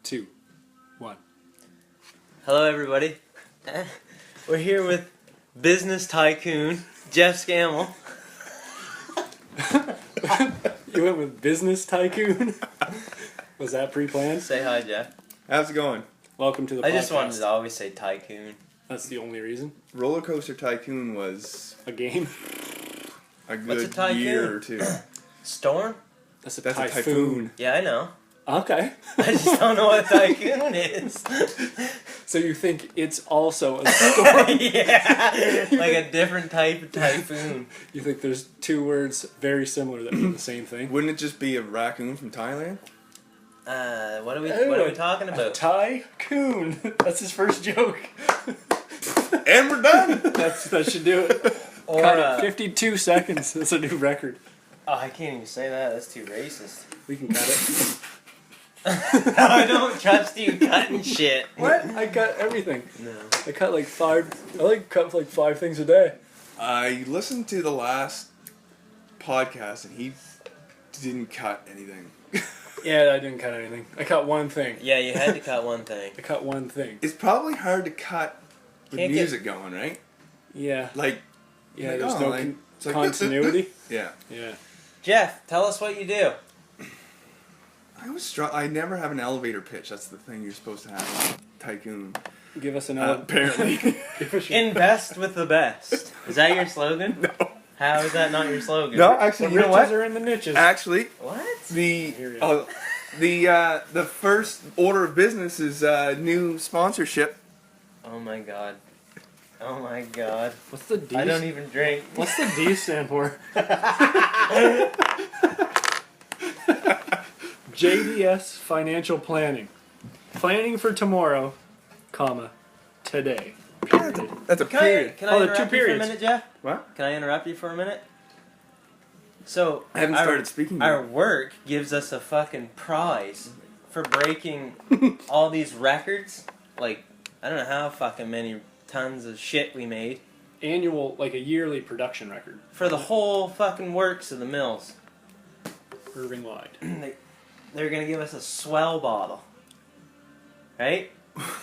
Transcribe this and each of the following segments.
2, 1. Hello, everybody. We're here with business tycoon Jeff Scammell. You went with business tycoon? Was that pre-planned? Say hi, Jeff. How's it going? Welcome to the podcast. I just wanted to always say tycoon. That's the only reason? Roller Coaster Tycoon was A game? a What's a good tycoon? year or two. Storm? That's a That's a typhoon. typhoon. Yeah, I know. Okay. I just don't know what a tycoon is. So you think it's also a storm? Yeah, like a different type of typhoon. You think there's two words very similar that mean the same thing? Wouldn't it just be a raccoon from Thailand? What are we talking A about? tycoon. That's his first joke. And we're done! That should do it. Or, Cut it. 52 seconds. That's a new record. Oh, I can't even say that. That's too racist. We can cut it. I don't trust you cutting shit. What? I cut everything. No. I cut like 5. I cut like 5 things a day. I listened to the last podcast and he didn't cut anything. Yeah, I didn't cut anything. I cut one thing. Yeah, you had to cut one thing. I cut one thing. It's probably hard to cut with Can't get- music going, right? Yeah. Like, Yeah, like, there's oh, no like, it's like continuity. Yeah. Yeah. Jeff, tell us what you do. I never have an elevator pitch. That's the thing you're supposed to have in Tycoon. Give us another. Apparently. Give us your- Invest with the best. Is that your slogan? No. How is that not your slogan? No, The actually, you know riches what? are in the niches. Actually, What? the first order of business is new sponsorship. Oh my god. Oh my god. What's the D? I don't even drink. What's the D stand for? JDS Financial Planning. Planning for tomorrow, comma, today. Period. That's a Can I period. can Oh, I there are two interrupt you for a periods. minute, Jeff? What? Can I interrupt you for a minute? So I haven't started speaking Our yet. work gives us a fucking prize for breaking all these records. Like, I don't know how fucking many tons of shit we made Annual, like a yearly production record. for the whole fucking works of the mills. Irving lied. They're gonna give us a swell bottle, right?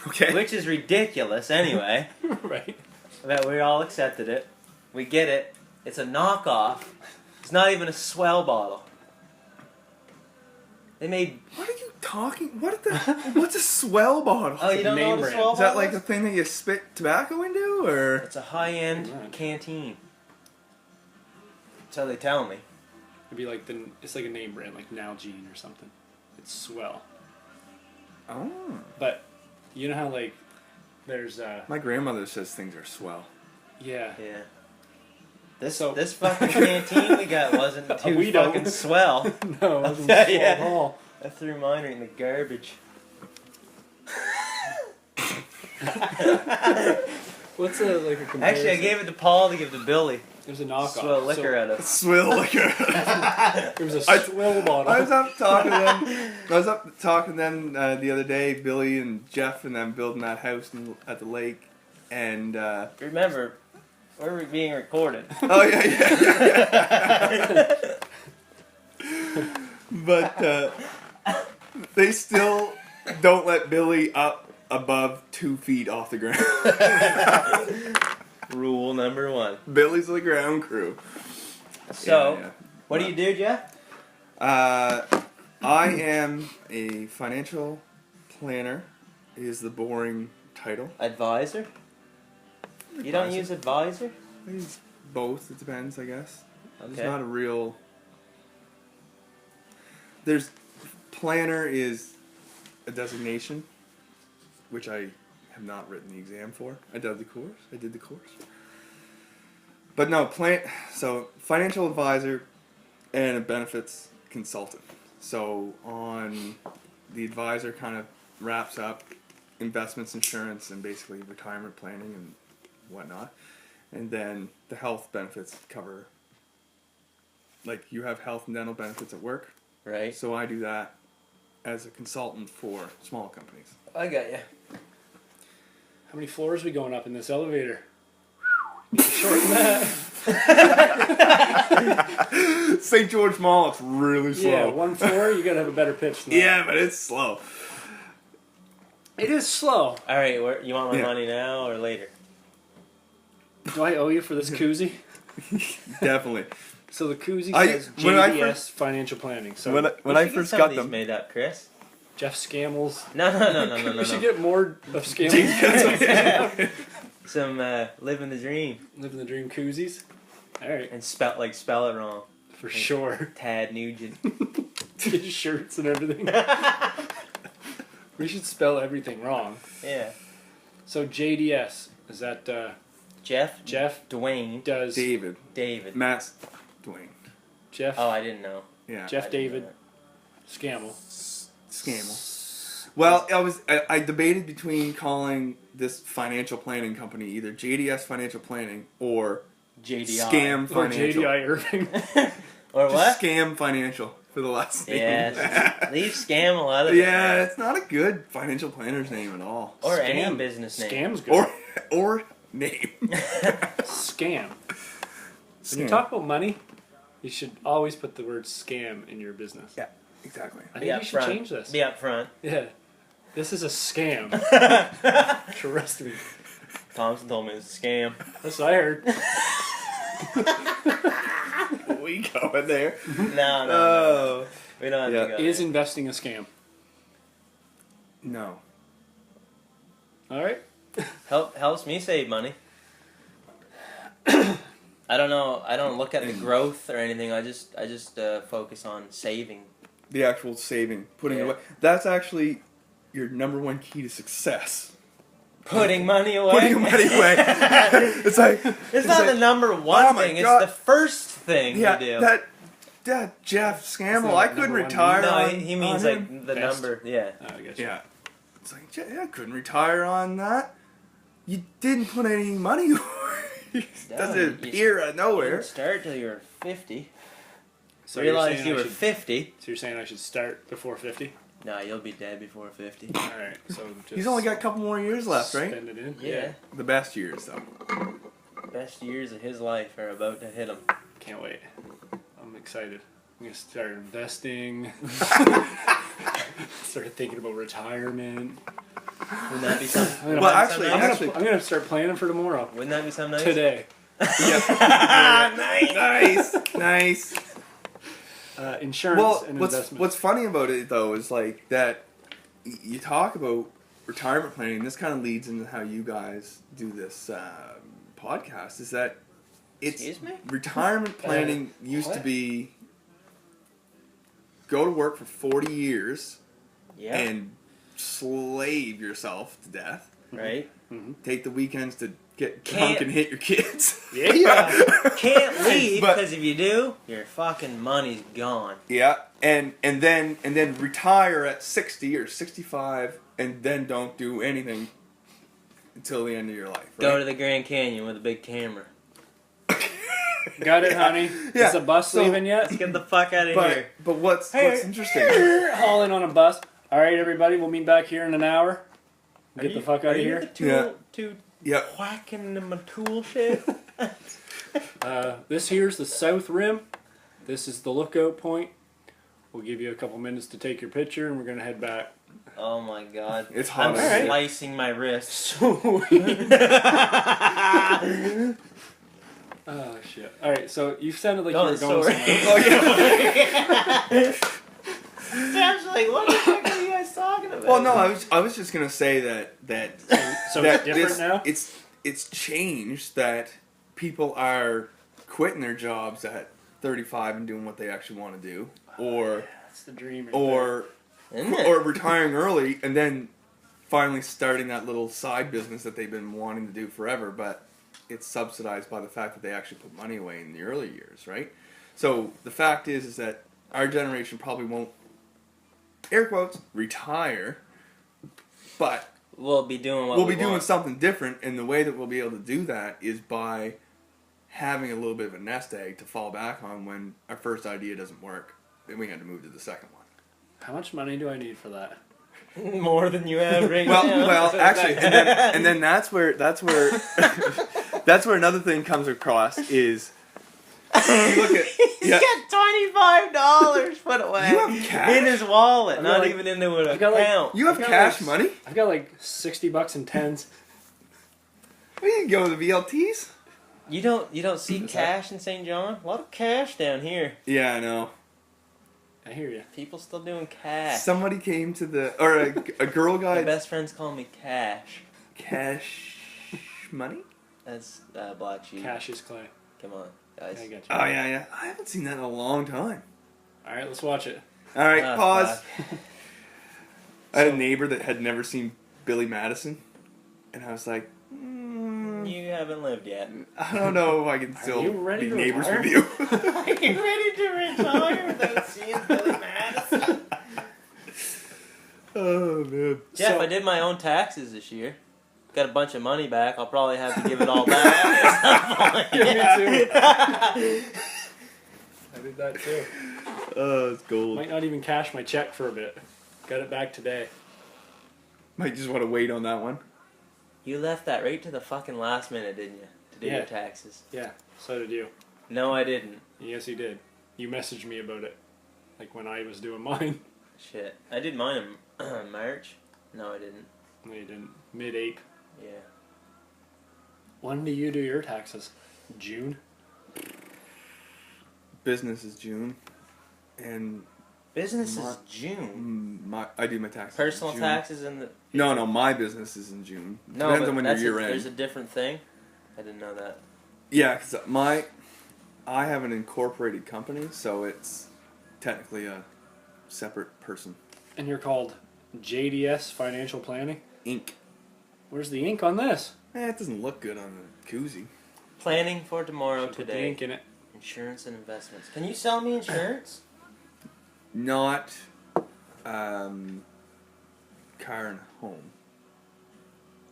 Okay. Which is ridiculous anyway. Right. That we all accepted it. We get it. It's a knockoff. It's not even a swell bottle. They made. What are you talking? What's a swell bottle? Oh, you don't know name what a brand. swell Is that bottle like the thing that you spit tobacco into, or? It's a high-end Right. canteen. That's how they tell me. It'd be like it's like a name brand, like Nalgene or something. It's swell. Oh. But you know how like there's My grandmother says things are swell. yeah. Yeah. This So- this fucking canteen we got wasn't too We fucking don't. swell. No, it wasn't Yeah, swell yeah. at all. I threw mine in the garbage. What's a like a comparison? Actually, I gave it to Paul to give to Billy. There's a knockoff. Swell liquor out of. Swill liquor. It was a swill bottle. I was up talking to them the other day. Billy and Jeff and them building that house at the lake, and Remember, we're being recorded. oh yeah. But they still don't let Billy up above 2 feet off the ground. Rule number 1. Billy's the ground crew. So, Yeah. what do you do, Jeff? I am a financial planner. Is the boring title. Advisor? You don't use advisor? I use both. It depends, I guess. Okay. There's not a real. There's planner is a designation, which I have not written the exam for. I did the course. But no, so financial advisor and a benefits consultant. So on the advisor kind of wraps up investments, insurance, and basically retirement planning and whatnot. And then the health benefits cover, like you have health and dental benefits at work. Right. So I do that as a consultant for small companies. I got you. How many floors are we going up in this elevator? Need to shorten that. St. George Mall, it's really slow. Yeah, one floor, you gotta have a better pitch than that. Yeah, but it's slow. It is slow. All right, you want my Yeah. money now or later? Do I owe you for this koozie? Definitely. So the koozie I- says when I JDS Financial Planning. So When We I should get first some got of these them, made up, Chris. Jeff Scammell's. No. We should get more of Scammell's. Some Livin The Dream. Living the Dream koozies. All right, And spell it wrong. for sure. Tad Nugent. Get shirts and everything. We should spell everything wrong. Yeah. So JDS, is that Jeff Dwayne does David, Matt. Dwayne, Jeff Oh, I didn't know. yeah, Jeff I didn't David know Scammell. Scammell. Well, I debated between calling this financial planning company either JDS Financial Planning or JDI. Scam Or Financial. JDI Irving. Or Just what? Scam Financial for the last name. Yeah. Leave Scammell out of it. Yeah, it's not a good financial planner's name at all. Or any Scam. business name. Scam's good. Or name. Scam. When you Scam. talk about money, you should always put the word scam in your business. Yeah, exactly. I Be think up you should front. change this. Be up front. Yeah. This is a scam. Trust me. Thompson told me it's a scam. That's what I heard. We going there? No. Oh. We don't have Yeah. to go Is there. investing a scam? No. All right. Helps me save money. I don't know. I don't look at the growth or anything. I just focus on saving. The actual saving, putting Yeah. away. That's actually your number one key to success. Putting money away. Putting money away. It's like It's not like, the number one oh my thing. God. It's the first thing yeah, you do. that Jeff Scammell. not I number couldn't one. retire. no, on, he means on like him. the Best. number. Yeah. Oh, I guess. Yeah. It's like yeah, I couldn't retire on that. You didn't put any money away. It doesn't you- appear out of You nowhere. didn't start till you were 50. So you're Realized saying you I were should- 50. So you're saying I should start before 50? No, you'll be dead before 50. All right. So just He's only got a couple more years left, right? Spend it in. Yeah. The best years, though. Best years of his life are about to hit him. Can't wait. I'm excited. I'm gonna start investing. Start thinking about retirement. Wouldn't that be something? I'm gonna, Well, wouldn't actually- that be I'm gonna start planning for tomorrow. Wouldn't that be something nice? Today. Nice. Nice. Insurance Well, and what's investment. funny about it though is like that you talk about retirement planning. This kind of leads into how you guys do this podcast. Is that it's Excuse me? retirement planning used to what? be go to work for 40 years Yeah. and slave yourself to death. Right? Take the weekends to get Can't- drunk and hit your kids. Yeah. Can't leave But- because if you do, your fucking money's gone. Yeah, and then retire at 60 or 65, and then don't do anything until the end of your life. Go right? to the Grand Canyon with a big camera. Got it, honey. Yeah, Is the bus so- leaving yet? Let's get the fuck out of here. But what's Hey, interesting? Haul in on a bus. All right, everybody. We'll meet back here in an hour. Get the fuck out of Are you here. the tool, Yeah. to Yeah, whacking my tool shit? This here's the south rim. This is the lookout point. We'll give you a couple minutes to take your picture, and we're gonna head back. Oh my god. it's I'm hot. Alright. slicing my wrist. Sweet. Oh shit! All right, so you sounded like Oh, you were going sorry. somewhere. Sam's like, what the fuck are you guys talking about? Well, no, I was just gonna say that So that it's different now. it's changed that people are quitting their jobs at 35 and doing what they actually want to do, or That's the dream. Right or Isn't it? or retiring early and then finally starting that little side business that they've been wanting to do forever, but it's subsidized by the fact that they actually put money away in the early years, right? So the fact is that our generation probably won't, air quotes, retire, but We'll be doing what we'll we be doing want. something different, and the way that we'll be able to do that is by having a little bit of a nest egg to fall back on when our first idea doesn't work, then we had to move to the second one. How much money do I need for that? More than you have right Well, now. well, actually, and then that's where that's where another thing comes across is You look at He's got $25 put away. You have cash? In his wallet, I've not got, even into an I've got, account. you have I've got, cash like, money? I've got like $60 in tens. Where you go to the VLTs? You don't see cash in St. John? A lot of cash down here. Yeah, I know. I hear you. People still doing cash. Somebody came to a girl My guy. best friends call me Cash. Cash money? That's Black Sheep. Cash is clay. Come on, guys. I got you. Oh yeah. I haven't seen that in a long time. All right, let's watch it. All right, Ah, pause. fuck. I had a neighbor that had never seen Billy Madison, and I was like, You haven't lived yet. I don't know if I can still you ready be to neighbors retire? with you. Are you ready to retire without seeing Billy Madison? Oh man. Jeff, So- I did my own taxes this year. Got a bunch of money back. I'll probably have to give it all back at some point. Yeah, me too. I did that too. Oh, it's gold. Might not even cash my check for a bit. Got it back today. Might just want to wait on that one. You left that right to the fucking last minute, didn't you? To do Yeah. your taxes. Yeah, so did you. No, I didn't. Yes, you did. You messaged me about it. Like when I was doing mine. Shit. I did mine in March. No, I didn't. No, you didn't. Mid-April. Yeah. When do you do your taxes? June? Business is June, and Business is June. I do my taxes. Personal in June. taxes in the... No, my business is in June. No, Depends but on when that's your year there's a end. different thing. I didn't know that. Yeah, because I have an incorporated company, so it's technically a separate person. And you're called JDS Financial Planning? Inc. Where's the ink on this? It doesn't look good on the koozie. Planning for tomorrow Should put the today. ink in it. Insurance and investments. Can you sell me insurance? Not car and home.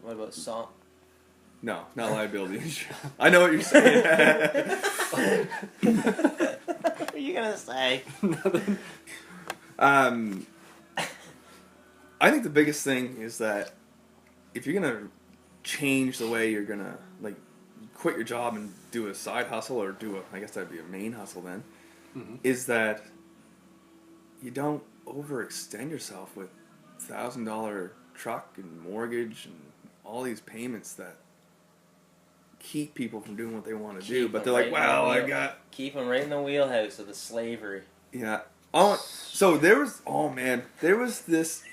What about salt? No, not liability insurance. I know what you're saying. What are you gonna say? I think the biggest thing is that if you're gonna change the way you're gonna like quit your job and do a side hustle or I guess that'd be a main hustle then, is that you don't overextend yourself with $1,000 truck and mortgage and all these payments that keep people from doing what they want to do. But they're like, well, I got... Keep them right in the wheelhouse of the slavery. Yeah. Oh, so there was this...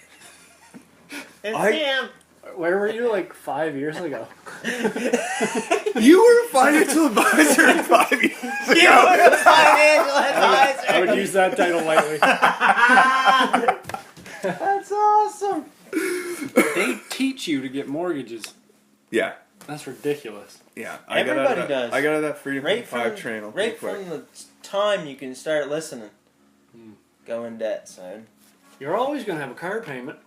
It's him! Where were you like 5 years ago? You were a financial advisor 5 years ago. You were a financial advisor! I would use that title lightly. That's awesome! They teach you to get mortgages. Yeah. That's ridiculous. Yeah. Everybody does. I got out of that Freedom Right 5 from, channel. right from the time you can start listening. Go in debt, son. You're always going to have a car payment.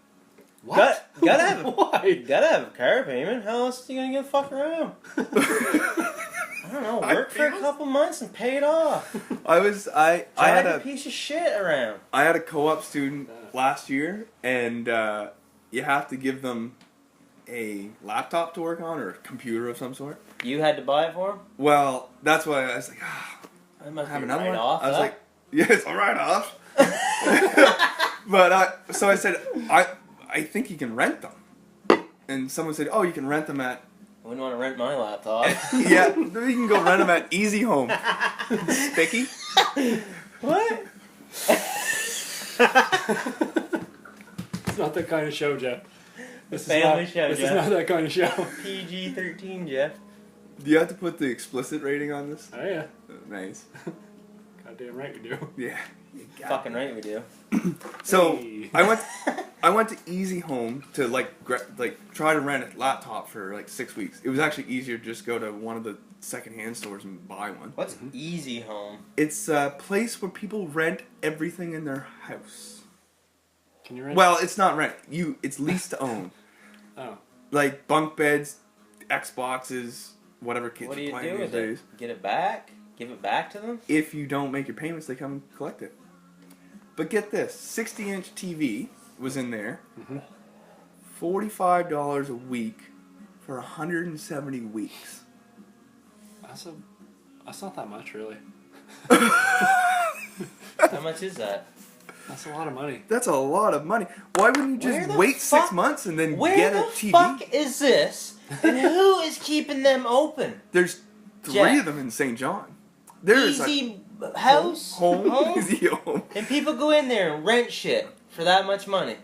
What? Gotta have a, Why? gotta have a car payment. How else are you gonna get fucked around? I don't know. Work for a couple months and pay it off. I had Drive a a piece of shit around. I had a co-op student last year, and you have to give them a laptop to work on or a computer of some sort. You had to buy it for him? Well, that's why I was like, I must have be another right one. off. I was huh? like, yeah, it's a write-off. But so I said, I think you can rent them. And someone said, oh, you can rent them at... I wouldn't want to rent my laptop. Yeah, you can go rent them at Easy Home. Sticky. What? It's not that kind of show, Jeff. This Family is not, show, This Jeff. is not that kind of show. PG-13, Jeff. Do you have to put the explicit rating on this? Oh, yeah. Nice. Goddamn right we do. Yeah. Fucking right we do. So Hey. I went to Easy Home to try to rent a laptop for like 6 weeks. It was actually easier to just go to one of the secondhand stores and buy one. What's Easy Home? It's a place where people rent everything in their house. Can you rent? Well, it's not rent. It's lease to own. Oh. Like bunk beds, Xboxes, whatever kids What are do you playing do these with days. it? Get it back? Give it back to them? If you don't make your payments, they come and collect it. But get this, 60-inch TV was in there. $45 a week for 170 weeks. That's not that much, really. How much is that? That's a lot of money. That's a lot of money. Why wouldn't you Where just the wait 6 fuck- months and then Where get the a TV? fuck is this? And who is keeping them open? There's 3 Jeff. of them in St. John. There's Easy house? home. Easy home. And people go in there and rent shit for that much money.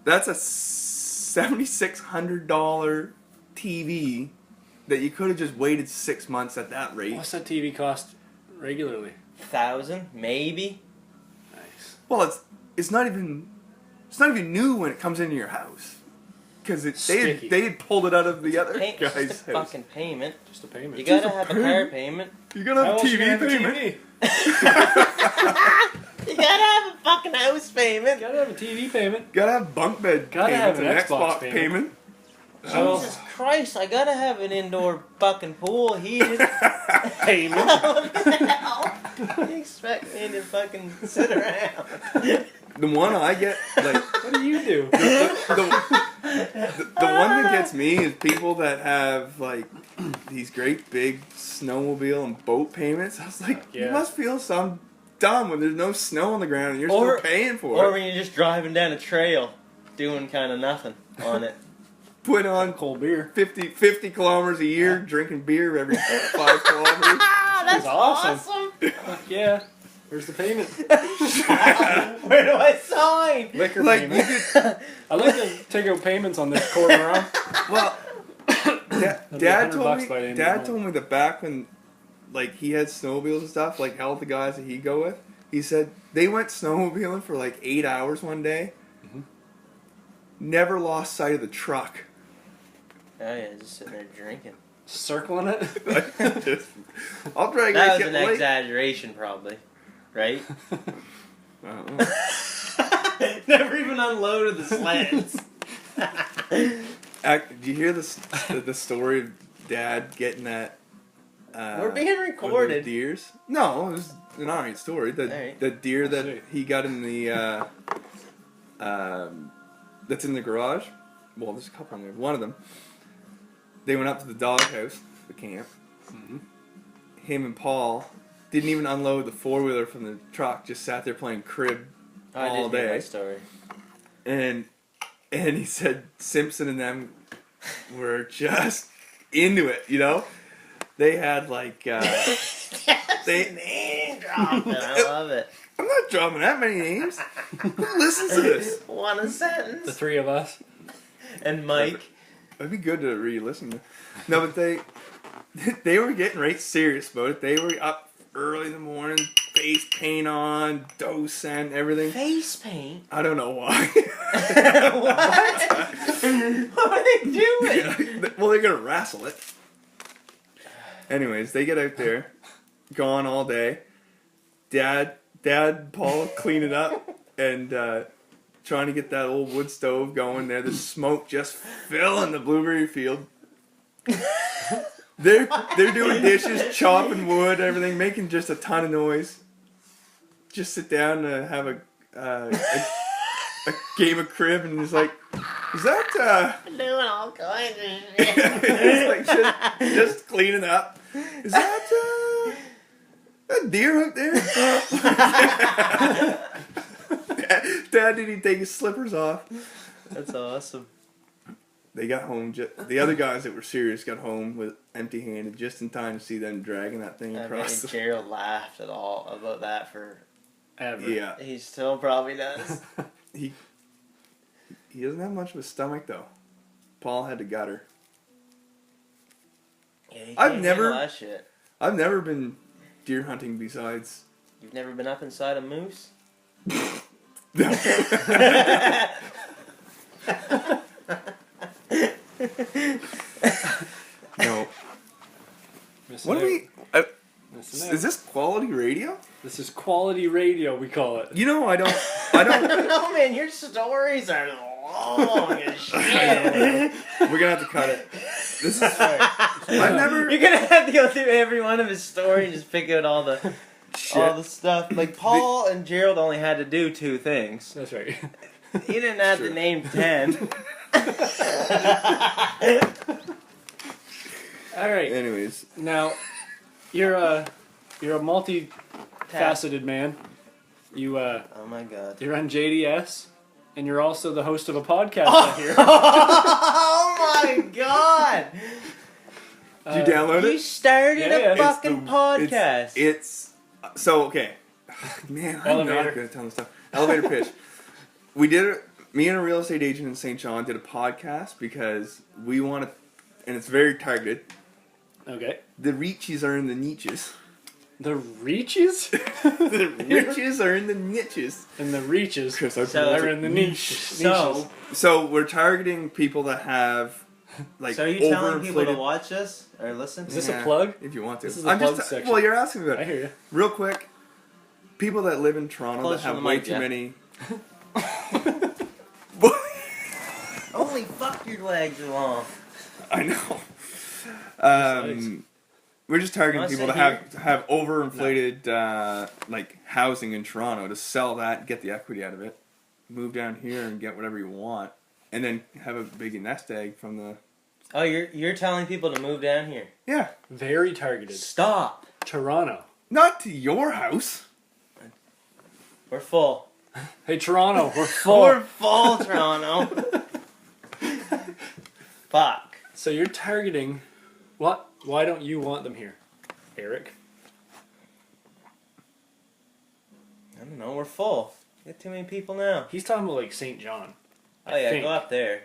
That's a $7,600 TV that you could have just waited 6 months at that rate. What's that TV cost regularly? 1,000, maybe. Nice. Well, it's not even new when it comes into your house, because Sticky. they had pulled it out of the other It's guy's just a house. fucking payment. Just a payment. You gotta Just a have a payment? car payment. You gotta have How a else you TV gonna have a payment. TV? You gotta have a fucking house payment. You gotta have a TV payment. Gotta have bunk bed Gotta payments have an and Xbox Xbox payment. Jesus Christ, I gotta have an indoor fucking pool heated. Payment. What the hell? You expect me to fucking sit around? The one I get, like, What do you do? the one that gets me is people that have, like, these great big snowmobile and boat payments. I was like, you Yeah. must feel some dumb when there's no snow on the ground and you're Or- still paying for Or it. when you're just driving down a trail, doing kind of nothing on it. Put on Cold beer. 50 kilometers a year, drinking beer every 5 kilometers. That's awesome. Fuck yeah. Where's the payment? Where do I sign? Liquor Like, you payment. could, I like to take out payments on this quarter round. well, be Dad $100 told by the me. end of the Dad month. told me that back when, like, he had snowmobiles and stuff, like held the guys that he'd go with. He said they went snowmobiling for like 8 hours one day. Mhm. Never lost sight of the truck. Oh yeah, just sitting there drinking. Circling it. I'll drag That it. was Get an late. exaggeration, probably. Right? I don't know. Never even unloaded the sleds. Did you hear the story of Dad getting that? We're being one of those recorded. deers? No, it was an alright story. Alright. The deer that See. he got in the that's in the garage. Well, there's a couple in there. One of them. They went up to the doghouse, the camp. Mhm. Him and Paul didn't even unload the 4-wheeler from the truck. Just sat there playing crib I all did hear day. that story. And he said Simpson and them were just into it, you know? They had like Name dropping. I love it. I'm not dropping that many names. Who listens to this? One a The sentence. 3 of us. And Mike. It'd be good to re-listen to. No, but they were getting right serious about it. They were up early in the morning, face paint on, docent, everything. Face paint? I don't know why. What? What are they doing? Well, they're gonna wrestle it. Anyways, they get out there, gone all day. Dad, Paul clean it up and trying to get that old wood stove going there. The smoke just filling the blueberry field. They're doing dishes, chopping wood, everything, making just a ton of noise. Just sit down and have a game of crib, and he's like, "Is that Doing all kinds of shit. it's like just cleaning up. Is that deer up there?" Dad didn't take his slippers off. That's awesome. They got home. The other guys that were serious got home with empty-handed, just in time to see them dragging that thing I across bet the. Gerald laughed at all about that for. Ever. Yeah, He still probably does. he doesn't have much of a stomach though. Paul had to gut her. Yeah, he I've can't never- handle that shit. I've never been deer hunting besides. You've never been up inside a moose? No. Missing What out. do we? Missing out. Is this quality radio? This is quality radio, we call it. You know, I don't. No, man, your stories are long as shit. We're gonna have to cut it. This is. I've never. You're gonna have to go through every one of his stories and just pick out all the stuff. Like Paul and Gerald only had to do 2 things. That's right. You didn't have to Sure. name 10. All right. Anyways, Now, you're You're a multi-faceted man. You Oh my god. you're on JDS, and you're also the host of a podcast. I hear. Oh my god! Did you download You it? started Yeah. a fucking podcast. It's so okay. Man, I'm Elevator. not good at telling this stuff. Elevator pitch. We did it. Me and a real estate agent in St. John did a podcast because we want to, and it's very targeted. Okay. The reaches are in the niches. The reaches The riches are in the niches. and the reaches Chris, are in the niche. So we're targeting people that have like So are you telling people to overinflated. watch us or listen? Is this a Yeah, plug? If you want to. This is the plug section. Well, you're asking me about I it. hear you. Real quick, people that live in Toronto Closer that to have the way mic, too Jeff. many. Holy fuck, your legs are long. I know. We're just targeting Wanna people sit that have overinflated like housing in Toronto to sell that, get the equity out of it, move down here and get whatever you want, and then have a big nest egg from the. Oh, you're telling people to move down here. Yeah, Very targeted. Stop. Toronto. not to your house. We're full. Hey, Toronto, we're full. We're full, Toronto. Fuck. So you're targeting what? Why don't you want them here, Eric? I don't know. We're full. We got too many people now. He's talking about like St. John. Oh yeah, go up there.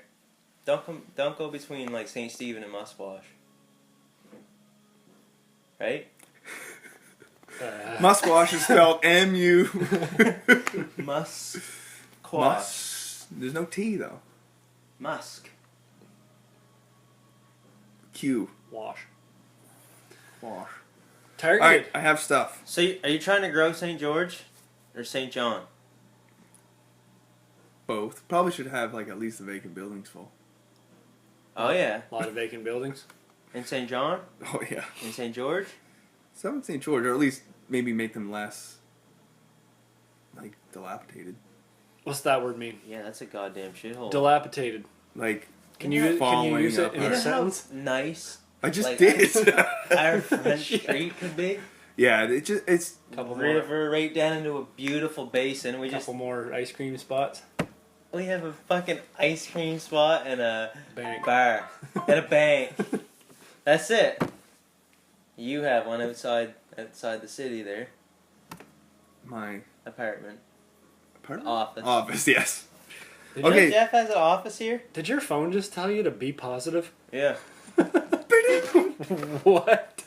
Don't go between like St. Stephen and Musquash. Right? Musquash is spelled M-U. Musquash. There's no T though. Musk. Q. Wash. Wash. Targeted. All right, I have stuff. So are you trying to grow St. George or St. John? Both. Probably should have like at least the vacant buildings full. Oh yeah. A lot of vacant buildings. In St. John? Oh yeah. In St. George? Some in St. George, or at least maybe make them less like dilapidated. What's that word mean? Yeah, that's a goddamn shithole. Dilapidated. Like Can you use it in You a know how sentence? nice I just like, did. our French Street could be? Yeah, it's Couple more. River right down into a beautiful basin. We Couple more ice cream spots. we have a fucking ice cream spot and a Bank. bar and a bank. That's it. You have one outside the city there. my Apartment. apartment? Office. Office, yes. Did, Okay. Jeff has an office here? did your phone just tell you to be positive? Yeah. What?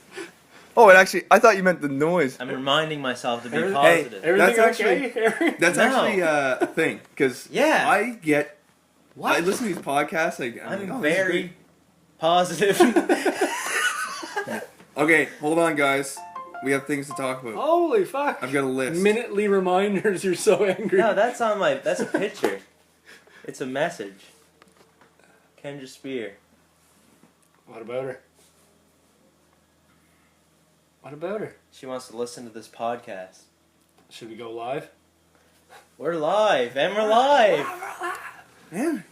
Oh, it actually, I thought you meant the noise. I'm reminding myself to be Hey, positive. Everything That's okay, Eric? That's No. actually a thing, because Yeah. I get, What? I listen to these podcasts, like, I'm I'm like, oh, this is very positive. great. Okay, hold on, guys. We have things to talk about. Holy fuck. I've got a list. Minutely reminders, you're so angry. No, that's a picture. It's a message. Kendra Spear. What about her? What about her? She wants to listen to this podcast. Should we go live? We're live, and we're live. Man.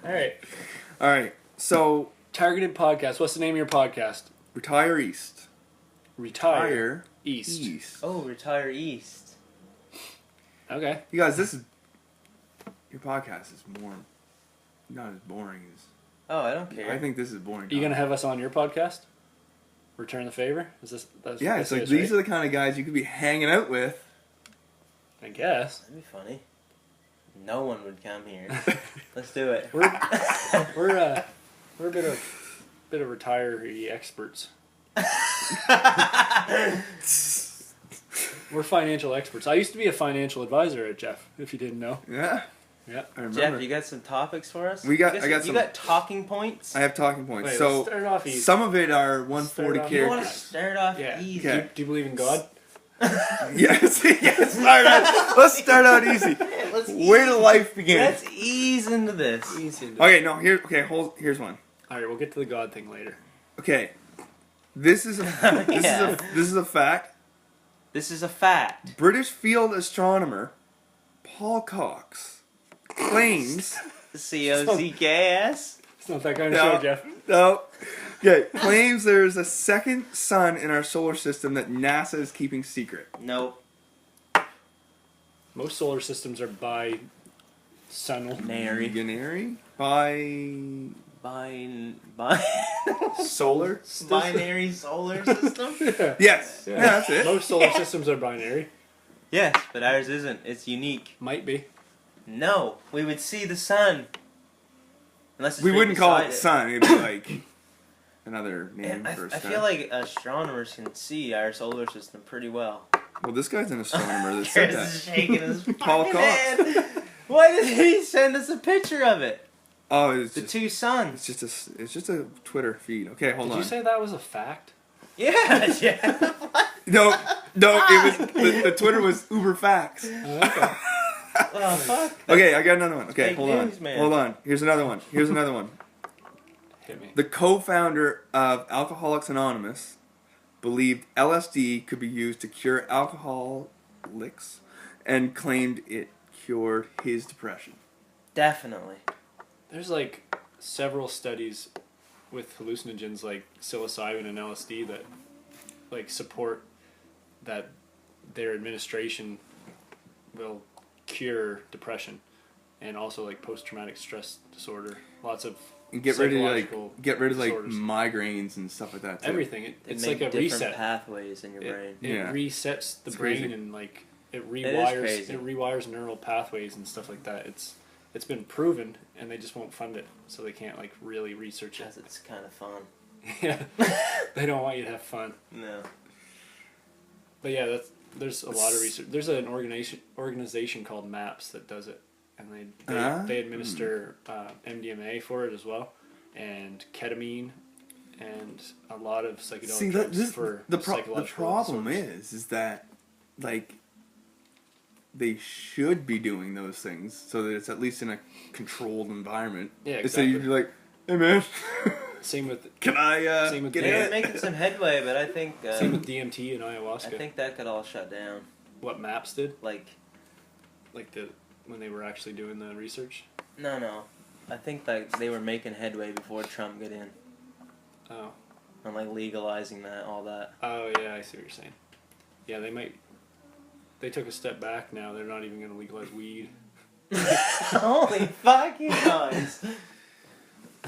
Alright. All right, so Targeted podcast. What's the name of your podcast? Retire East. Retire East. East. Oh, Retire East. Okay. You guys, your podcast is more, not as boring as, Oh, I don't care. I think this is boring. Are you going to have us on your podcast? Return the favor? Is this? That's Yeah, what it's this like is, these right? are the kind of guys you could be hanging out with. I guess. That'd be funny. No one would come here. Let's do it. We're a bit of retiree experts. We're financial experts. I used to be a financial advisor at Jeff, if you didn't know. Yeah. Yeah. I remember. Jeff, you got some topics for us? I got You got talking points? I have talking points. Wait, So let's start off easy. some of it are 140 Start off- You want to characters. start off Yeah. easy. Okay. Do you believe in God? Yes, yes. Let's start out easy. Where did life begin? Let's ease into this. Easy. into- Okay, no. Here's one. All right, we'll get to the God thing later. Okay, this is a Yeah. this is a fact. This is a fact. British field astronomer Paul Cox claims COCKS. It's not that kind of No. show, Jeff. no Okay, claims there's a second sun in our solar system that NASA is keeping secret. Nope. Most solar systems are bi-sunal. Binary? By solar system? binary solar system. Yes. Yeah. Yeah, that's it. Most solar systems are binary. Yes, but ours isn't. It's unique. Might be. No, we would see the sun. Unless it's We right wouldn't call it beside sun. It'd be like another name I for a star. feel like astronomers can see our solar system pretty well. Well, this guy's an astronomer that said Chris is that. shaking his Paul fucking Cox. head. Why did he send us a picture of it? Oh, it's The just, two suns. it's just a Twitter feed. Okay, hold Did on. you say that was a fact? Yeah, yeah. No, it was the Twitter was Uber Facts. Oh, okay. Oh, fuck. Okay, I got another one. Okay, Fake hold news, on. man. Hold on. Here's another one. Hit me. The co-founder of Alcoholics Anonymous believed LSD could be used to cure alcoholics and claimed it cured his depression. Definitely. There's like several studies with hallucinogens like psilocybin and LSD that like support that their administration will cure depression and also like post-traumatic stress disorder. Lots of And get rid of psychological disorders. migraines and stuff like that too. Everything. They It's make like a different reset. pathways in your brain. It Yeah. resets the It's brain crazy. and like it is rewires crazy. it rewires neural pathways and stuff like that. It's been proven and they just won't fund it, so they can't like really research it. Because it's kind of fun. Yeah. They don't want you to have fun. No. But yeah, there's a lot of research. There's an organization called MAPS that does it, and they administer MDMA for it as well, and ketamine, and a lot of psychedelic drugs for the psychological problem disorders. is that like they should be doing those things so that it's at least in a controlled environment. Yeah, Instead exactly. you'd be like, hey man, Same with can I Same with get the- They're in? making some headway, but I think same with DMT and ayahuasca. I think that could all shut down. What MAPS did, Like, like when they were actually doing the research. no. I think like they were making headway before Trump got in. Oh. On like legalizing that, all that. Oh yeah, I see what you're saying. Yeah, they might. They took a step back now. They're not even going to legalize weed. Holy fucking guys!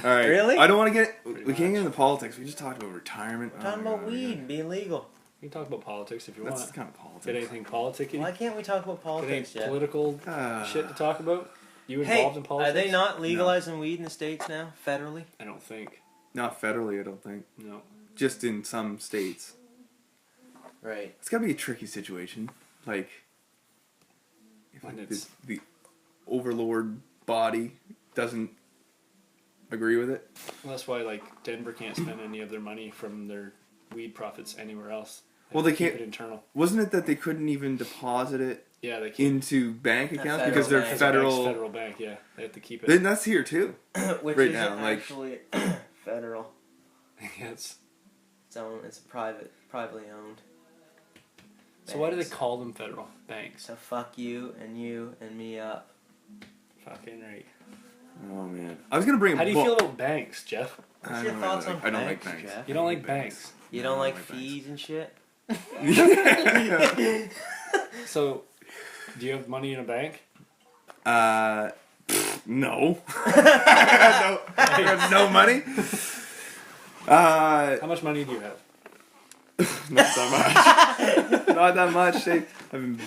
All right. Really? I don't want to get. Pretty We can't get much. into politics. We just talked about retirement. We're talking about weed being legal. You can talk about politics if you That's want. kind of politics. If it anything politicky, Why can't we talk about if it ain't politics yet? political shit to talk about. You involved in Hey, politics? are they not legalizing weed in the States now, federally? I don't think. Not federally, I don't think. No. Just in some states. Right. It's got to be a tricky situation. Like, if When like, it's- the overlord body doesn't agree with it. Well, that's why like Denver can't spend any of their money from their weed profits anywhere else. Well, have they to keep can't- it internal. Wasn't it that they couldn't even deposit it Yeah, they can't. into bank accounts federal because they're bank. Because the bank's federal? federal bank. Yeah, they have to keep it. Then that's here too. Which Right isn't now, like- actually federal. Yeah, it's, It's privately owned. so why do they Banks. call them federal banks? So fuck you and me up. Fucking right. Oh man, I was gonna bring a How do you book. feel about banks, Jeff? I What's your don't thoughts really on I don't like banks, banks. Jeff? You don't like banks. You No, don't I like don't like fees and shit? So, do you have money in a bank? No. I got no money. How much money do you have? Not that much. Not that much. I've been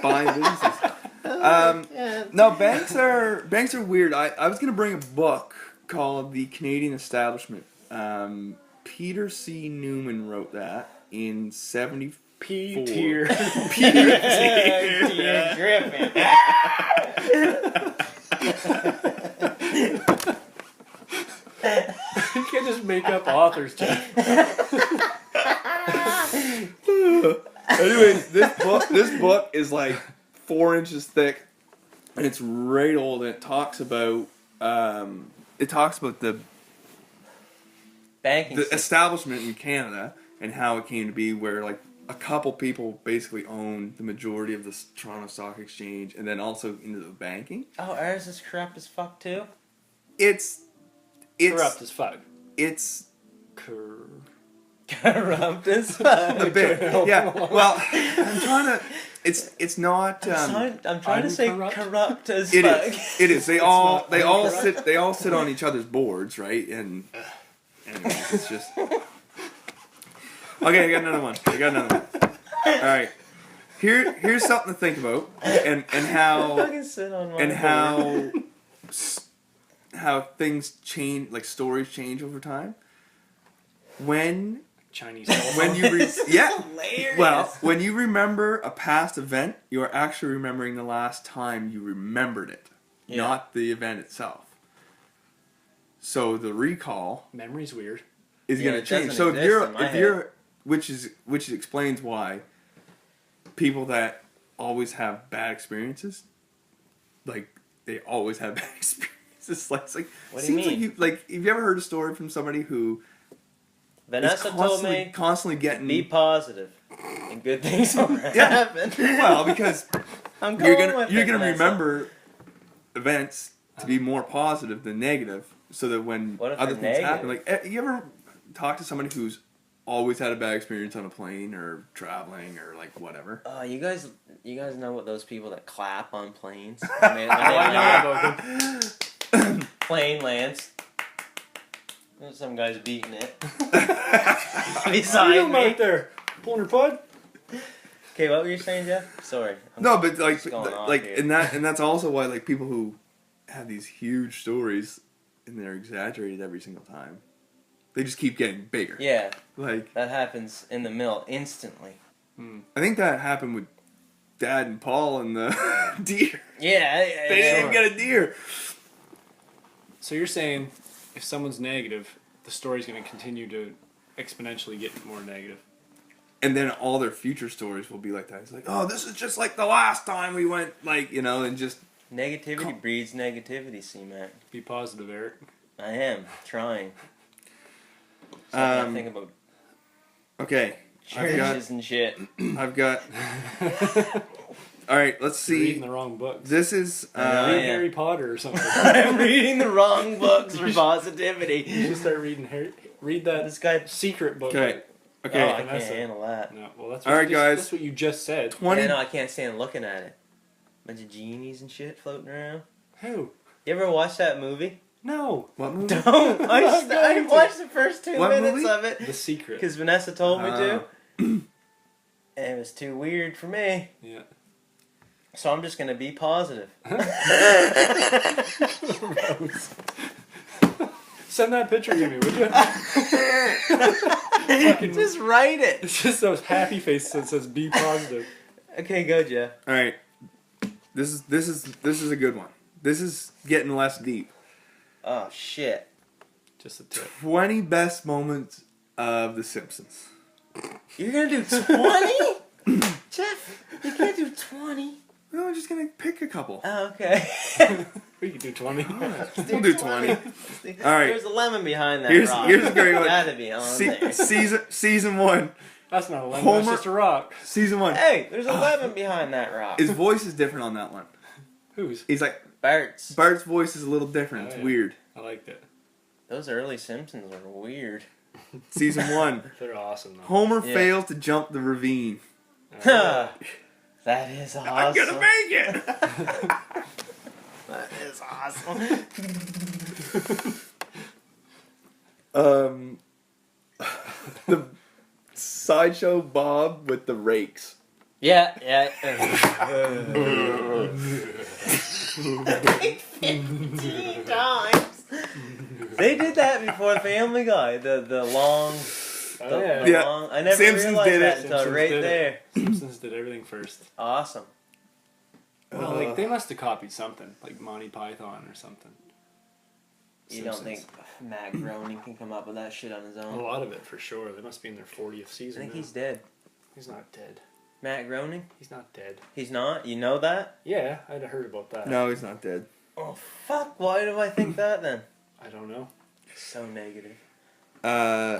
buying businesses. No, banks are weird. I was gonna bring a book called The Canadian Establishment. Peter C. Newman wrote that in 74. P tier. Peter Griffin. You can't just make up authors, Jeff. Anyways, this book is like 4 inches thick, and it's right old. And it talks about the Banking system. establishment in Canada and how it came to be, where like a couple people basically own the majority of the Toronto Stock Exchange, and then also into the banking. Oh, ours is corrupt as fuck too? It's Corrupt as fuck. it's Corrupt as fuck. A bit. Yeah. Well, I'm trying to. It's not. I'm trying to say corrupt as It fuck. is. It is. They all sit on each other's boards, right? And anyways, it's just. Okay, I got another one. All right. Here's something to think about, and how Fucking sit on one and board. how things change, like stories change over time. When Chinese. you Hilarious. when you remember a past event, you are actually remembering the last time you remembered it, not the event itself. So the recall Memory's weird. is going to it change. doesn't So exist in my head. which explains why people that always have bad experiences, like they always have bad experiences. It's like What do you seems mean? like have you ever heard a story from somebody who Vanessa told me, constantly getting be positive, and good things will Yeah. happen. well because I'm you're going gonna with you're it, gonna Vanessa. remember events to be more positive than negative, so that when What if other they're things happen, negative? like you ever talk to somebody who's always had a bad experience on a plane or traveling or like whatever. You guys know what those people that clap on planes? Plane lands. There's some guys beating it. Beside me. there, pulling her pod. Okay, what were you saying, Jeff? Sorry. No, but like What's going on like here? and that's also why like people who have these huge stories and they're exaggerated every single time, they just keep getting bigger. Yeah, Like that happens in the mill instantly. I think that happened with Dad and Paul and the deer. Yeah, They didn't even get a deer. So you're saying if someone's negative, the story's going to continue to exponentially get more negative. And then all their future stories will be like that. It's like, oh, this is just like the last time we went, like, you know, and just... Negativity breeds negativity, C-Mac. Be positive, Eric. I am trying. So I think about Okay. churches and shit. I've got... All right, let's You're reading see. the wrong books. This is... Read yeah. Harry Potter or something. I'm reading the wrong books for positivity. You should start reading read that This guy. secret book. Okay. Oh, Okay. I can't Vanessa. handle that. No, well, that's All what right, you just, guys. That's what you just said. 20... Yeah, no, I can't stand looking at it. Bunch of genies and shit floating around. Who? You ever watch that movie? No. What movie? Don't. I watched the first 2 What minutes movie? of it The Secret. because Vanessa told me to, Oh. and it was too weird for me. Yeah. So I'm just gonna be positive. Send that picture to me, would you? Just write it. It's just those happy faces that says be positive. Okay, go, Jeff. All right. This is a good one. This is getting less deep. Oh shit. Just a tip. 20 best moments of The Simpsons. You're gonna do 20? Jeff, you can't do 20. No, I'm just gonna pick a couple. Oh, okay. We could do 20. We'll do 20. All right. There's a lemon behind that Here's rock. a great one. Gotta be on there. Season 1. That's not a lemon, Homer- that's just a rock. Season 1. Hey, there's a lemon behind that rock. His voice is different on that one. Whose? He's like, Bart's. Bart's voice is a little different. It's Oh, yeah. weird. I liked it. Those early Simpsons are weird. Season 1. They're awesome, though. Homer Yeah. fails to jump the ravine. That is awesome. I'm gonna make it! That is awesome. The Sideshow Bob with the rakes. Yeah. 15 times. They did that before Family Guy. The long. Oh, yeah. Yeah. Long, I never Simpsons realized did that it. until Simpsons right did it. there. Simpsons did everything first. Awesome. Well, like, they must have copied something, like Monty Python or something. You don't Simpsons. think Matt Groening can come up with that shit on his A own? lot of it, for sure. They must be in their 40th I season think now. he's dead. He's not dead. Matt Groening? He's not dead. He's not? You know that? Yeah, I'd have heard about that. No, he's not dead. Oh, fuck. Why do I think that then? I don't know. So negative. All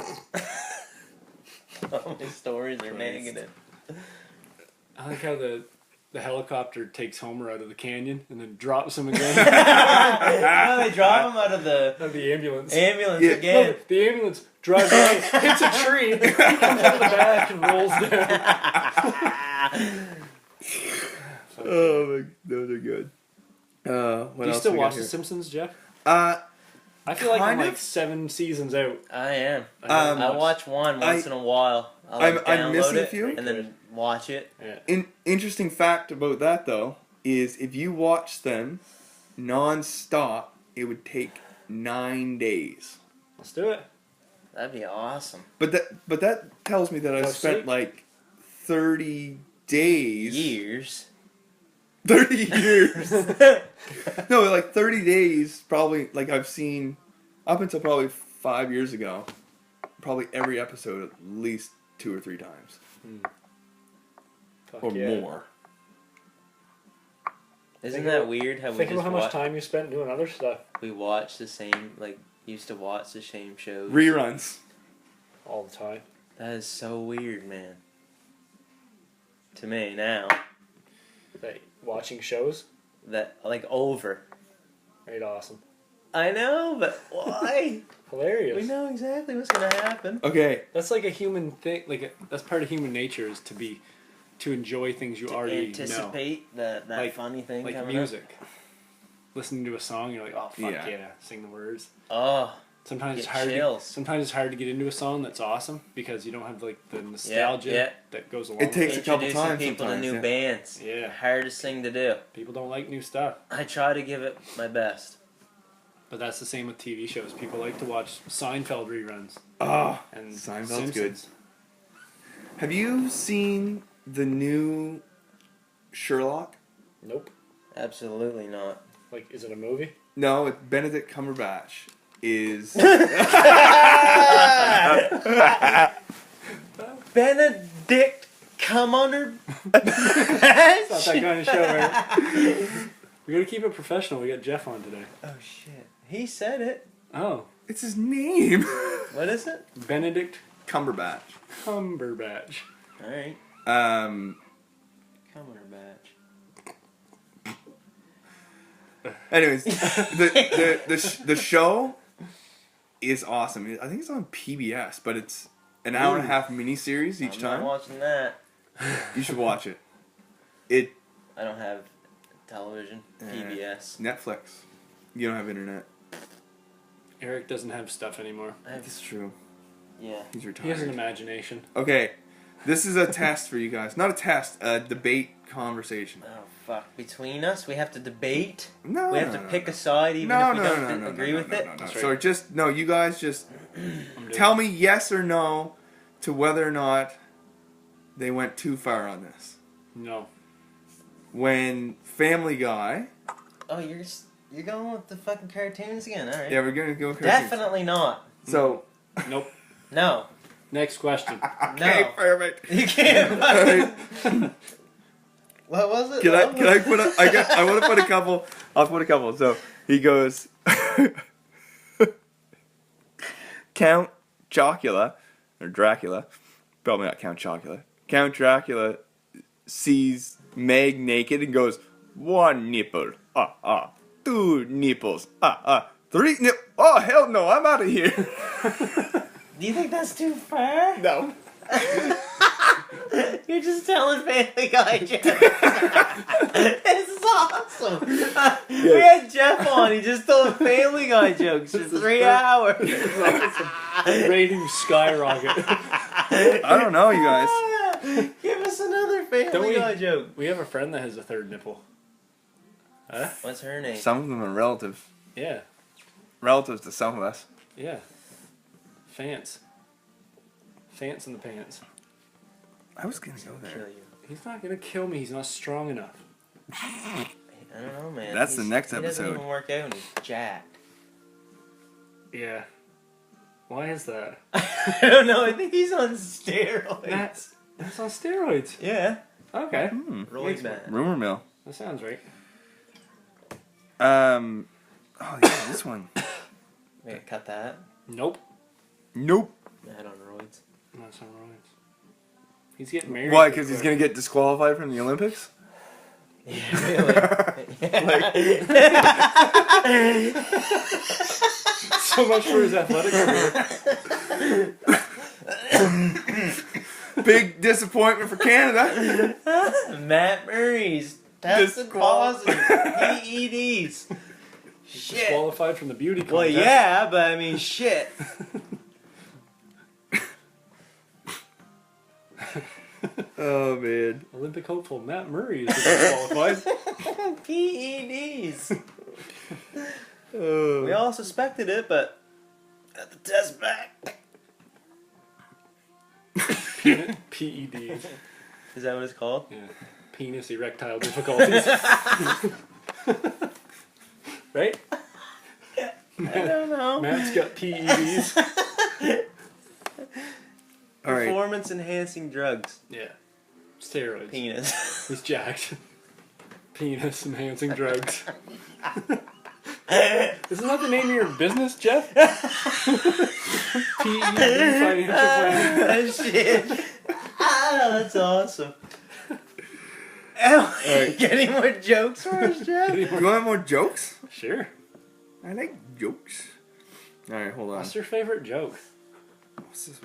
my stories are Christ. negative. I like how the helicopter takes Homer out of the canyon and then drops him again. No, they drop him out of the Out of the ambulance. ambulance Yeah. again. No, the ambulance drives by, hits a tree, comes out of the back and rolls down. Oh, my, those are good. What Do you else still we got watch here? The Simpsons, Jeff? Uh, I feel like I'm kind of. like 7 seasons out. I am. Um, I watch one once in a while. I'll like, I'm download missing a it few. and then watch it. Yeah. Interesting fact about that, though, is if you watch them non-stop, it would take 9 days. Let's do it. That'd be awesome. But that tells me that I Oh, spent see? like 30 days. Years. 30 years. No, like 30 days, probably, like I've seen, up until probably 5 years ago, probably every episode at least 2 or 3 times. Fuck Or yeah. more. Isn't Think that about- weird how Think we about just how much time you spent doing other stuff we watch the same, like, used to watch the same shows. Reruns. all the time. That is so weird, man. To me, now. Like, watching shows, That, like, over. right? Awesome. I know, but why? Hilarious. We know exactly what's gonna happen. Okay, That's like a human thing. That's part of human nature is to enjoy things you To already know. anticipate that Like- funny thing Like coming music. Listening to a song, you're like, oh fuck Yeah. yeah, sing the words. up. Oh, Sometimes it's Get hard. chills. Sometimes it's hard to get into a song that's awesome because you don't have like the nostalgia yeah. that goes along. It takes with a couple introducing times people to sometimes, new yeah. bands. Yeah. Hardest thing to do. People don't like new stuff, I try to give it my best. but that's the same with TV shows. People like to watch Seinfeld reruns oh, and Seinfeld's Simpsons. have you seen the new Sherlock? Nope. Absolutely not. Like, is it a movie? No, it's Benedict Cumberbatch is... Benedict come under. It's not that kind of show, right? We gotta keep it professional. We got Jeff on today. Oh shit. He said it. Oh, It's his name. What is it? Benedict Cumberbatch. Cumberbatch. Alright. Um. Cumberbatch. Anyways, the show is awesome. I think it's on PBS, but it's an hour and a half miniseries each I'm time. not watching that. You should watch it. I don't have television. PBS. Netflix. You don't have internet. Eric doesn't have stuff anymore. That's true. Yeah. He's He has an retired. imagination. Okay, this is a test for you guys. Not a test, a debate conversation. Oh fuck. Between us, we have to debate. No, We have no, to no, pick no. a side even No, if we no, don't no, no, agree no, with no, it. no, no. That's So right. you guys just I'm doing tell me yes or no to whether or not they went too far on this. No. When Family Guy, Oh, you're going with the fucking cartoons again, alright. yeah, we're gonna go cartoons. Definitely not. So, Nope. No. Next question. okay, No. perfect. You can't fucking... What was it? Can I put a? I want to put a couple. I'll put a couple. So he goes, Count Chocula or Dracula, probably not Count Chocula. Count Dracula sees Meg naked and goes, 1 nipple, two nipples, three nip. Oh hell no! I'm out of here. Do you think that's too far? No. You're just telling Family Guy jokes. This is awesome. We had Jeff on. He just told Family Guy jokes for 3 hours. Ratings skyrocket. I don't know, you guys. Give us another Don't Family we- Guy joke. We have a friend that has a third nipple. Huh? What's her name? Some of them are relative. Yeah. Relatives to some of us. Yeah. Fance. Fance in the pants. I was gonna go Kill there. you. He's not gonna kill me. He's not strong enough. I don't know, man. That's the next He doesn't episode. even work out and he's jacked. Yeah. Why is that? I don't know. I think he's on steroids. That's on steroids. Yeah. Okay. Roid man. Rumor mill. That sounds right. Oh yeah, this one. We gotta cut that. Nope. Nope. Head on roids. That's not right. He's getting married. Why? Because he's gonna get disqualified from the Olympics? Yeah, really. So much for his athletic career. Big disappointment for Canada. Matt Murray's tested positive PEDs. Shit. Disqualified from the beauty contest. Well, yeah, but I mean, shit. Oh man. Olympic hopeful Matt Murray is disqualified. PEDs. Oh. We all suspected it, but got the test back. PED. Is that what it's called? Yeah. Penis erectile difficulties. Right? I don't know. Matt's got PEDs. All right. Performance enhancing drugs. Yeah. Steroids. Penis. He's jacked. Penis enhancing drugs. Isn't that the name of your business, Jeff? PED Financial Planning. Shit. Ah, that's awesome. Right. Get any more jokes for us, Jeff? You want more jokes? Sure. I like jokes. All right, hold on. What's your favorite joke? What's this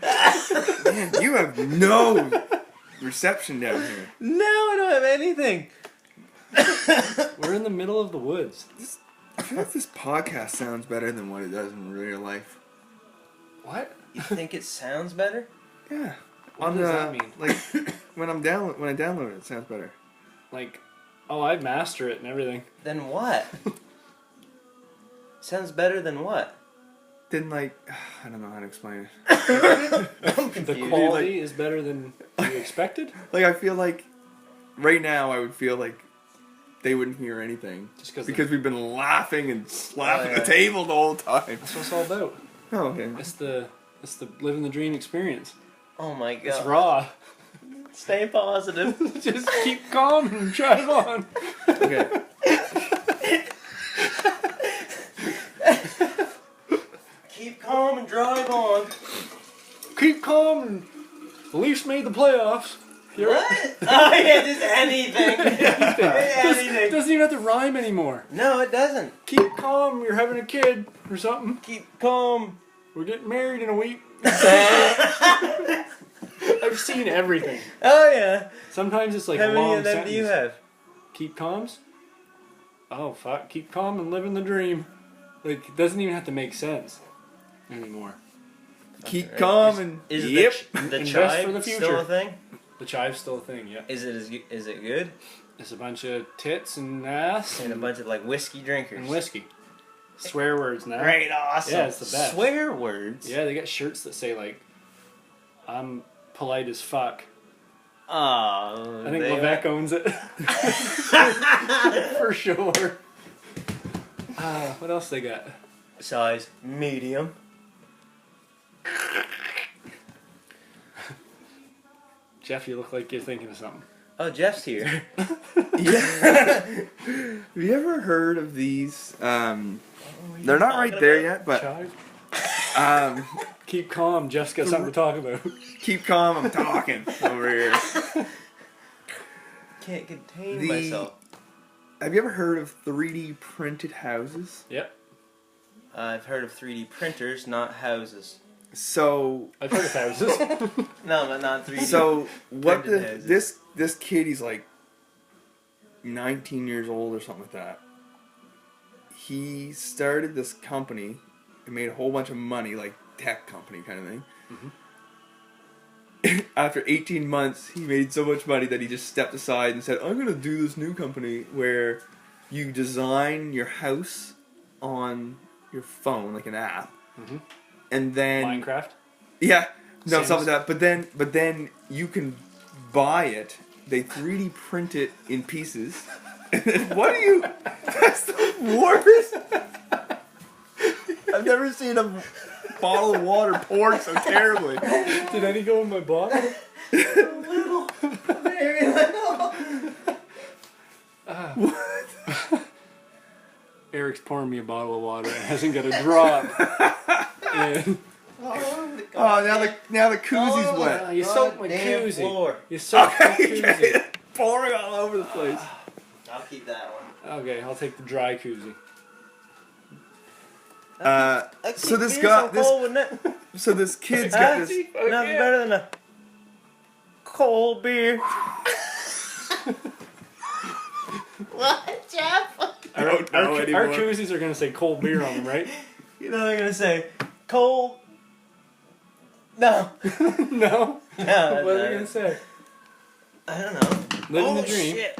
Man, you have no reception down here. No, I don't have anything. We're in the middle of the woods. I feel like this podcast sounds better than what it does in real life. What? You think it sounds better? Yeah. What does that mean? Like when I download it, it sounds better. Like, oh, I master it and everything. Then what? Sounds better than what? Then like I don't know how to explain it. I'm The confused. quality is better than you expected? Like I feel like right now I would feel like they wouldn't hear anything Just because we've been laughing and slapping Oh, yeah. the table the whole time. That's what it's all about. Oh, okay. It's the Livin The Dream experience. Oh my It's god. raw. Stay positive. Just keep calm and drive on. Okay. Keep calm and drive on. Keep calm and the Leafs made the playoffs. What? Oh yeah, just anything. Anything. Doesn't even have to rhyme anymore. No, it doesn't. Keep calm, you're having a kid or something. Keep calm. We're getting married in a week. I've seen everything. Oh yeah. Sometimes it's like How a many long of them sentence. do you have? Keep calms? Oh, fuck. Keep calm and living the dream. Like, it doesn't even have to make sense anymore. Keep Right. calm and Is yep. the Invest chive for the still future. a thing? The chive's still a thing, yeah. Is it good? It's a bunch of tits and ass And a bunch of like whiskey drinkers. and whiskey. Swear words now. Great, awesome. Yeah, it's the best. Swear words. Yeah, they got shirts that say, like, I'm polite as fuck. Oh, I think Levesque owns it. For sure. What else they got? Size medium. Jeff, you look like you're thinking of something. Oh, Jeff's here. Yeah. Have you ever heard of these? They're not right there yet, but Chive? keep Keep calm. Jeff's got something to talk about. calm. I'm talking over here. Can't contain The- myself. Have you ever heard of 3D printed houses? Yep. I've heard of 3D printers, not houses. So, I've heard of houses. No, but not 3D. so what Printed the houses. this kid, he's like 19 years old or something like that. He started this company and made a whole bunch of money, like tech company kind of thing. After 18 months, he made so much money that he just stepped aside and said, I'm going to do this new company where you design your house on your phone, like an app. Mhm. And then... Minecraft? Yeah. No, Sims. something like that. But then you can buy it. They 3D print it in pieces. And then what do you... That's the worst. I've never seen a bottle of water poured so terribly. Did any go in my bottle? little, very little. What? Eric's pouring me a bottle of water and hasn't got a drop. And Oh, Oh, now the koozies wet. You soaked my Damn koozie. floor. You soaked my Okay, koozie. pouring all over the place. I'll keep that one. Okay, I'll take the dry koozie. So this guy, guy, so this kid's got this. Nothing better than a cold beer. What, Jeff? I don't know Our anymore. koozies are gonna say cold beer on them, right? You know they're gonna say cold. No. No. No. What are they gonna say? I don't know. Living the dream. Shit.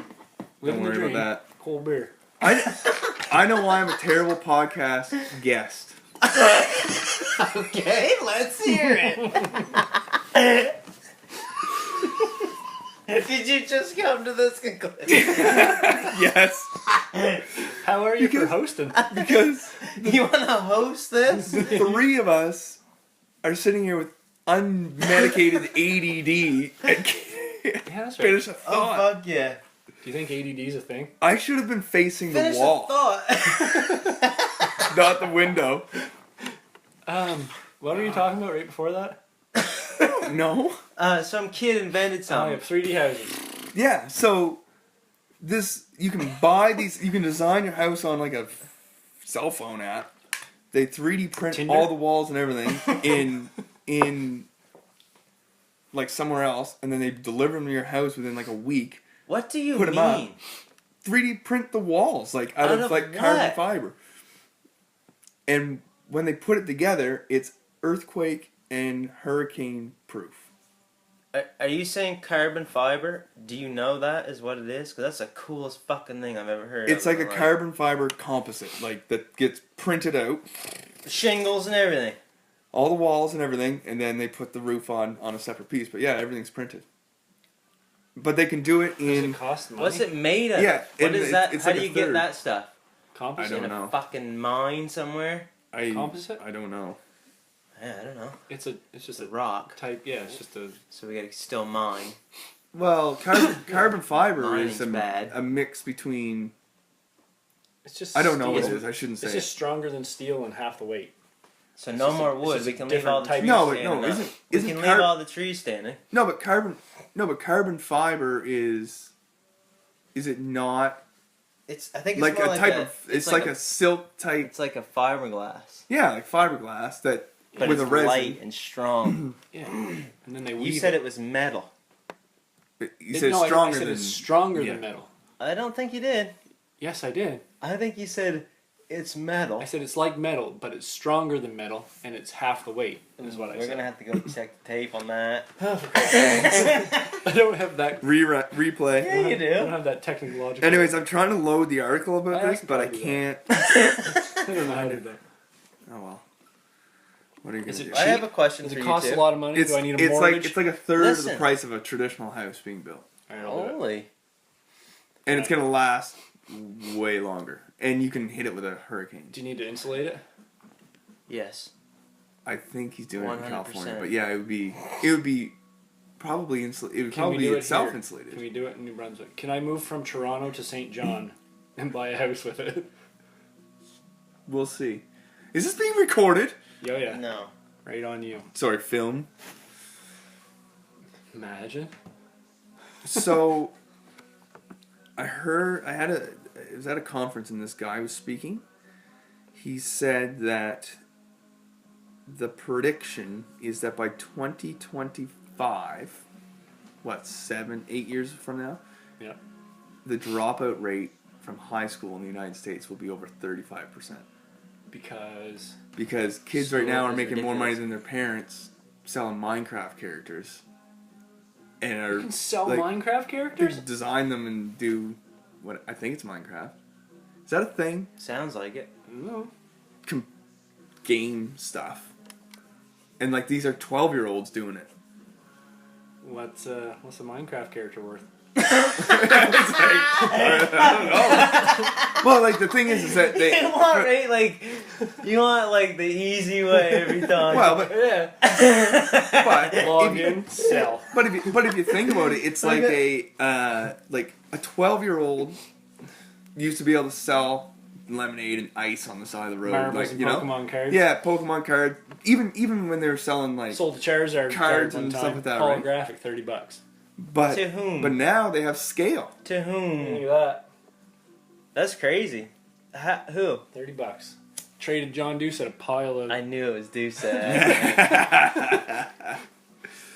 Living Don't the worry dream. about that. Cold beer. I know why I'm a terrible podcast guest. Okay, let's hear it. Did you just come to this conclusion? Yes, How are you for hosting? because You want to host this? the three of us are sitting here with unmedicated ADD and can't Yeah, that's right. finish a Oh, thought. fuck yeah. Do you think ADD is a thing? I should have been facing Finish the wall, the thought. not the window. What were you talking about right before that? No. Some kid invented Oh, yeah, something. 3D houses. Yeah. So this you can buy these. You can design your house on like a cell phone app. They 3D print Tinder? all the walls and everything in like somewhere else, and then they deliver them to your house within like a week. What do you Put 'em up. mean? 3D print the walls like out of like carbon what? fiber. And when they put it together, it's earthquake and hurricane proof. Are you saying carbon fiber? Do you know that is what it is? Because that's the coolest fucking thing I've ever heard. It's of like in a my life. carbon fiber composite, like that gets printed out, Shingles and everything. all the walls and everything, and then they put the roof on a separate piece. But yeah, everything's printed. But they can do it Does in. it cost money? What's it made of? Yeah, What and is that? it's How like do a you get third. that stuff? Composite? I don't In a know. fucking mine somewhere? Composite? I don't know. Yeah, I don't know. It's just It's a a rock. type. Yeah, it's just a. So we gotta still mine. Well, carbon fiber Mining's is bad. a mix between. It's just. I don't know what it steel. is. I shouldn't say. It's just stronger than steel and half the weight. So It's no just a- more it's wood. just We a can leave different all the type. trees No, but standing no, up. isn't We isn't can leave car- all the trees standing. No, but carbon fiber is it not I think it's like more a like type a, of it's like a silk type. It's like a fiberglass. Yeah, like fiberglass that But with it's a resin. light and strong. Yeah. And then they weave You said it was metal. You said no, I stronger said than it's stronger yeah. than metal. I don't think you did. Yes, I did. I think you said it's metal. I said it's like metal, but it's stronger than metal, and it's half the weight. Is what I We're said. gonna have to go check the tape on that. I don't have that. replay. Yeah, you I don't do. have that technological. Anyways, I'm trying to load the article about I this, can but I probably do can't. I don't know how to do that. Oh well. What are you Is gonna it do? I have a question Does for it you cost too. a lot of money? It's Do I need a it's mortgage? like it's like a third of the Listen. price of a traditional house being built, All right, I'll do it. Holy. and it's gonna last way longer. And you can hit it with a hurricane. Do you need to insulate it? Yes. I think he's doing it in 100%. California, but yeah, it would be probably insulated. It would Can probably we do be it itself here? insulated. Can we do it in New Brunswick? Can I move from Toronto to St. John and buy a house with it? We'll see. Is this being recorded? Yo, yeah. No. Right on you. Sorry, film. Imagine. So, it was at a conference and this guy was speaking. He said that the prediction is that by 2025, 8 years from now? Yeah. The dropout rate from high school in the United States will be over 35%. Because kids right now are School is making more money ridiculous. than their parents selling Minecraft characters. And You are can sell like, Minecraft characters? design them and do what I think it's Minecraft. Is that a thing? Sounds like it. No. Game stuff. And like these are 12-year-olds doing it. What's What's a Minecraft character worth? I don't know. Well, like the thing is that they. You want right, like you want like the easy way every time. Well, but Yeah. Log in, sell. but if you think about it, it's like a 12-year-old used to be able to sell lemonade and ice on the side of the road. Marbles Like, and you know? Pokemon cards. Yeah, Pokemon cards. Even when they were selling like Sold the Charizard cards card one and time. stuff like that, right? Holographic, $30. But To whom? But now they have scale. To whom? Look at that. That's crazy. Who? $30. Traded John Deuce at a pile of. I knew it was Deuce.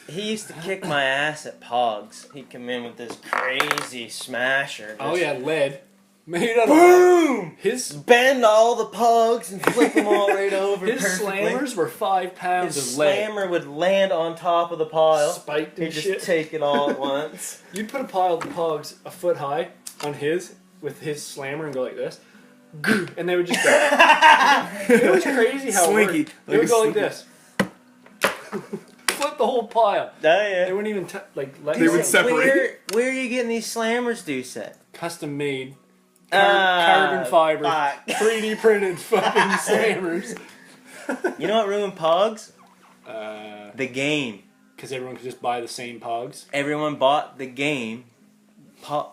He used to kick my ass at Pogs. He'd come in with this crazy smasher. Oh yeah, lead. Made out of Boom! his Bend all the Pogs and flip them all right over. his perfectly. slammers were 5 pounds His of lead. slammer would land on top of the pile. Spiked He'd and just shit. take it all at once. You'd put a pile of Pogs a foot high on his with his slammer and go like this, and they would just go. It was crazy how Slinky. it worked. They would go like this. Flip the whole pile. Oh yeah. They wouldn't even let They you would separate. Where are you getting these slammers, Deuce? custom made Carbon carbon fiber, fuck. 3D printed fucking slammers. You know what ruined Pogs? Because The game. everyone could just buy the same Pogs. Everyone bought the game.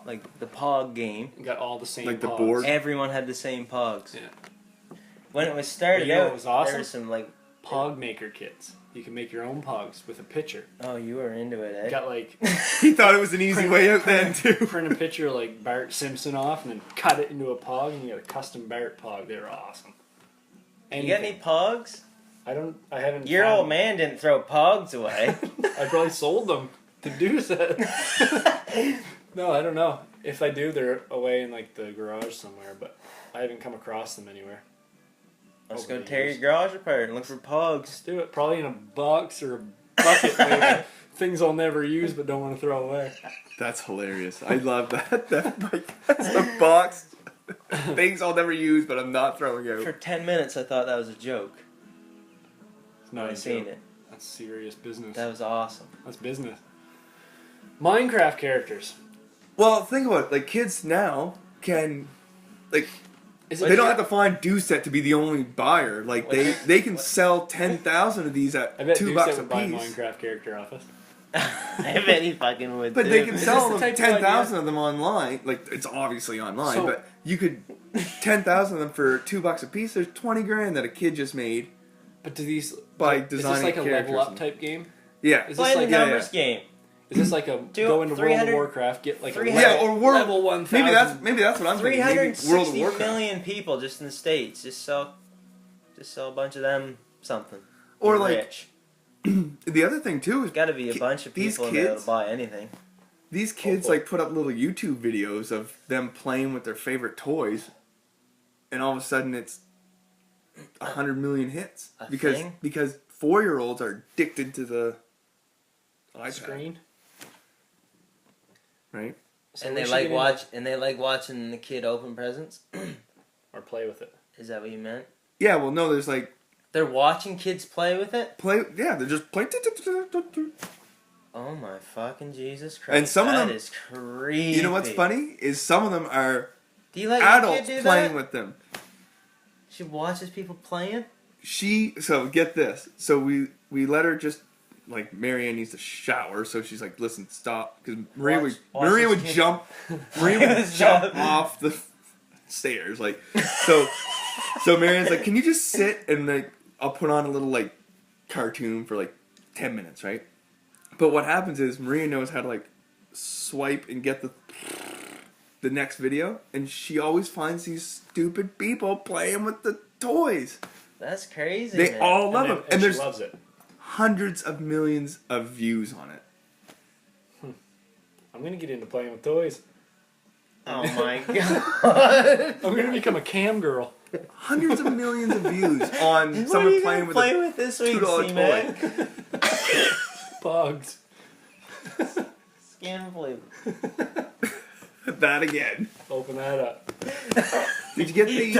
Like the Pog game. Got all the same Like the Pogs. board? Everyone had the same Pogs. Yeah. When it was started You know out, what was awesome? there was some like, Pog maker kits. You can make your own Pogs with a picture. oh, you were into it, eh? Got like He thought it was an easy way out then too. print a picture like Bart Simpson off and then cut it into a Pog and you got a custom Bart Pog. They were awesome. You got any Pogs? I haven't. Your found old man didn't throw Pogs away. I probably sold them to do that. No, I don't know. If I do, they're away in like the garage somewhere, but I haven't come across them anywhere. Let's Over go the tear years. your garage apart and look for Pogs. Let's do it. Probably in a box or a bucket. Maybe. Things I'll never use but don't want to throw away. That's hilarious. I love that. That's a box. Things I'll never use, but I'm not throwing out. For 10 minutes, I thought that was a joke. It's not I a seen joke. it. That's serious business. That was awesome. That's business. Minecraft characters. Well, think about it. Like, kids now can, like, Is they don't have to find Doucette to be the only buyer. Like, they can sell 10,000 of these I at bet $2 Doucette a would buy a piece. Minecraft character off us. I bet he fucking would. But too. they can Is sell this the them type of 10,000 of them online. Like, it's obviously online, So- but you could 10,000 of them for $2 a piece. There's 20 grand that a kid just made. But do these By is this designing like a level characters up and- type game? Yeah. Is Play this the like numbers game. Is this like a go into World 300 of Warcraft, get like a 300 Yeah, or World. level 1,000? Maybe that's what I'm thinking. Maybe World of 360 Warcraft. million people just in the States. Just sell a bunch of them something. Or You're like rich. the other thing too is Got to be a bunch of these people to be able kids- to buy anything. these kids like put up little YouTube videos of them playing with their favorite toys, and all of a sudden it's 100 million hits A because thing? 4-year-olds are addicted to the iPad, screen. right? So And we they should like get into- watching the kid open presents. or play with it. Is that what you meant? Yeah, well, no, there's like They're watching kids play with it? yeah, they're just playing. Oh my fucking Jesus Christ. And some of them- That is creepy. You know what's funny is some of them are Do you let your adults kid do playing that? with them. She watches people playing? So get this. So we let her just like Marianne needs to shower, so she's like, listen, stop, because Maria Watch would this kid. jump, Maria would jump off the stairs, like so Marianne's like, can you just sit and like I'll put on a little like cartoon for like 10 minutes, right? But what happens is Maria knows how to like swipe and get the next video, and she always finds these stupid people playing with the toys. That's crazy. They man. all love them, and she there's loves it. hundreds of millions of views on it. I'm gonna get into playing with toys. Oh my god. I'm gonna become a cam girl. Hundreds of millions of views on What are someone you playing gonna with play a with this week, $2 C-Mac? toy. Pogs. Skin flavor. That again. Open that up. Did you get the?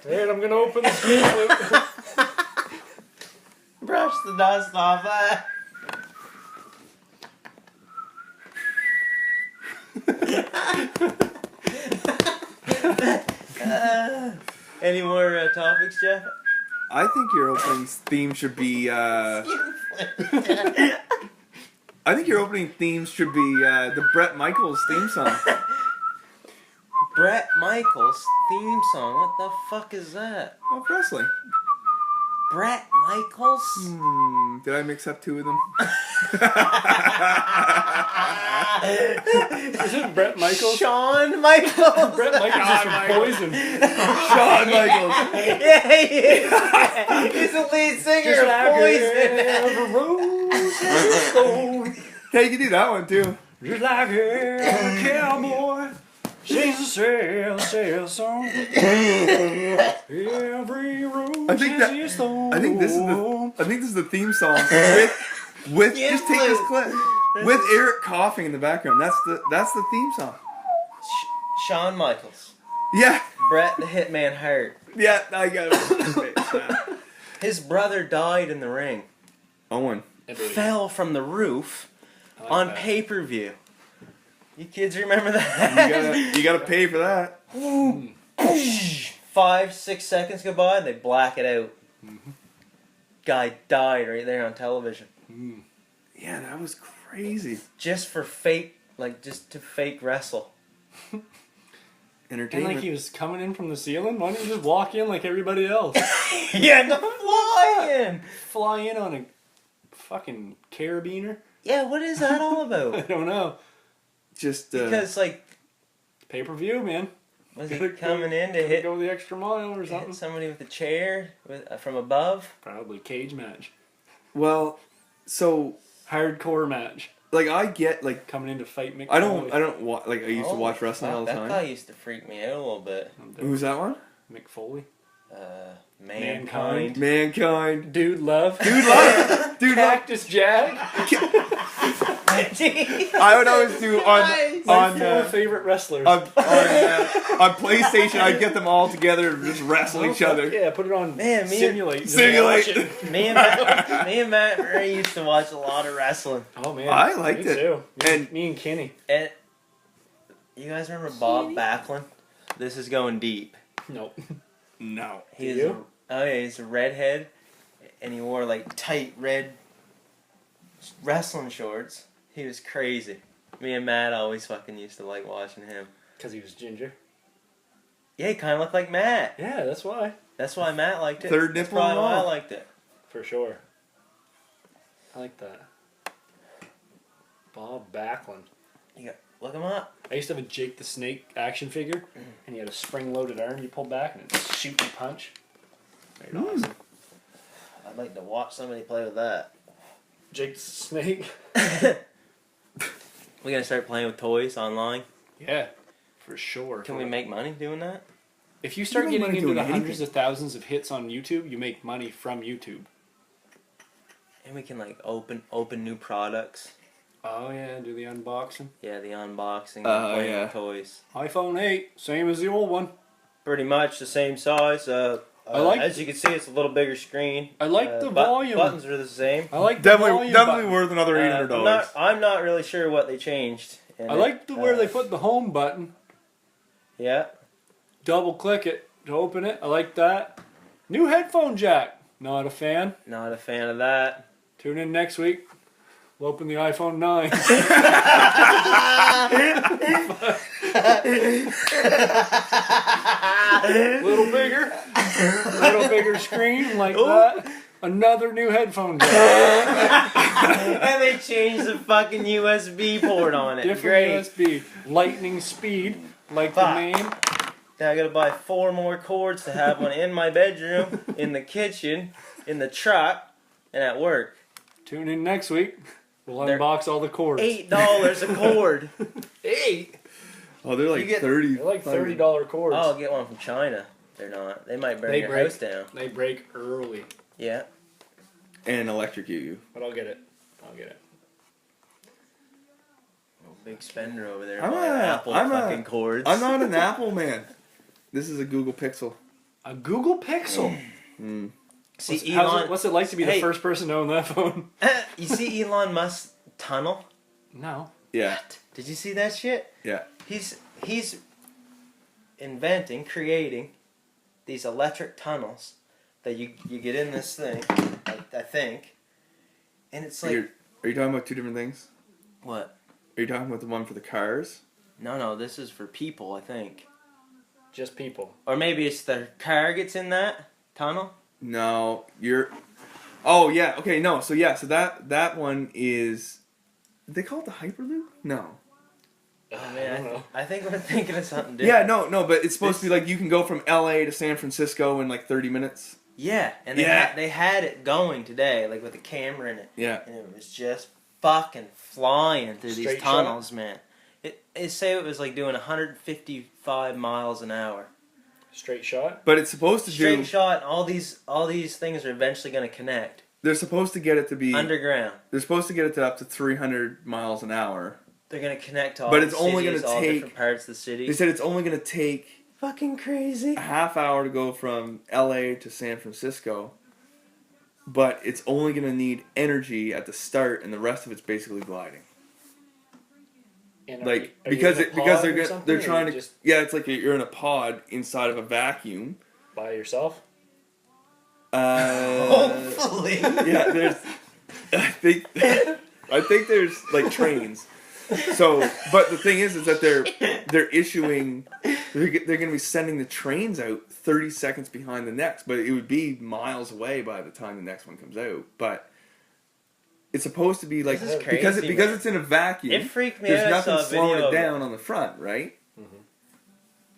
Alright, I'm gonna open the screen flip. Brush the dust off that. Any more topics, Jeff? I think your opening theme should be. I think your opening theme should be the Bret Michaels theme song. Bret Michaels theme song. What the fuck is that? Of wrestling. Bret Michaels? Did I mix up two of them? Is it Bret Michaels? Shawn Michaels? Bret Michaels is from Poison. Shawn Michaels. Yeah, he is. He's the lead singer of Poison. Hey, you can do that one too. Just like a cowboy sings a sail song. Every road I think this is the theme song with Yeah, just take this clip with Eric coughing in the background. That's the theme song. Shawn Michaels. Yeah, Bret the Hitman Hart. yeah, I got it. His brother died in the ring. Owen. Fell from the roof like on that. pay-per-view. You kids remember that? You gotta pay for that. 5-6 seconds go by and they black it out. Guy died right there on television. Yeah, that was crazy. Just for fake, just to fake wrestle. And Entertainment. like he was coming in from the ceiling. Why don't you just walk in like everybody else? Yeah, no flying. Fly in on a fucking carabiner? Yeah, what is that all I about? don't know. Just Because Pay-per-view, man. was he coming in to hit Go the extra mile or something. somebody with a chair from above? Probably cage match. well, so Hardcore match. like I get like Coming in to fight Mick I Foley. used to watch wrestling all the That time. guy used to freak me out a little bit. Who's that one? Mick Foley. Mankind. Mankind. Dude Love. Dude, love. Dude, love. Cactus Jack. I would always do on My four favorite wrestlers. on PlayStation. I'd get them all together and just wrestle each other. Yeah, put it on Man, me- Simulate. Simulate. Me and Matt Murray used to watch a lot of wrestling. Oh man, I liked me it. too. And- Me and Kenny. And you guys remember Bob Backlund? This is going deep. Nope. No. He's you? he's a redhead, and he wore tight red wrestling shorts. He was crazy. Me and Matt always fucking used to like watching him. Because he was ginger. Yeah, he kind of looked like Matt. Yeah, that's why. That's why Matt liked it. Third That's nipple probably and why I all. liked it. For sure. I like that. Bob Backlund. Look him up. I used to have a Jake the Snake action figure, and he had a spring-loaded arm you pull back, and it'd shoot and punch. Very awesome. I'd like to watch somebody play with that. Jake the Snake. We gonna start playing with toys online? Yeah, for sure. Can we make money doing that? If you start You make getting money into doing the anything. hundreds of thousands of hits on YouTube, you make money from YouTube. And we can open new products. Oh yeah, do the unboxing. Yeah, the unboxing. Oh, playing yeah. with toys. iPhone 8, same as the old one. Pretty much the same size. As you can see, it's a little bigger screen. I like the but- volume. Buttons are the same. I like the Definitely, volume definitely button. worth another $800. I'm not really sure what they changed. in I it. like where they put the home button. Yeah. Double click it to open it. I like that. New headphone jack. Not a fan. Not a fan of that. Tune in next week. We'll open the iPhone 9. Little bigger. Little bigger screen like that. Another new headphone jack. And they changed the fucking USB port on it. Different Great. USB. Lightning speed. Like the Fuck. name. Now I gotta buy 4 more cords to have one in my bedroom, in the kitchen, in the truck, and at work. Tune in next week. We'll They're unbox all the cords. $8 a cord. 8? Oh, they're like You get- 30. They're like $30 cords. I'll get one from China. They're not. They might burn They your break. house down. They break early. Yeah. And electrocute you. But I'll get it. I'll get it. Big spender over there. I'm buying Apple fucking cords. I'm not an Apple man. This is a Google Pixel. A Google Pixel. See What's it like to be the Hey. first person to own that phone? You see Elon Musk's tunnel? No. Yeah. Did you see that shit? Yeah. He's creating these electric tunnels that you get in this thing, I think, and it's like Are you talking about two different things? what? Are you talking about the one for the cars? No, this is for people, I think. Just people. Or maybe it's the car gets in that tunnel? No, you're... Oh, yeah, okay, no, so that one is... Did they call it the Hyperloop? No. I I don't know. I think we're thinking of something different. Yeah, no, but it's supposed to be like you can go from LA to San Francisco in like 30 minutes. Yeah, and they had it going today, like with a camera in it. Yeah. And it was just fucking flying through Straight these tunnels, man. It say it was like doing 155 miles an hour. Straight shot? But it's supposed to Straight shot, and all these things are eventually going to connect. They're supposed to get it to be... Underground. They're supposed to get it to up to 300 miles an hour. They're going to connect to all But the it's only cities, gonna all take... different parts of the city. They said it's only going to take... Fucking crazy. A half hour to go from LA to San Francisco. But it's only going to need energy at the start, and the rest of it's basically gliding. And Like are you because in a because pod or something, they're or trying you to just it's like you're in a pod inside of a vacuum. by yourself. Hopefully. Yeah, there's I think there's like trains. So, but the thing is that they're issuing they're going to be sending the trains out 30 seconds behind the next, but it would be miles away by the time the next one comes out. But it's supposed to be like This is crazy, because it's in a vacuum. It freaked me There's out. I saw nothing a video slowing it of down on the front, right? Mm-hmm.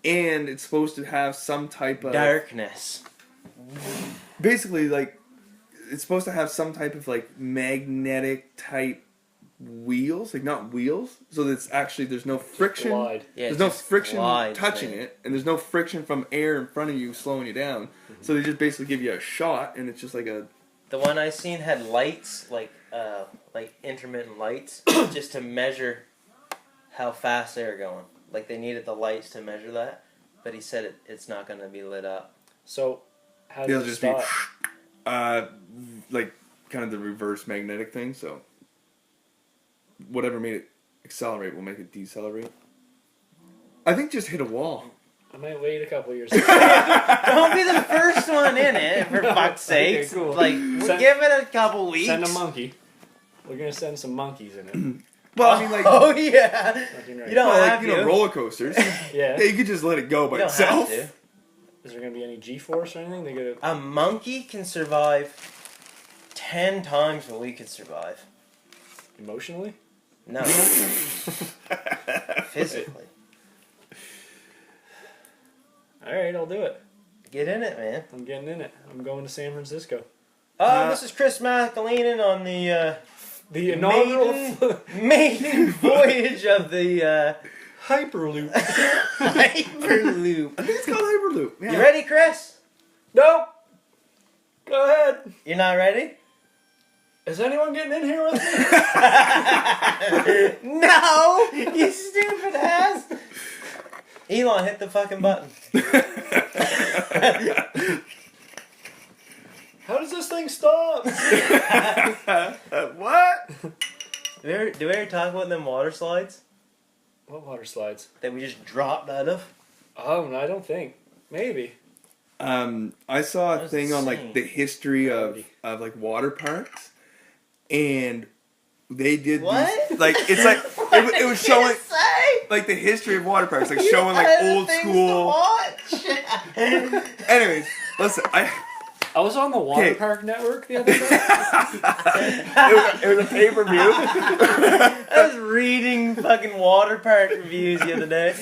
And it's supposed to have some type of Darkness. basically like it's supposed to have some type of like magnetic type wheels, like not wheels, so that it's actually there's no friction. Glide. Yeah, There's no just friction glides, touching man. it, and there's no friction from air in front of you slowing you down. Mm-hmm. So they just basically give you a shot, and it's just like a The one I seen had lights, like intermittent lights, just to measure how fast they were going. Like they needed the lights to measure that, but he said it's not going to be lit up. So, how it'll does it just stop? be like kind of the reverse magnetic thing. So whatever made it accelerate will make it decelerate. I think just hit a wall. I might wait a couple years. Don't be the first one in it, for fuck's sake. Okay, cool. Like, give it a couple weeks. Send a monkey. We're gonna send some monkeys in it. Well, I mean, like, Oh yeah. Fucking right. You don't well, have like, to. roller coasters. Yeah. You could just let it go by You don't itself. have Is there gonna be any G-force or anything? They gotta. to. A monkey can survive 10 times what we could survive. Emotionally? No. Physically. Alright, I'll do it. Get in it, man. I'm getting in it. I'm going to San Francisco. This is Chris McAleenan on the The inaugural maiden voyage of the Hyperloop. Hyperloop. I think it's called Hyperloop. Yeah. You ready, Chris? Nope! Go ahead. You're not ready? Is anyone getting in here with me? No! You stupid ass! Elon, hit the fucking button. How does this thing stop? What? Do we ever talk about them water slides What water slides? that we just dropped out of? Oh, no, I don't think. Maybe. I saw a That was thing on like insane. the history of like water parks, and they did What? these, like it's like it was showing Say? like the history of water parks, like showing like Other old things school. to watch. Anyways, listen, I was on the Water Okay. Park Network the other day. it was a pay per view. I was reading fucking water park reviews the other day.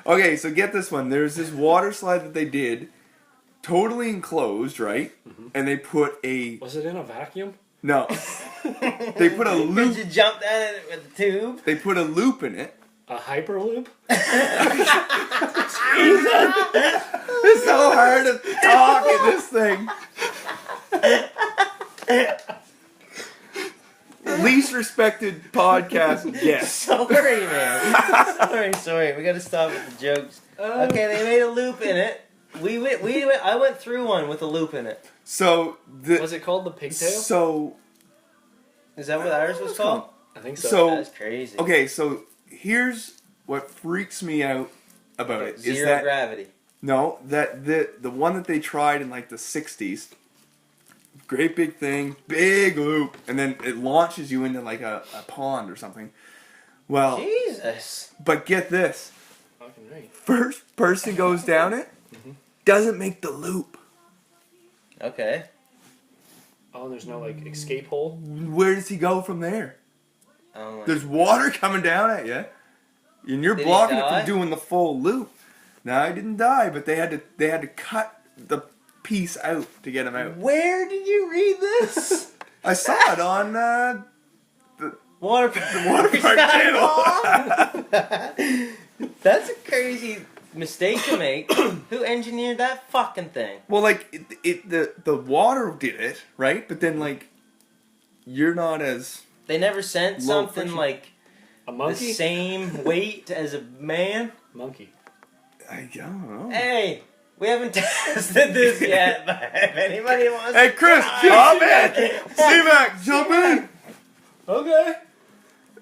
Okay, so get this one. There's this water slide that they did, totally enclosed, right? Mm-hmm. And they put a Was it in a vacuum? no. They put a Did loop. you jump down in it with the tube? They put a loop in it. A Hyperloop? It's so hard to talk in this thing. Least respected podcast guest. Sorry, man. Sorry. We gotta stop with the jokes. Okay, they made a loop in it. I went through one with a loop in it. So Was it called the pigtail? So Is that what ours was called? I think so. so That's crazy. okay, so here's what freaks me out about it is Zero that gravity. no, that the one that they tried in like the 60s, great big thing, big loop, and then it launches you into like a pond or something. Well, Jesus. but get this. Fucking fucking right. First person goes down it, doesn't make the loop. Okay. Oh, and there's no like escape hole. Where does he go from there? Oh, There's water coming down at you, and you're Did he blocking it die? from doing the full loop. No, I didn't die, but they had to cut the piece out to get him out. where did you read this? I saw it on Water Park Channel. That's a crazy mistake to make. Who engineered that fucking thing? Well, like the water did it, right? But then like you're not as They never sent Low something friction. like A the monkey? same weight as a man. Monkey. I don't know. Hey, we haven't tested this yet, but if anybody wants Hey, Chris, jump in! C-Mac, jump in! Okay.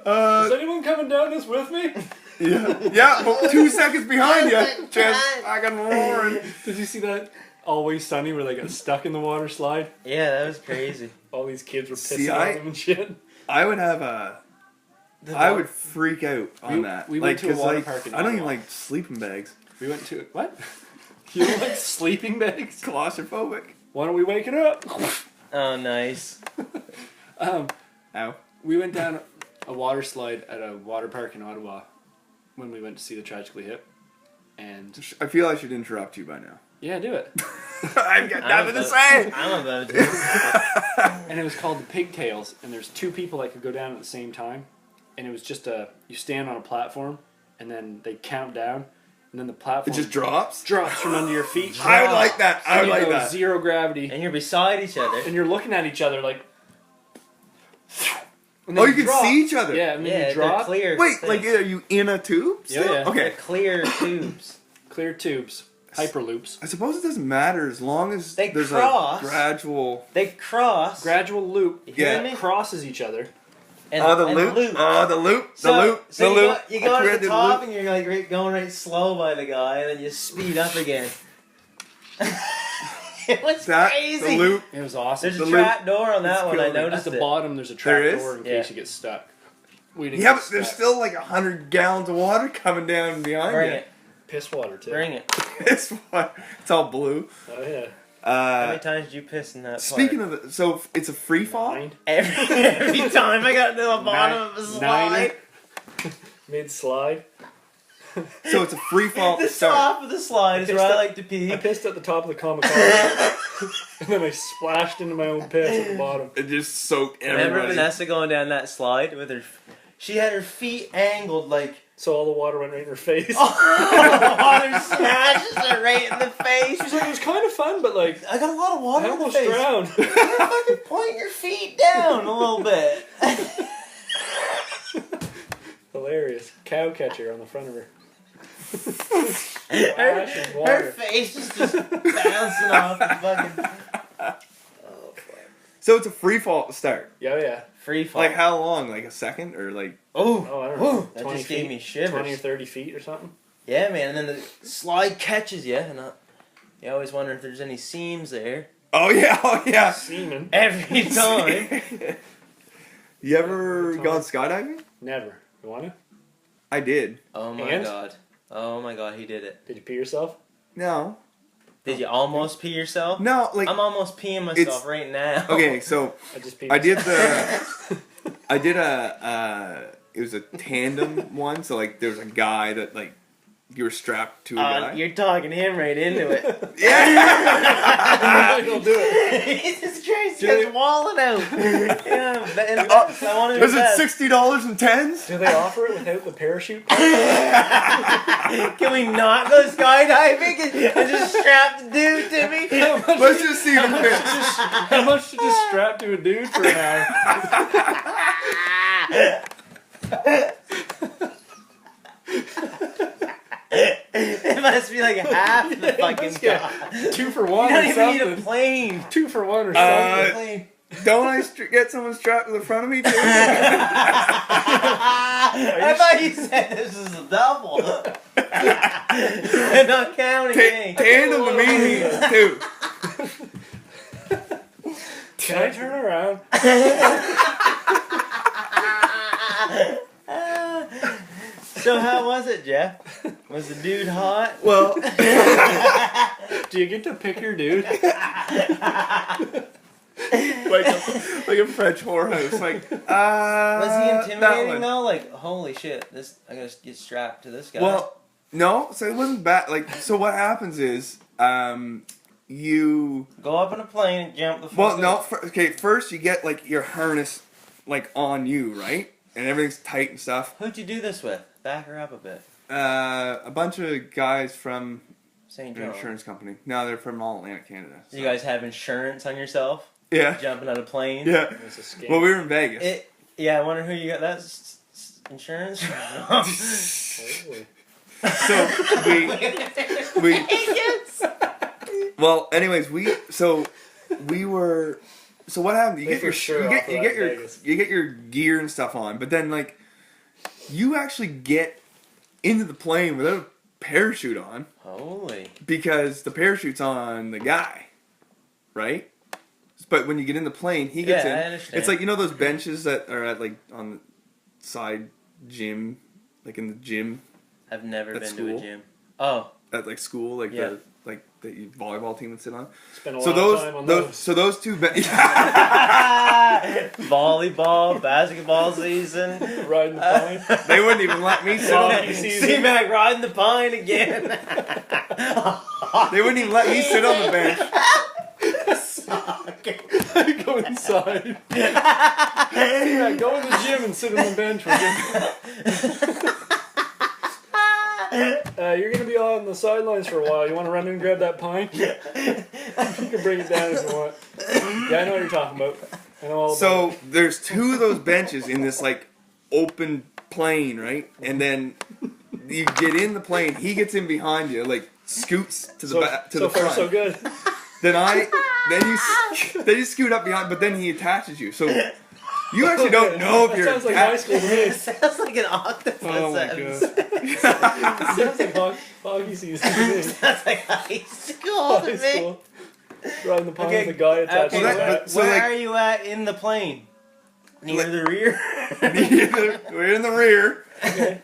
Is anyone coming down this with me? Yeah, well, 2 seconds behind you. Just fucking roaring. Did you see that Always Sunny where they got stuck in the water slide? Yeah, that was crazy. All these kids were See, pissing on them and shit. I would have I would freak out on that. we went to a 'cause, water like, park in I don't even Ottawa. like sleeping bags. We went to what? You don't like sleeping bags? Claustrophobic. Why don't we wake it up? Oh, nice. Ow. We went down a water slide at a water park in Ottawa when we went to see the Tragically Hip, and I feel I should interrupt you by now. yeah, do it. I've got nothing to say. I'm about to. And it was called the Pigtails, and there's two people that could go down at the same time, and it was just you stand on a platform, and then they count down, and then the platform It just drops. drops from under your feet. I would like that. I And would you like go that. zero gravity, And you're beside each other. and you're looking at each other like. And Oh, then you can drop. see each other. Yeah, and then Yeah, you they're drop. clear. Wait, things. like are you in a tube? Yeah, Still? yeah. Okay. They're clear tubes. Clear tubes, hyperloops, I suppose it doesn't matter as long as They there's cross. a gradual. They cross. gradual loop. You hear Yeah. me? Crosses each other. And, Oh, the and loop. loop. Oh, the loop. So, the loop. so the you loop. Go, you go I to created the the top loop. and you're like going right slow by the guy, and then you speed up again. It was That crazy. the loop. It was awesome. There's The a loop. trap door on that It's one. I killing me. noticed At the it. bottom, there's a There trap is? door in Yeah. case you get stuck. We didn't Yeah, get but there's stuck. still like 100 gallons of water coming down behind Bring you. it. Piss water too. Bring it. It's what? It's all blue. Oh yeah. How many times did you piss in that Speaking part? of, so it's a free fall. 9. Every time I got to the bottom of a slide. Mid slide. So it's a free fall The to start. top of the slide is where I like to pee. I pissed at the top of the comic con, and then I splashed into my own piss at the bottom. It just soaked Remember everybody. Vanessa going down that slide with her? She had her feet angled like So all the water went right in her face. water smashes her right in the face. She's like, it was kind of fun, but like, I got a lot of water I in the almost face. drowned. Fucking point your feet down a little bit. Hilarious. Cow catcher on the front of her. her, Splashing water. her face is just bouncing off the fucking Oh, fuck. So it's a free fall to start. Yeah, yeah. free fall. Like how long? Like a second or like? Oh, Oh, I don't know. that 20 just gave feet, me shivers. 20 or 30 feet or something. Yeah, man, and then the slide catches you, and you always wonder if there's any seams there. Oh yeah, oh yeah. Semen. Every time. You ever gone skydiving? Never. You want to? I did. Oh my And? god. Oh my god, he did it. Did you pee yourself? No. Did you almost pee yourself? No, like I'm almost peeing myself it's- right now. okay, so I just peed I did myself. I did it was a tandem one, so like there was a guy that like you were strapped to a guy. You're talking him right into it. Yeah. He'll do it. He's just crazy. Do He's they- walling out. Yeah, and I want to Was it $60 in tens? Do they offer it without the parachute? Can we not go skydiving and just strap the dude to me? Let's just see the fit. How much to just strap to a dude for an hour? It must be like half the Yeah, fucking let's get cost. 2 for You 1 don't or even need something. a plane. 2 for 1 or Uh, something. Plane. Don't I get someone strapped to the front of me too? I thought you said this is a double. I'm not counting me. Tandem to me means two. Can I turn around? So how was it, Jeff? Was the dude hot? Well, Do you get to pick your dude? like a French whorehouse. Like, Was he that intimidating one. though? Like, holy shit, this I'm gonna get strapped to this guy. Well, no. So it wasn't bad. Like, so what happens is, you. go up in a plane and jump the. Well, no. Okay, first you get like your harness like on you, right, and everything's tight and stuff. Who'd you do this with? Back her up a bit. A bunch of guys from St. an John. insurance company. No, they're from all Atlantic Canada. Do you guys have insurance on yourself? Yeah. Jumping out of planes? Yeah. It's a scam. Well, we were in Vegas. Yeah, I wonder who you got that insurance from. Holy. So we well, anyways, so what happened? They for sure offer that in Vegas. You get your gear and stuff on, but then like you actually get into the plane without a parachute on Holy. because the parachute's on the guy, right? But when you get in the plane, he gets in. I understand. It's like, you know those benches that are at like on the side gym, like in the gym I've never At been to school? a gym. Oh. at like school, like Yeah. the volleyball team would sit on. Spend a So lot those, of time on those those. so those two Volleyball, basketball season. Riding the pine. they wouldn't even let me sit on. Hockey season. C-Mac riding the pine again. They wouldn't even let me sit on the bench. Go inside. Yeah, go in the gym and sit on the bench with him. You're gonna be on the sidelines for a while. You want to run in and grab that pine? You can bring it down if you want. Yeah, I know what you're talking about. I know all about So there's two of those benches in this like open plane, right? And then you get in the plane. He gets in behind you, like scoots to the back to so the far, front. so good. Then you scoot up behind, but then he attaches you. So you actually don't know if That you're. sounds like high school to me. It sounds like an octopus Oh my sentence. god. Sounds like hockey season to me. Sounds like high school to High me. school. Riding the pine Okay, with a guy attached Okay, Well, to that- that. but- so, where like- are you at in the plane? Near Like- the rear? We're in the rear. Okay.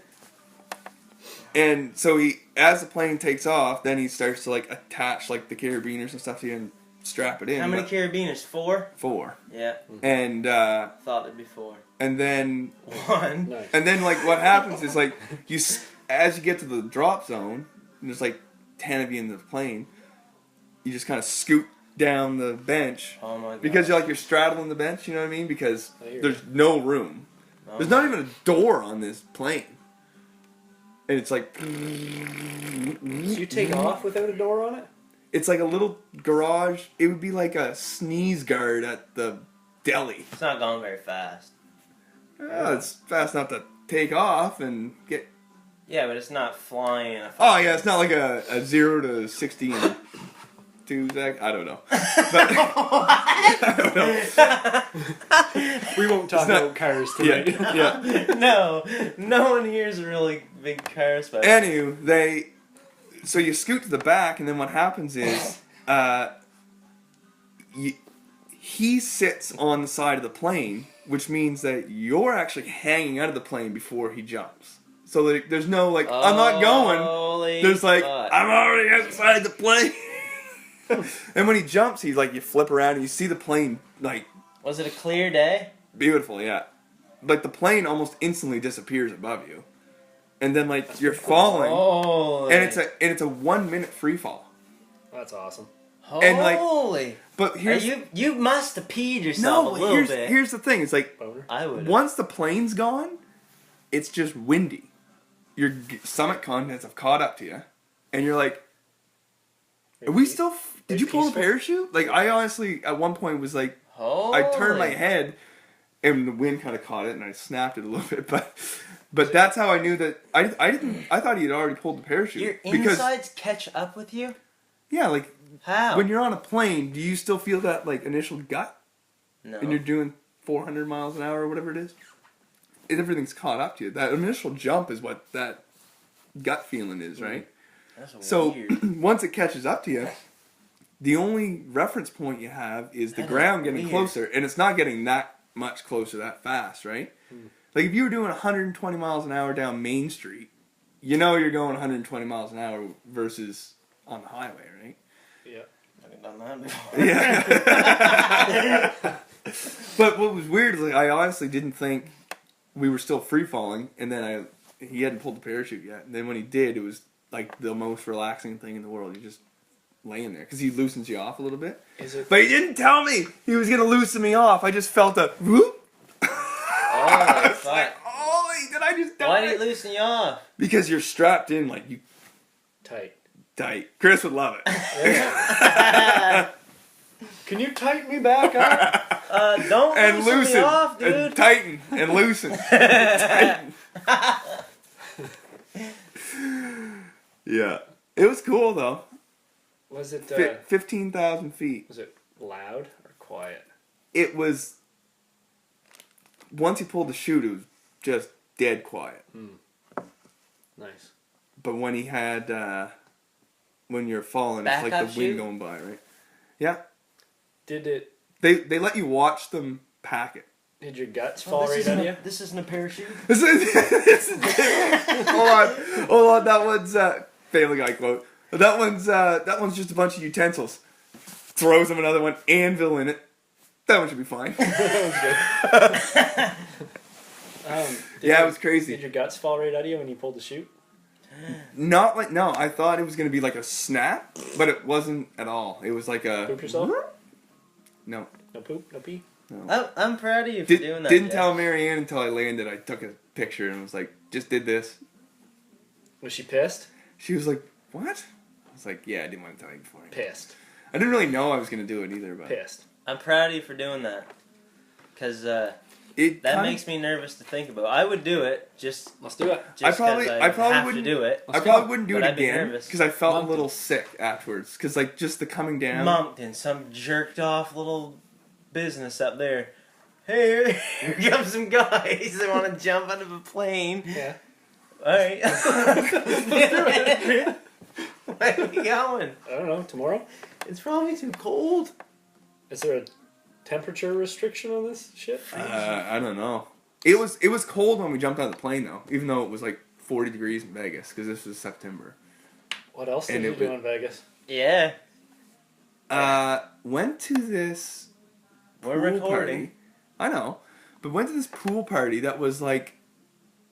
And so as the plane takes off, then he starts to like attach like the carabiners and stuff to you and strap it in. How many but- carabiners? 4? 4. Yeah, And thought it'd be 4. and then 1. Nice. like what happens is like as you get to the drop zone, and there's like 10 of you in the plane, you just kind of scoot down the bench Oh my god. because you're straddling the bench. You know what I mean? Because I hear there's no room. Oh There's not even a door on this plane. And it's like. So you take off without a door on it? It's like a little garage. It would be like a sneeze guard at the deli. It's not going very fast. It's fast enough to take off and get. Yeah, but it's not flying. In a Oh, yeah, it's not like a 0 to 60 in 2 seconds. I don't know. But, I don't know. We won't talk not- about cars Yeah, tonight. yeah. No one here is a really big car specialist. Anywho, so you scoot to the back, and then what happens is, he sits on the side of the plane, which means that you're actually hanging out of the plane before he jumps. So like, there's no like, I'm not going. Holy There's like, fuck. I'm already outside the plane. And when he jumps, he's like, you flip around and you see the plane like Was it a clear day? beautiful, yeah. Like the plane almost instantly disappears above you, and then like you're falling. Holy. And it's a 1 minute free fall. That's awesome. and, like, Holy. But here's You must have peed yourself a little here's bit. here's the thing. It's like Boner. I would. once the plane's gone, it's just windy. Your stomach contents have caught up to you, and you're like, "Are we still? Did you pull the peaceful? parachute?" Like I honestly at one point was like, Holy. I turned my head, and the wind kind of caught it, and I snapped it a little bit. But that's how I knew that I thought he had already pulled the parachute. Your because insides catch up with you? yeah, like How? when you're on a plane, do you still feel that like initial gut? No. And you're doing 400 miles an hour or whatever it is, everything's caught up to you. That initial jump is what that gut feeling is, right? That's So weird. once it catches up to you, the only reference point you have is the That is ground getting weird. closer, and it's not getting that much closer that fast, right? Like if you were doing 120 miles an hour down Main Street, you know you're going 120 miles an hour versus on the highway, right? Yeah. I haven't done that before. Yeah. But what was weird is like, I honestly didn't think we were still free falling, and then he hadn't pulled the parachute yet. And then when he did, it was like the most relaxing thing in the world. You're just laying there because he loosens you off a little bit. But he didn't tell me he was gonna loosen me off. I just felt a whoop. Oh, It's like, holy, did I just die? Why did it loosen you off? Because you're strapped in like you Tight. Chris would love it. Can you tighten me back up? Don't And loosen loosen me off, dude. and tighten and loosen. Tighten. Yeah, it was cool though. Was it 15,000 feet. Was it loud or quiet? It was. Once he pulled the chute, it was just dead quiet. Nice. But when he had, when you're falling, it's like Backup the wind chute? going by, right? Yeah. Did it? They let you watch them pack it. Did your guts fall right out of you? This isn't a parachute? Hold on, that one's Family Guy quote. That one's just a bunch of utensils. Throws him another one, anvil in it. That one should be fine. Yeah, it was crazy. Did your guts fall right out of you when you pulled the chute? No, I thought it was gonna be like a snap, but it wasn't at all. It was like a Poop yourself? no. No poop? No pee? I'm proud of you for doing that. Didn't Jeff. tell Marianne until I landed. I took a picture and was like, just did this. Was she pissed? She was like, what? I was like, yeah, I didn't want to tell you before. Pissed. I didn't really know I was gonna do it either, but Pissed. I'm proud of you for doing that. Because that makes me nervous to think about. I would do it, just Let's do it. I probably have wouldn't to do it. I probably wouldn't do But it I'd be again nervous. because I felt Monkton. a little sick afterwards. Because like just the coming down. Moncton, some jerked off little business up there. Hey, here comes some guys that want to jump out of a plane. Yeah. Alright. Where are we going? I don't know. Tomorrow? It's probably too cold. Is there a temperature restriction on this shit? I don't know. It was cold when we jumped out of the plane though, even though it was like 40 degrees in Vegas because this was September. What else did And you it do was- in Vegas? Yeah. Went to this We're pool recording. party. I know, but went to this pool party that was like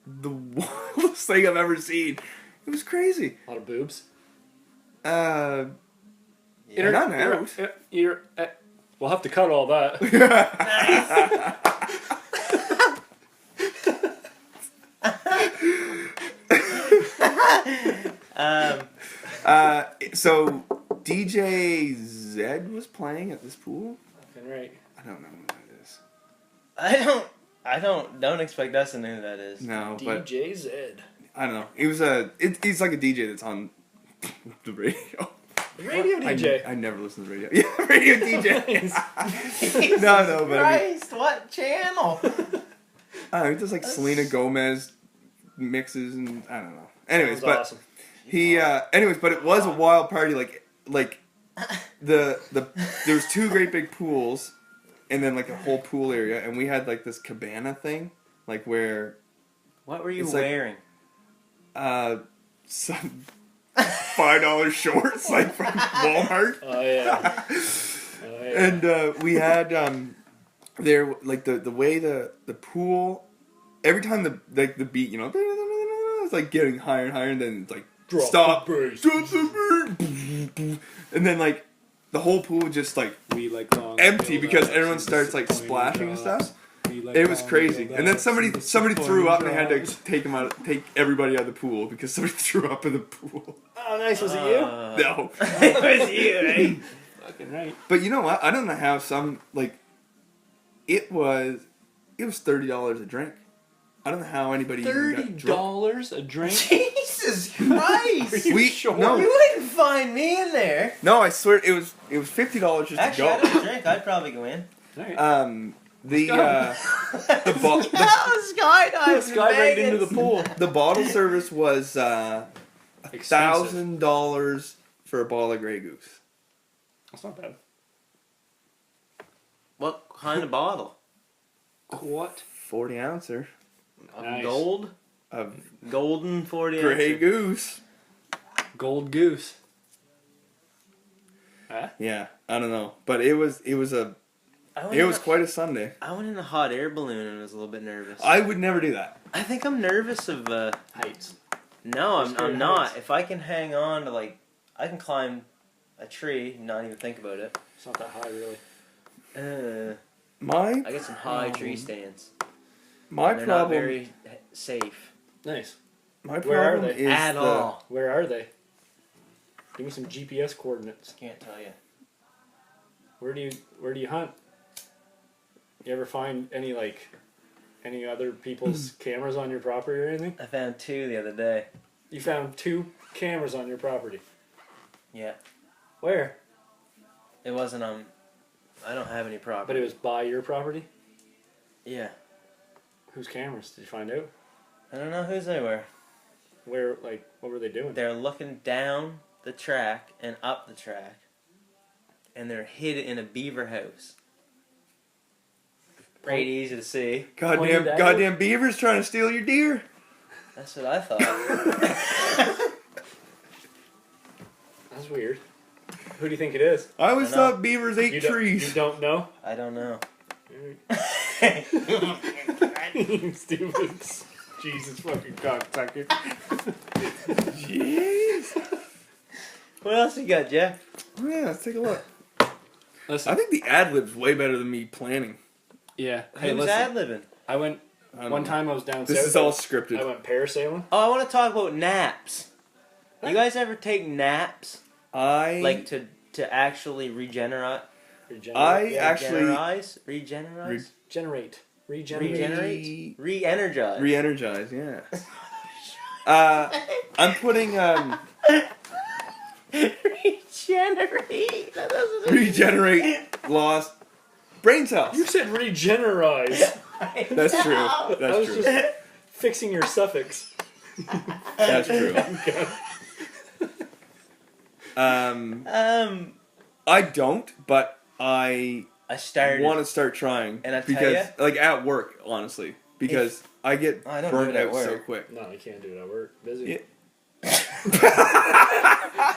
the wildest thing I've ever seen. It was crazy. A lot of boobs? Not out. We'll have to cut all that. So DJ Zed was playing at this pool. Fucking right. I don't know who that is. I don't expect us to know who that is. No, but DJ Zed. I don't know. He was he's like a DJ that's on the radio. Radio DJ. I never listen to the radio. Yeah, radio DJ. No, but I mean, Christ, what channel? I don't know, he does like Selena Gomez mixes and I don't know. Anyways, That was but awesome. he but it was a wild party. Like there was two great big pools, and then like a whole pool area, and we had like this cabana thing, like where What were you It's like- wearing? some $5 shorts like from Walmart. Oh, yeah. Oh, yeah. And we had there like the way the pool every time the beat, you know, it's like getting higher and higher, and then it's like Drop stop, the bass. drop the beat, and then like the whole pool just like We like long empty because build-ups everyone and starts like disappointing splashing and drops. stuff. We like It was long crazy, and then build-ups somebody and threw up and they had to disappointing take everybody out of the pool because somebody threw up in the pool. drops. Oh, nice. Was it you? No. It was you, right? Fucking right. But you know what? I don't know how some like it was $30 a drink. I don't know how anybody even got drunk. $30 a drink? Jesus Christ! We You wouldn't find me in there. no, I swear it was $50 just Actually, I to don't drink. I'd probably go in. Alright. go. The Skydiving. Sky right into the pool. the bottle service was Expensive. $1,000 for a bottle of Grey Goose. That's not bad. What kind of bottle? What? 40 ouncer. Nice. Gold? of Golden 40 Grey ounce. Goose. Gold Goose. Huh? Yeah, I don't know, but it was quite a Sunday. I went in a hot air balloon and was a little bit nervous. I would never do that. I think I'm nervous of Heights. No, You're scared I'm of not. heights. If I can hang on to I can climb a tree and not even think about it. It's not that high, really. I got some high tree stands. My And they're not problem. very safe Nice. My Where are problem they? is at the, all. Where are they? Give me some GPS coordinates. Can't tell you. Where do you hunt? You ever find any other people's cameras on your property or anything? I found 2 the other day. You found 2 cameras on your property. Yeah. Where? It wasn't I don't have any property. But it was by your property? Yeah. Whose cameras? Did you find out? I don't know whose they were. Where, what were they doing? They're looking down the track and up the track. And they're hid in a beaver house. Pretty easy to see. goddamn beavers trying to steal your deer. That's what I thought. That's weird. Who do you think it is? I always I know. thought beavers ate You trees. don't know? I don't know. Stupid. Jesus fucking cocksucker. Jeez. What else you got, Jeff? Oh, yeah, let's take a look. Listen. I think the ad-lib's way better than me planning. Yeah. Hey, Who's listen. ad-libbing? I went... I don't One know. time I was down This south. is all scripted. I went parasailing. Oh, I want to talk about naps. You guys ever take naps? To actually regenerate? Regenerate. Regenerate? Re-energize. Re-energize. Yeah. I'm putting Regenerate. That doesn't regenerate lost brain cells. You said regenerize. That's true. I That's was true. just fixing your suffix. That's true. I don't, but I started. want to start trying. And I tell because, ya, at work, honestly, because I get I don't do burned it at out so work. quick. No, you can't do it at work. Busy. Yeah.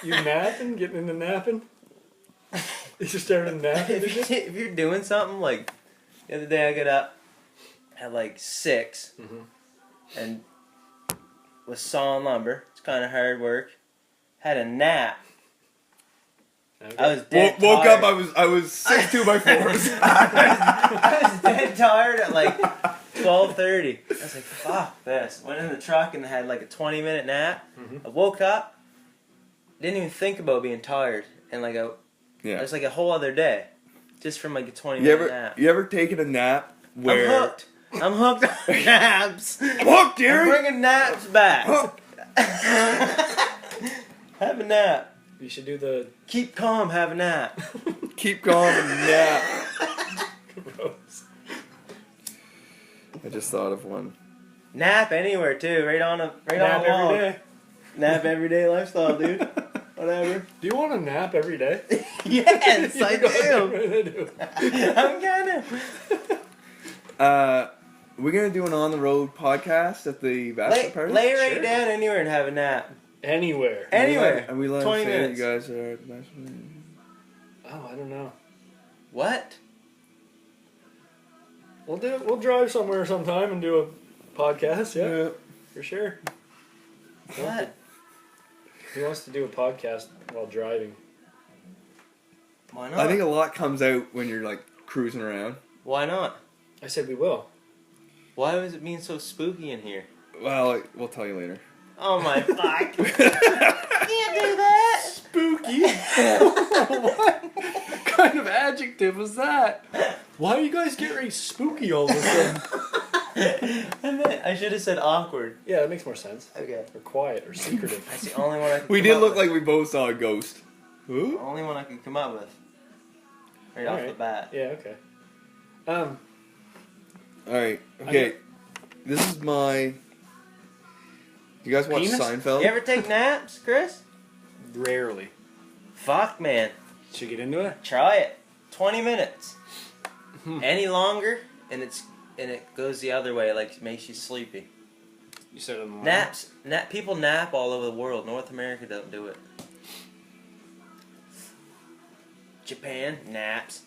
You napping? Getting into napping? You just started napping? Did you? If you're doing something the other day, I got up at 6 and was sawing lumber. It's kind of hard work. Had a nap. Okay. I was dead Woke tired. up, I was 6 2x4s. I was dead tired at 12:30. I was like, fuck this. Went in the truck and had a 20-minute nap. I woke up, didn't even think about being tired, and it Yeah. was a whole other day, just from a 20-minute nap. You ever taken a nap where I'm hooked. I'm hooked on naps. I'm hooked, I'm Jerry? bringing naps back. Hooked. Have a nap. You should do the... Keep calm. Have a nap. Keep calm and nap. Gross. I just thought of one. Nap anywhere too. Right on Nap a wall. every day. Nap everyday lifestyle, dude. Whatever. Do you want to nap every day? Yes, I I do. do. I'm gonna. We're gonna do an on-the-road podcast at the bachelor party. Lay right Sure. down anywhere and have a nap. Anywhere. Anywhere. And we let 20 them say minutes. you guys are at the bachelor party. Oh, I don't know. What? We'll drive somewhere sometime and do a podcast, yeah. For sure. What? Who wants to do a podcast while driving? Why not? I think a lot comes out when you're cruising around. Why not? I said we will. Why was it being so spooky in here? Well, we'll tell you later. Oh my fuck! Can't do that. Spooky? What kind of adjective was that? Why do you guys get very spooky all of a sudden? I should have said awkward. Yeah, that makes more sense. Okay. Or quiet or secretive. That's the only one I could We come did up look with. like we both saw a ghost. The Who? only one I could come up with. Right off the Alright. bat. Yeah, okay. Alright, okay. This is my... You guys watch Penis? Seinfeld? You ever take naps, Chris? Rarely. Fuck, man. Should we get into it? Try it. 20 minutes. Any longer, and it goes the other way, like makes you sleepy. You said it on the line. Naps. People nap all over the world. North America doesn't do it. Japan, naps.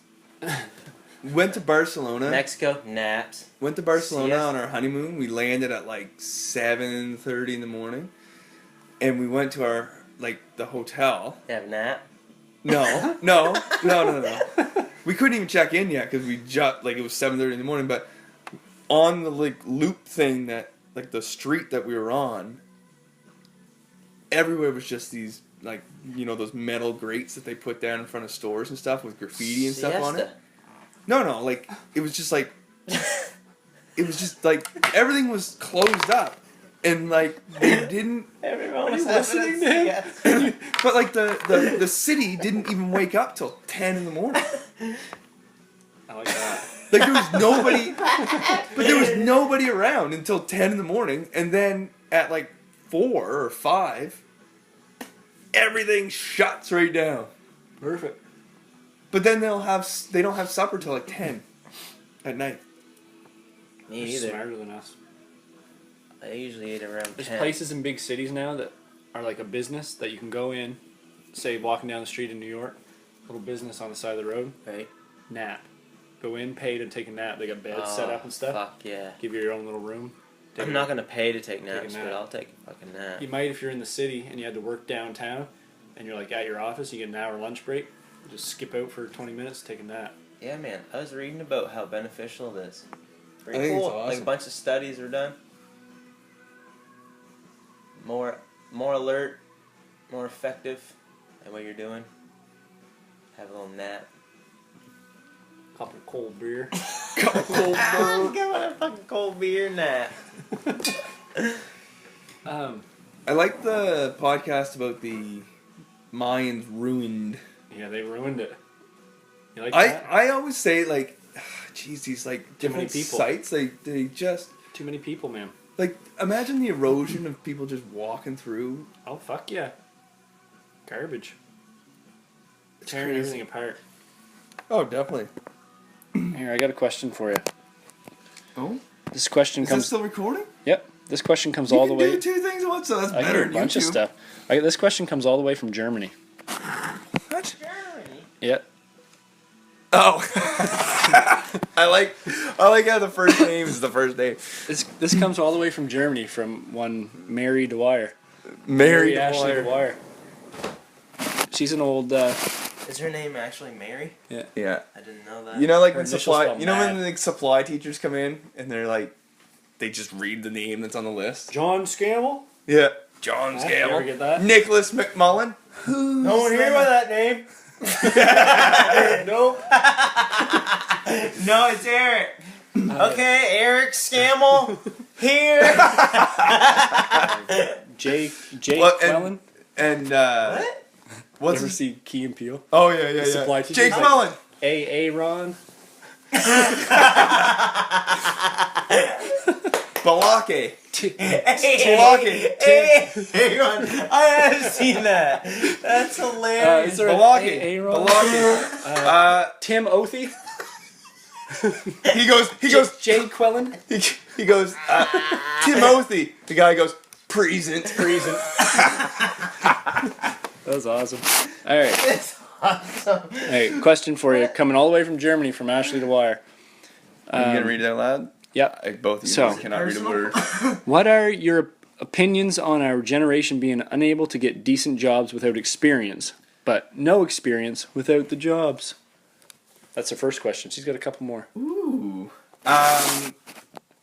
Went to Barcelona. Mexico, naps. Went to Barcelona Siesta. on our honeymoon. We landed at like 7:30 in the morning, and we went to our the hotel. You have a nap? No. We couldn't even check in yet because we just it was 7:30 in the morning. But on the loop thing that the street that we were on, everywhere was just these those metal grates that they put down in front of stores and stuff with graffiti and stuff on it. No, it was just it was just everything was closed up. And they didn't. Everyone was listening to him. But the city didn't even wake up till 10 in the morning. I like that. There was nobody. But there was nobody around until 10 in the morning, and then at 4 or 5, everything shuts right down. Perfect. But then they don't have supper till 10 at night. Me They're either. smarter than us. I usually eat around There's 10. places in big cities now that are like a business that you can go in, say walking down the street in New York, little business on the side of the road, Right. nap. Go in, pay to take a nap. They got beds set up and stuff. Fuck yeah. Give you your own little room. I'm not going to pay to take naps, nap. but I'll take a fucking nap. You might if you're in the city and you had to work downtown and you're at your office, you get an hour lunch break, just skip out for 20 minutes, take a nap. Yeah, man. I was reading about how beneficial it is. Pretty I think cool. it's awesome. A bunch of studies were done. More alert, more effective at what you're doing. Have a little nap. Couple cold beer. Give it a fucking cold beer nap. I like the podcast about the Mayans ruined. Yeah, they ruined it. You like I that? I always say geez, these different many people. sites they just Too many people, man. imagine the erosion of people just walking through. Oh, fuck yeah. Garbage. It's Tearing crazy. everything apart. Oh, definitely. Here, I got a question for you. Oh, This question is that comes... still recording? Yep. This question comes You all can the way... do 2 things at once, so that's I better hear a than bunch YouTube. of stuff. This question comes all the way from Germany. What? Germany? Yeah. Oh, I like how the first name is the first name. This comes all the way from Germany, from one Mary Dwyer. Mary Ashley Dwyer. Dwyer. She's an old... Is her name actually Mary? Yeah. I didn't know that. You know, Her when initials supply, spell when mad. supply teachers come in and they're they just read the name that's on the list. John Scammell? Yeah. John You ever Scammell. get that? Nicholas McMullen. Who's No one hear about that name. Nope. No, it's Eric. Okay, Eric Scammell here. Jake Well, Quellen? And What? what's Ever his? see Key and Peele? Oh yeah. supply teacher? Jake He's Mullen. Aaron? Balake. Hey, hang on. I have seen that. That's hilarious. Balake. Aaron? Balake. Tim Othie? He goes. Jake Quellen? He goes. Timothy. The guy goes. Present. That was awesome. All right. It's awesome. All right, question for you. Coming all the way from Germany, from Ashley Dwyer. Are you gonna read it out loud? Yep. Both of you So- cannot read a word. What are your opinions on our generation being unable to get decent jobs without experience, but no experience without the jobs? That's the first question. She's got a couple more. Ooh.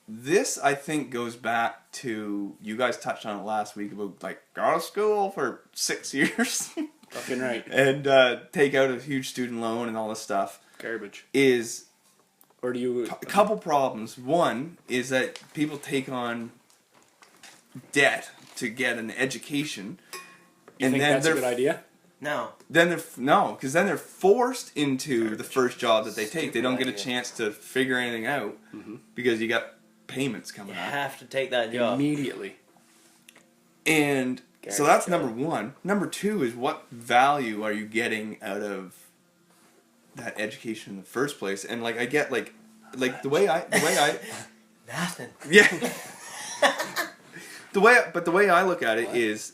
This I think goes back to you guys touched on it last week about go to school for 6 years Fucking right. and take out a huge student loan and all this stuff. Garbage. Is Or do you... a couple problems. One is that people take on debt to get an education, You think that's a good idea? No. Then because then they're forced into the first job that they take. They don't get a idea. chance to figure anything out because you got payments You coming up. have to take that job. Immediately. And So that's number one. Number two is, what value are you getting out of that education in the first place? And like, I get like the way I Nothing. yeah. the way I look at it is,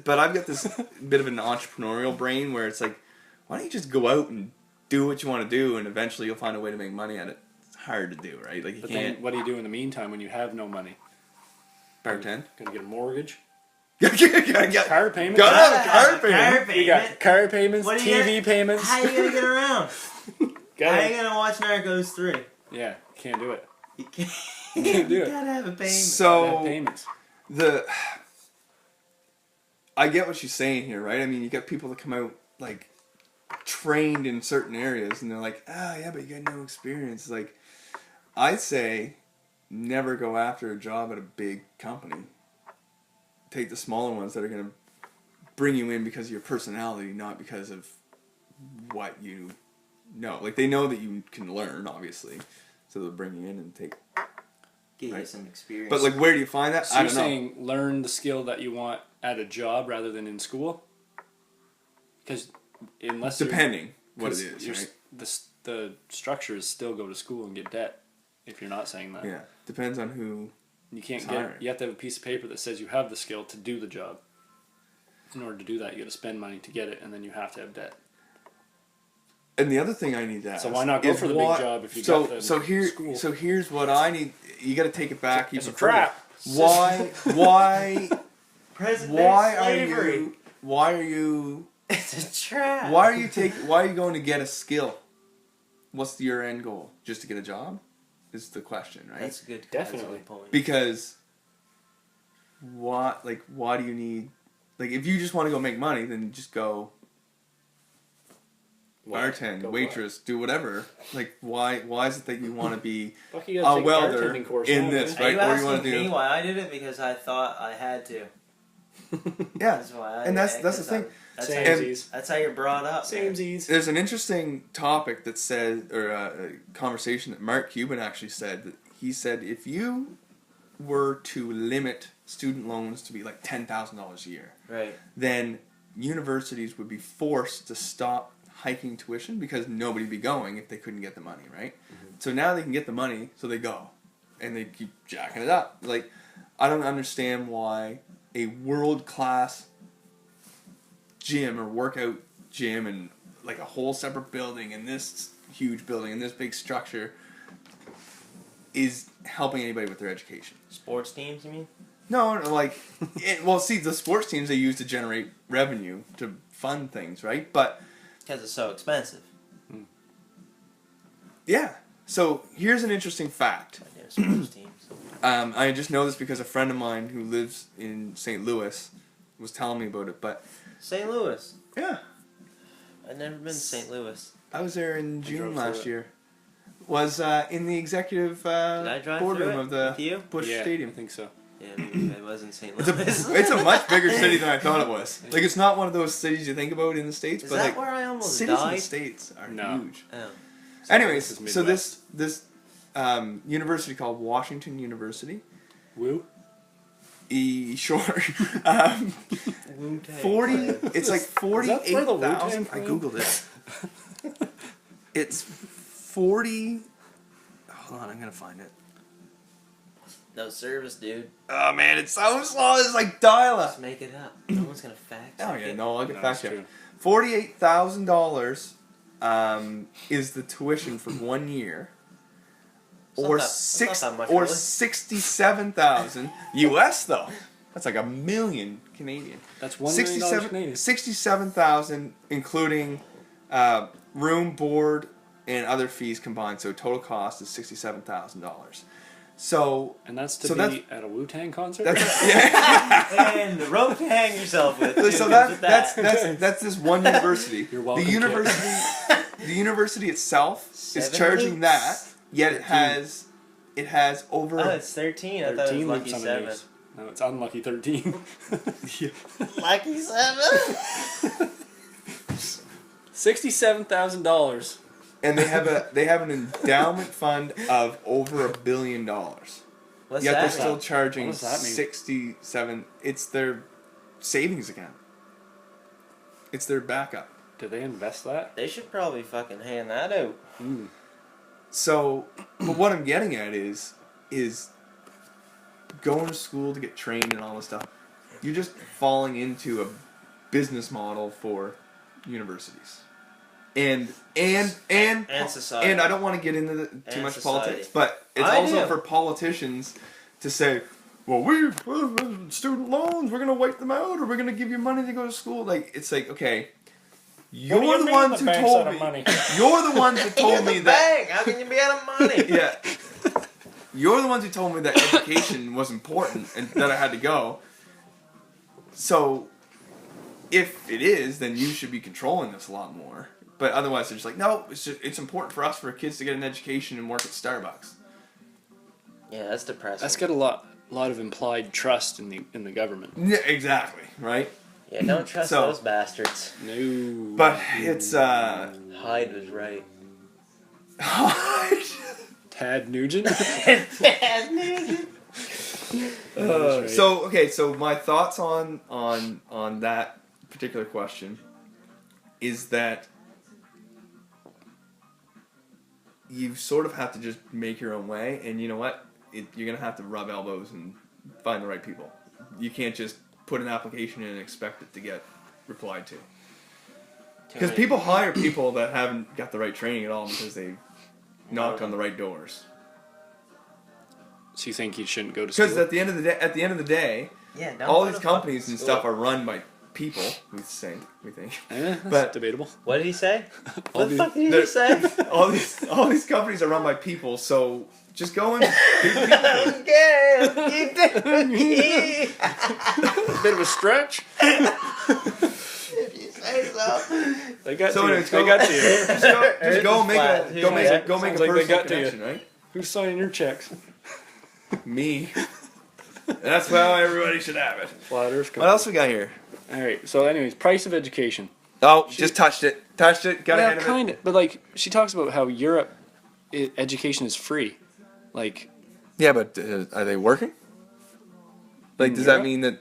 but I've got this bit of an entrepreneurial brain where it's like, why don't you just go out and do what you want to do, and eventually you'll find a way to make money at it. It's hard to do, right? Like, you can't. Then what do you do in the meantime when you have no money? Bartend. Gonna get a mortage? Yeah. Car payments? Gotta have a car payment. You got car payments, What are you TV payments. How are you gonna get around? How Gotta- are you gonna watch Narcos 3? Yeah, can't do it. You can't, Can't do you it. gotta have a payment. Gotta So have payments. I get what she's saying here, right? I mean, you got people that come out like trained in certain areas, and they're like, yeah, but you got no experience. Like, I'd say, never go after a job at a big company. Take the smaller ones that are going to bring you in because of your personality, not because of what you know. Like, they know that you can learn, obviously, so they'll bring you in and take. Get you Right. some experience. But like, where do you find that? So I you're don't know. saying learn the skill that you want at a job rather than in school? Because unless Depending what it 'cause is, you're right? The structure is still go to school and get debt. If you're not saying that, Yeah, depends on who. you can't It's get. hiring. You have to have a piece of paper that says you have the skill to do the job. In order to do that, you got to spend money to get it, and then you have to have debt. And the other thing I need to ask. So why not go is for the what- big job if you so, got the so here school? So here's what I need. You got to take it back. It's a even further. trap. Why President why are slavery. you It's a trap. why are you going to get a skill? What's your end goal? Just to get a job? Is the question, right? That's a good. Definitely. That's a good point. Because why do you need, like, if you just want to go make money, then just go bartend, Go waitress, do whatever. Like, why is it that you want to be Fuck, you gotta a take welder bartending course in now, this, man. Are you right? Or you asking want to me do? why I did it? Because I thought I had to. Yeah, That's why I and that's did it, the 'cause thing. That's Same how, Z's. that's how you're brought up. man. Samesies. There's an interesting topic that says, or a conversation that Mark Cuban actually said. That he said, if you were to limit student loans to be like $10,000 a year, Right. then universities would be forced to stop hiking tuition because nobody'd be going if they couldn't get the money, right? Mm-hmm. So now they can get the money, so they go, and they keep jacking it up. Like, I don't understand why a world-class gym or workout gym and like a whole separate building and this huge building and this big structure is helping anybody with their education. Sports teams, you mean? No, like, well, see, the sports teams they use to generate revenue to fund things, right? But Because it's so expensive. yeah, so here's an interesting fact. Goddamn sports teams. I just know this because a friend of mine who lives in St. Louis was telling me about it. But St. Louis. yeah, I've never been to St. Louis. I was there in drove June through last it. year. Was in the executive Did I drive through boardroom it of the with you? Busch Yeah, I Stadium. think so. Yeah, maybe it was in St. It's Louis. it's a much bigger city than I thought it was. Like, it's not one of those cities you think about in the States, Is but that like where I almost cities in died? the States are No. huge. Oh. Anyways, This is so Midwest. this university called Washington University. Woo. Sure. Wu-Tang. 40. It's like Is that where the 48,000. I Wu-Tang googled it. It's 40. Hold on, I'm gonna find it. No service, dude. Oh man, it's so slow. It's like dial-up. Just make it up. No one's gonna fact check Oh yeah, it. no, I'll get No, back it's to you. true. $48,000 is the tuition for 1 year, It's or not that- it's not that much, or really. 67,000 US though. That's like $1 million Canadian. That's $1 million Canadian. 67,000 including room, board, and other fees combined. So total cost is $67,000. So And that's to So be that's- at a Wu-Tang concert? that's yeah. And the rope to hang yourself with. Too, So comes with that's this one university. You're welcome, The kid. university itself is 7 charging loops? that, yet it has over. Oh, it's 13. I thought it 13 was loops lucky on 7. the news. No, it's unlucky 13. Lucky 7? $67,000. and they have an endowment fund of over $1 billion. What's Yet they're that still mean? charging What does that mean? 67. It's their savings account. It's their backup. Do they invest that? They should probably fucking hand that out. So, but what I'm getting at is going to school to get trained and all this stuff. You're just falling into a business model for universities. And society. And I don't want to get into too much society. politics, but it's also for politicians to say, well, student loans, we're going to wipe them out, or we're going to give you money to go to school. Like, it's like, okay, you're the ones who told me. You're the ones that told me that. How can you be out of money? Yeah. You're the ones who told me that education was important and that I had to go. So, if it is, then you should be controlling this a lot more. But otherwise, they're just like, no, it's important for us, for kids to get an education and work at Starbucks. Yeah, that's depressing. That's got a lot of implied trust in the government. Yeah, exactly, right? Yeah, don't trust those bastards. No. But it's Hyde was right. Tad Nugent. Tad Nugent. Right. So my thoughts on that particular question is that you sort of have to just make your own way, and you know what? You're gonna have to rub elbows and find the right people. You can't just put an application in and expect it to get replied to. Because people hire people that haven't got the right training at all because they knocked on the right doors. So you think you shouldn't go to school? Because at the end of the day, yeah, all these companies and stuff are run by people. We think. But debatable. What did he say? What the fuck did he say? all these companies are run by people. So just go and Bit of a stretch. If you say so. They got so to anyways, you. They got to you. Just go and make a Sounds like they personal got to you. connection, right? Who's signing your checks? Me. That's how everybody should have it. Flat Earth. What else we got here? All right. So, anyways, price of education. Oh, just touched it. Got ahead of it. Kind of. But like, she talks about how Europe, education is free. Like. Yeah, but are they working? Like, does that mean that?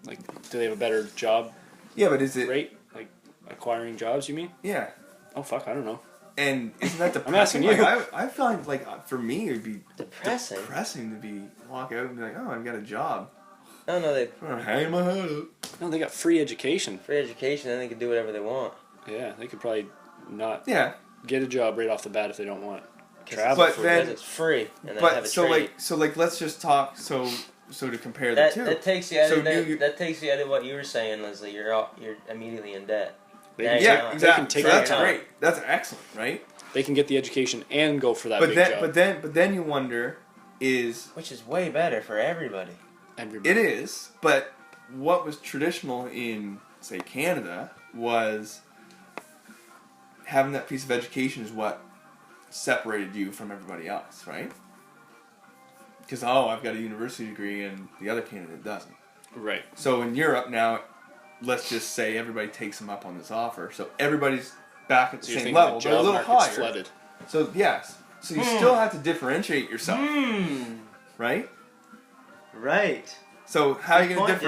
Like, do they have a better job? Yeah, but is it rate? Like, acquiring jobs? You mean? Yeah. Oh fuck! I don't know. And isn't that depressing? I'm asking you. Like, I find, like, for me, it would be depressing to walk out and be like, oh, I've got a job. No, they hang my head up. No, they got free education. Free education, then they can do whatever they want. Yeah, they could probably not get a job right off the bat if they don't want travel. But then it's free, and then have a trade. So let's just talk. So to compare the two, that takes you out of that takes you out of what you were saying, Leslie. You're immediately in debt. Exactly. So that's great. That's excellent, right? They can get the education and go for that big job. But then you wonder which is way better for everybody. It is, but what was traditional in, say, Canada was having that piece of education is what separated you from everybody else, right? Because, I've got a university degree and the other candidate doesn't. Right. So in Europe now, let's just say everybody takes them up on this offer. So everybody's back at the same level. They're a little higher. Flooded. So, yes. So you still have to differentiate yourself. Right? Right. So how are you going to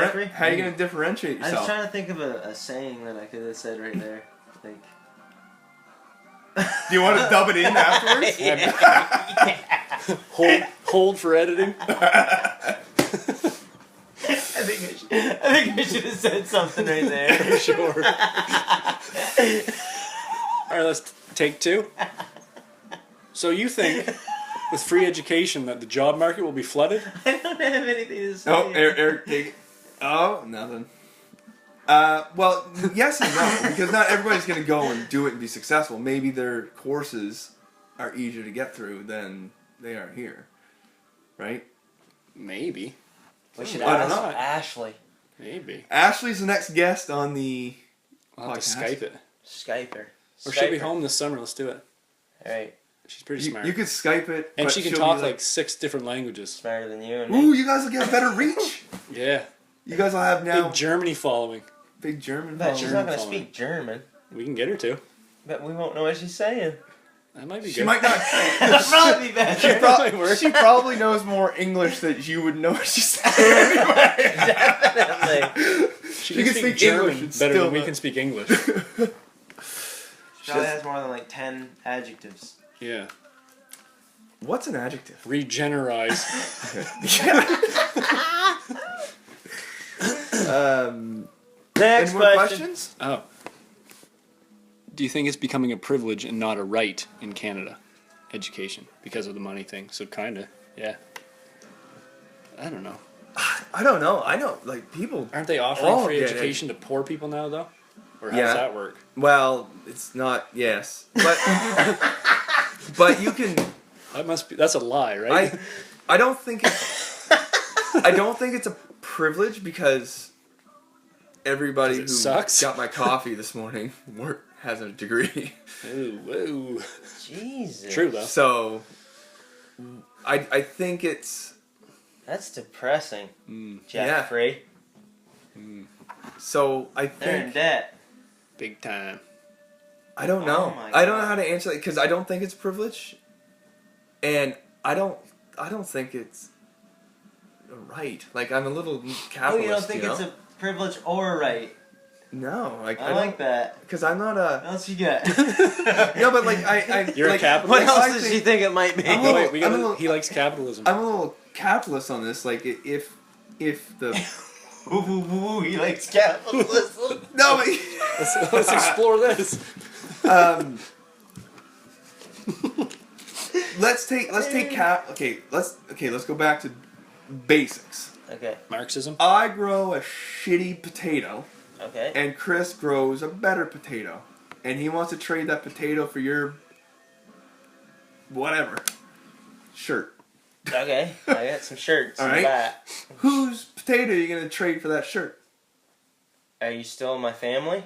differentiate yourself? I was trying to think of a saying that I could have said right there. Like, do you want to dub it in afterwards? Yeah. Hold for editing. I think I should have said something right there. Sure. All right, let's take two. So you think with free education that the job market will be flooded? I don't have anything to say. Oh, Eric, take it. Oh, nothing. Well, yes and no, because not everybody's going to go and do it and be successful. Maybe their courses are easier to get through than they are here, right? Maybe. We should ask Ashley. Maybe. Ashley's the next guest on the I'll have to podcast. Skype it. Skype her. Or she'll be home this summer. Let's do it. All right. She's pretty smart. You could Skype it. And she can talk like 6 different languages. Smarter than you. Ooh, you guys will get a better reach. Yeah. You guys will have now... Big Germany following. Big German But she's not going to speak German. We can get her to. But we won't know what she's saying. That might be good. She might not. That'll probably be better. She probably knows more English that you would know what she's saying anyway. Definitely. She can can speak speak German English and better still than we not- can speak English. She probably has more than like 10 adjectives. Yeah. What's an adjective? Regenerize. Next Any more question. questions? Oh. Do you think it's becoming a privilege and not a right in Canada? Education. Because of the money thing. So kinda. Yeah. I don't know. I don't know. I know, like, people... Aren't they offering all free get education to poor people now, though? Or how Yeah. does that work? Well, it's not... Yes. But... but you can... That's a lie, right? I don't think it's... I don't think it's a privilege because everybody who sucks? got my coffee this morning has a degree. Ooh, whoa. Jesus. True, though. So... I think it's... That's depressing. Yeah. Jeffrey. So I They're in think... debt. Big time. I don't know. Oh my I don't know God. how to answer that because I don't think it's privilege, and I don't think it's right. Like I'm a little capitalist. Oh, you don't think it's a privilege or a right? No, like I like that. because I'm not a. What else you got? No, but like I You're a like, capitalist? What I else does think- she think it might be? I'm a Oh, wait, little- he likes capitalism. I'm a little capitalist on this. Like if the Ooh, he likes capitalism. no, but, Let's explore this. let's go back to basics. Okay. Marxism? I grow a shitty potato. Okay. And Chris grows a better potato. And he wants to trade that potato for your... whatever. Shirt. Okay. I got some shirts. All in right. the back. Whose potato are you going to trade for that shirt? Are you still in my family?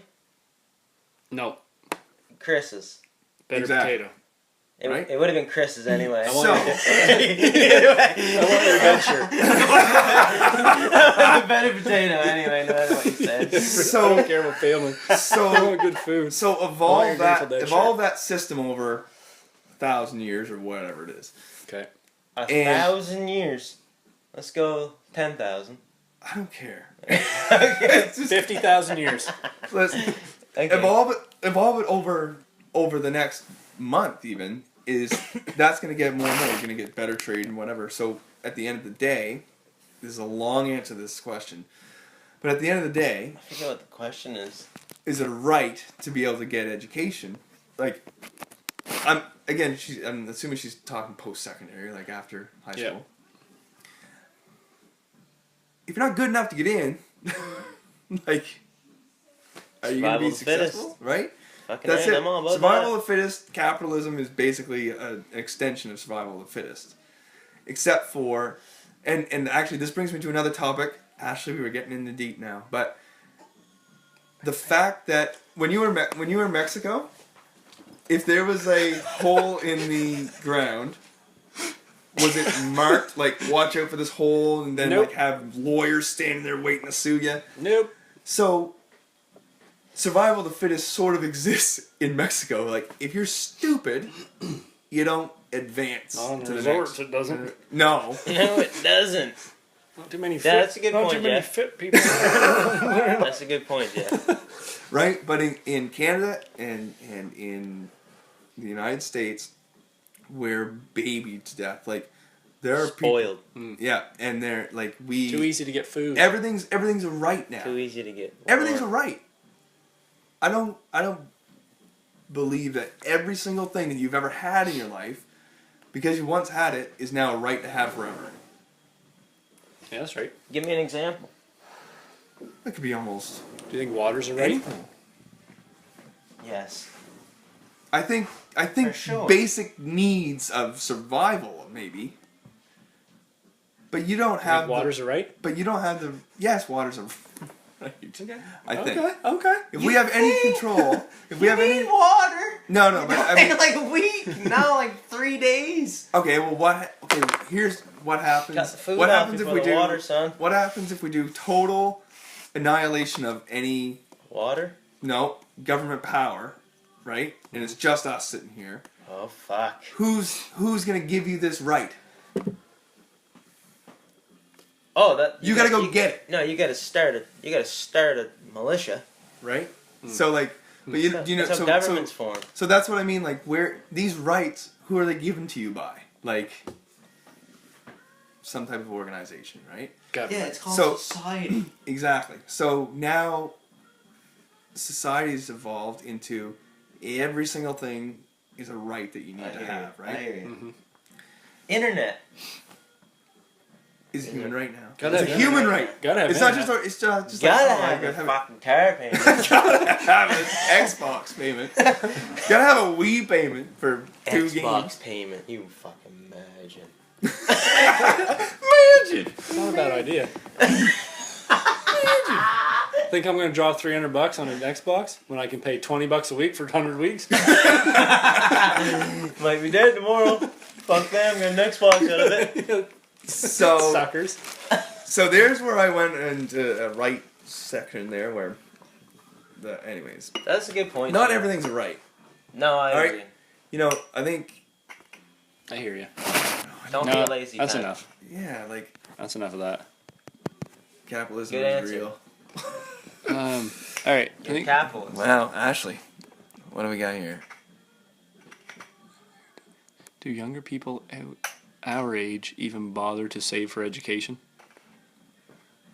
No. Chris's. Better Exactly. potato. It, Right. it would have been Chris's anyway. I want So- I want your red shirt. The better potato anyway, no matter what you said. I So, don't care about family. I so, want good food. so I want evolve your that, Grateful Dead evolve that system over 1,000 years or whatever it is. Okay. 1,000 years. Let's go 10,000. I don't care. Okay. It's just, 50,000 years. let's Okay. evolve it over the next month even. That's going to get more and more. You're going to get better trade and whatever. So at the end of the day, this is a long answer to this question, but at the end of the day, I forget what the question is. is it a right to be able to get education? Like, I'm assuming she's talking post-secondary, like after high school. Yeah. If you're not good enough to get in, like, are you going to Survival be of the fittest. successful? Right? Fucking That's right, it. I'm all about Survival that. of the fittest. Capitalism is basically an extension of survival of the fittest, except for, and actually this brings me to another topic. Ashley, we were getting into deep now, but the fact that when you were in Mexico, if there was a hole in the ground, was it marked like watch out for this hole, and then Nope. like have lawyers standing there waiting to sue you? Nope. So, survival of the fittest sort of exists in Mexico. Like, if you're stupid, you don't advance On to the resorts, next. it doesn't. No. No, it doesn't. Not too many fit, That's a good not point, too many Jeff. fit people. That's a good point, Jeff. Right? But in Canada and in the United States, we're babied to death. Like, there are Spoiled. people... Yeah, and they're, like, we... Too easy to get food. Everything's a right now. Too easy to get. Everything's a right. I don't believe that every single thing that you've ever had in your life, because you once had it, is now a right to have forever. Yeah, that's right. Give me an example. That could be almost Do you think water's a right? anything. Yes. I think For sure. basic needs of survival, maybe. But you don't Think have water's a right? But you don't have the. Yes, water's a right. Okay. I think. Okay. If we have any control, if we have any. water. No, but I mean. like a week, now like 3 days. Okay, well, here's what happens. Got the food what out happens if before we the do? water, son. What happens if we do total annihilation of any Water? government power, right? And it's just us sitting here. Oh fuck. Who's gonna give you this right? Oh, that You gotta go get it. No, you gotta start it. You gotta start a militia. Right? So like, but you know, That's how governments form. So that's what I mean. Like, where these rights, who are they given to you by? Like, some type of organization, right? Government. Yeah, it's called society. Exactly. So now, society's evolved into every single thing is a right that you need to have, right? I hear you. Mm-hmm. Internet. Is a human right now. Gotta It's a have human internet. right. Gotta have It's not internet. just. It's just Gotta like, oh, I have a gotta have fucking car payment. gotta have an Xbox payment. Gotta have a Wii payment for 2 Xbox games. payment. You fucking imagine. Imagine. It's not a bad idea. Think I'm gonna drop $300 on an Xbox when I can pay $20 a week for 100 weeks? Might be dead tomorrow. Fuck them. Get an Xbox out of it. So Suckers. So there's where I went into a right section there where anyways. That's a good point. Not too. everything's a right. No, I All agree. right. You know, I think I hear you. Don't be No, a lazy. that's cunt. enough. yeah, like That's enough of that. capitalism Good is answer. real. All right. I You're think capitalist. Wow, Ashley. What do we got here? do younger people our age even bother to save for education?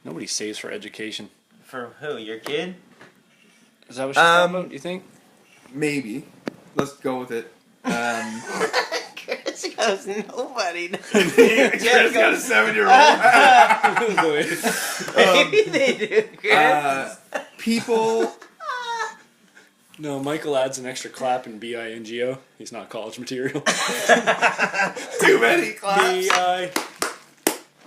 Nobody saves for education. For who? Your kid? Is that what she's talking about? You think? Maybe. Let's go with it. Chris goes, nobody. Chris got a 7-year-old. Maybe they do, Chris. People. No, Michael adds an extra clap in BINGO. He's not college material. Too many claps.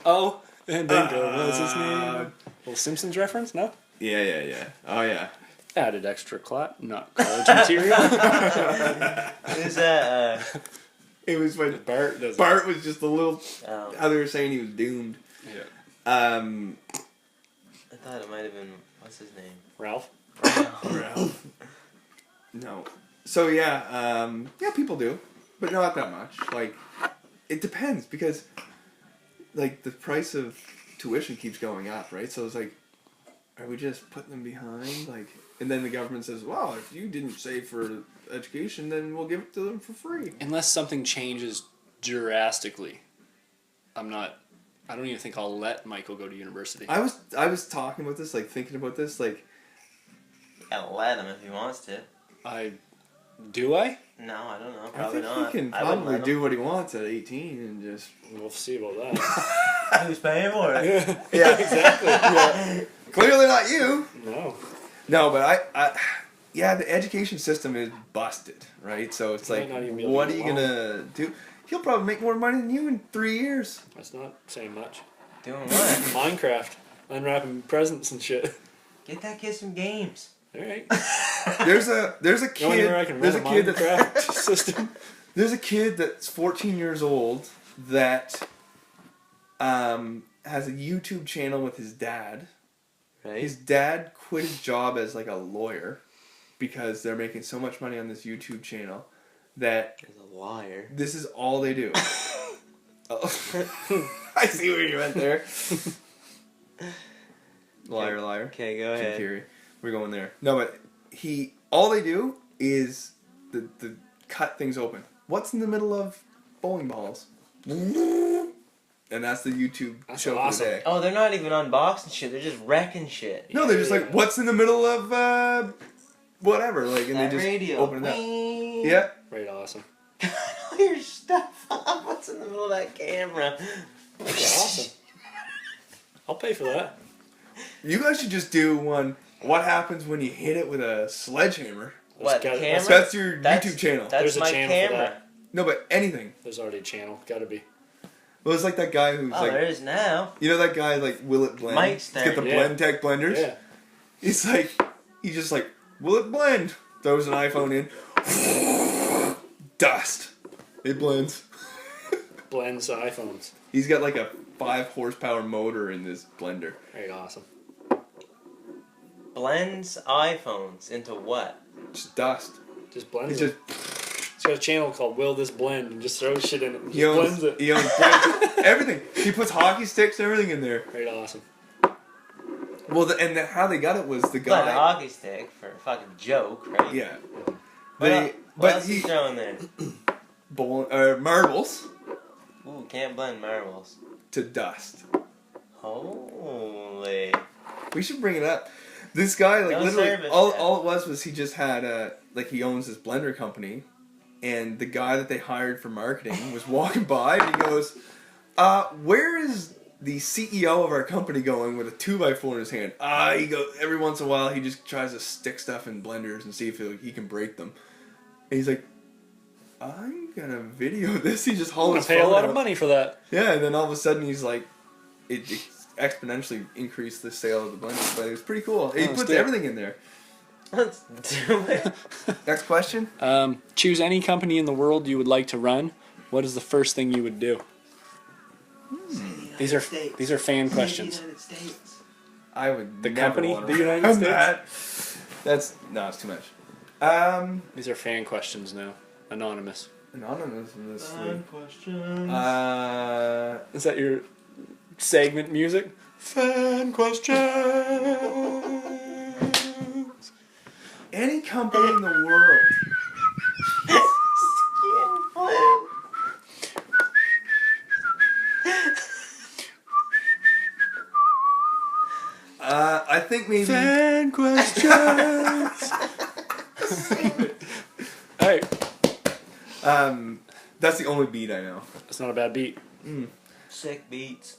BIO. And bingo. What's his name? Little Simpsons reference? No? Yeah. Oh, yeah. Added extra clap. Not college material. Who's that? It was when Bart does Bart was just a little. Oh, How they were saying he was doomed. Yeah. I thought it might have been, what's his name? Ralph? Ralph. No. So yeah, people do, but not that much. Like, it depends because, like, the price of tuition keeps going up, right? So it's like, are we just putting them behind? Like, and then the government says, well, if you didn't save for education, then we'll give it to them for free. Unless something changes drastically, I don't even think I'll let Michael go to university. I was talking about this, like, thinking about this, like. You gotta let him if he wants to. Do I? No, I don't know. I Probably think not. he can I wouldn't probably let do what he wants at 18 and just. We'll see about that. him. Who's paying for it? Yeah, Exactly. Yeah. Clearly not you. No. No, but yeah, the education system is busted, right? So it's like, Might not even be able what to are you get gonna do? He'll probably make more money than you in 3 years. That's not saying much. Doing what? Minecraft. Unwrapping presents and shit. Get that kid some games. Alright. There's a You know where I can kid. There's a run kid Minecraft that. system. There's a kid that's 14 years old that has a YouTube channel with his dad. Right? His dad quit his job as like a lawyer because they're making so much money on this YouTube channel that He's a liar. this is all they do. Oh. I see where you went there. Liar. Okay, go Jim ahead. Carrey. We're going there. No, but all they do is the cut things open. What's in the middle of bowling balls? And that's the YouTube That's show awesome. for the day. Oh, they're not even unboxing shit. They're just wrecking shit. No, they're just like, what's in the middle of whatever, like, and That they just radio. open it up. Whee! Yeah. Right, awesome. All your stuff up. What's in the middle of that camera? That's awesome. I'll pay for that. You guys should just do one. What happens when you hit it with a sledgehammer? What, Got- camera? That's your That's- YouTube channel. That's There's a my channel for camera. that. No, but anything. There's already a channel. Gotta be. Well, it's like that guy who's Oh, like, there is now. you know that guy like, will it blend? Mike's He's got the there. Yeah. blend tech blenders. Yeah. He's like, he's just like, will it blend? Throws an iPhone in. Dust. It blends. Blends iPhones. He's got like a 5 horsepower motor in this blender. Right, awesome. Blends iPhones into what? Just dust. Just blends It's them. just It's got a channel called Will This Blend and just throws shit in it and He just owns, blends it. he owns blends everything. He puts hockey sticks and everything in there. Right, awesome. Well, how they got it was the It's not a guy. hockey stick for a fucking joke, right? Yeah. What else is throwing there? Marbles Ooh, can't blend marbles. to dust. Holy. We should bring it up. This guy, like, No literally, service, all it was he just had, he owns this blender company, and the guy that they hired for marketing was walking by, and he goes, where is the CEO of our company going with a 2x4 in his hand? He goes, every once in a while, he just tries to stick stuff in blenders and see if he can break them. And he's like, I'm gonna video this. He just hauled his phone Pay a lot out. of money for that. Yeah, and then all of a sudden he's like, it exponentially increased the sale of the blenders, but it was pretty cool. He puts everything in there. Let's do it. Next question. Choose any company in the world you would like to run. What is the first thing you would do? These are fan questions. I would The never company, want the to United run States? that. It's too much. These are fan questions now. Anonymous. Anonymously. Questions. Is that your segment music? Fan questions. Any company in the world. Skin flip. I think maybe. Fan questions. Hey, That's the only beat I know. that's not a bad beat. Sick beats.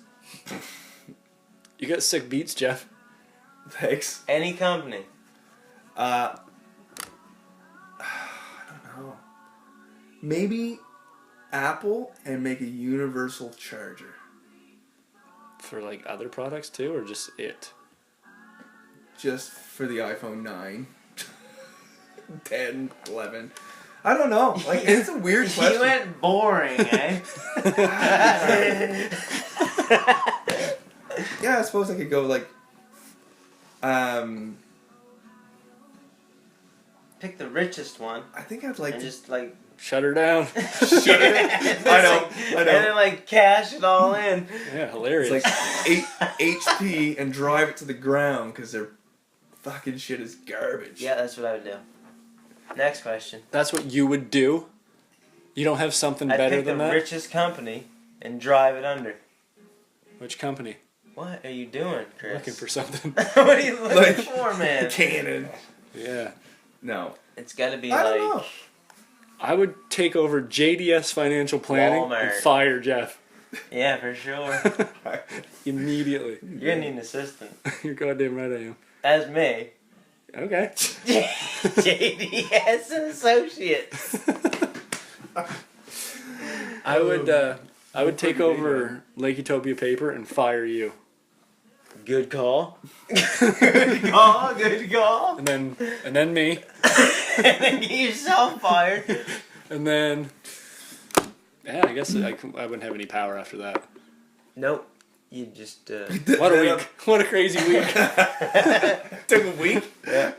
You got sick beats, Jeff. Thanks. Any company. I don't know. Maybe Apple and make a universal charger. For like other products too, or just it? Just for the iPhone 9, 10, 11. I don't know. Like, it's a weird question. He went boring, eh? Yeah, I suppose I could go like, Pick the richest one I think I'd like and to. just like Shut her down. I know. And then like cash it all in. Yeah, hilarious. It's like 8 HP and drive it to the ground because their fucking shit is garbage. Yeah, that's what I would do. Next question. That's what you would do? You don't have something I'd better pick than the that? richest company and drive it under. Which company? What are you doing, Chris? Looking for something. What are you looking Like, for, man? Canon. Yeah. No. It's got to be I like. don't know. I would take over JDS Financial Planning and Walmart. fire Jeff. Yeah, for sure. Immediately. You're gonna need an assistant. You're goddamn right I am. As me. Okay. JDS and Associates. I would take over Lake Utopia Paper and fire you. Good call. Good call. Good call. And then me. And then get yourself fired. And then yeah, I guess I wouldn't have any power after that. Nope. You just. What a week. What a crazy week. Took a week. Yeah.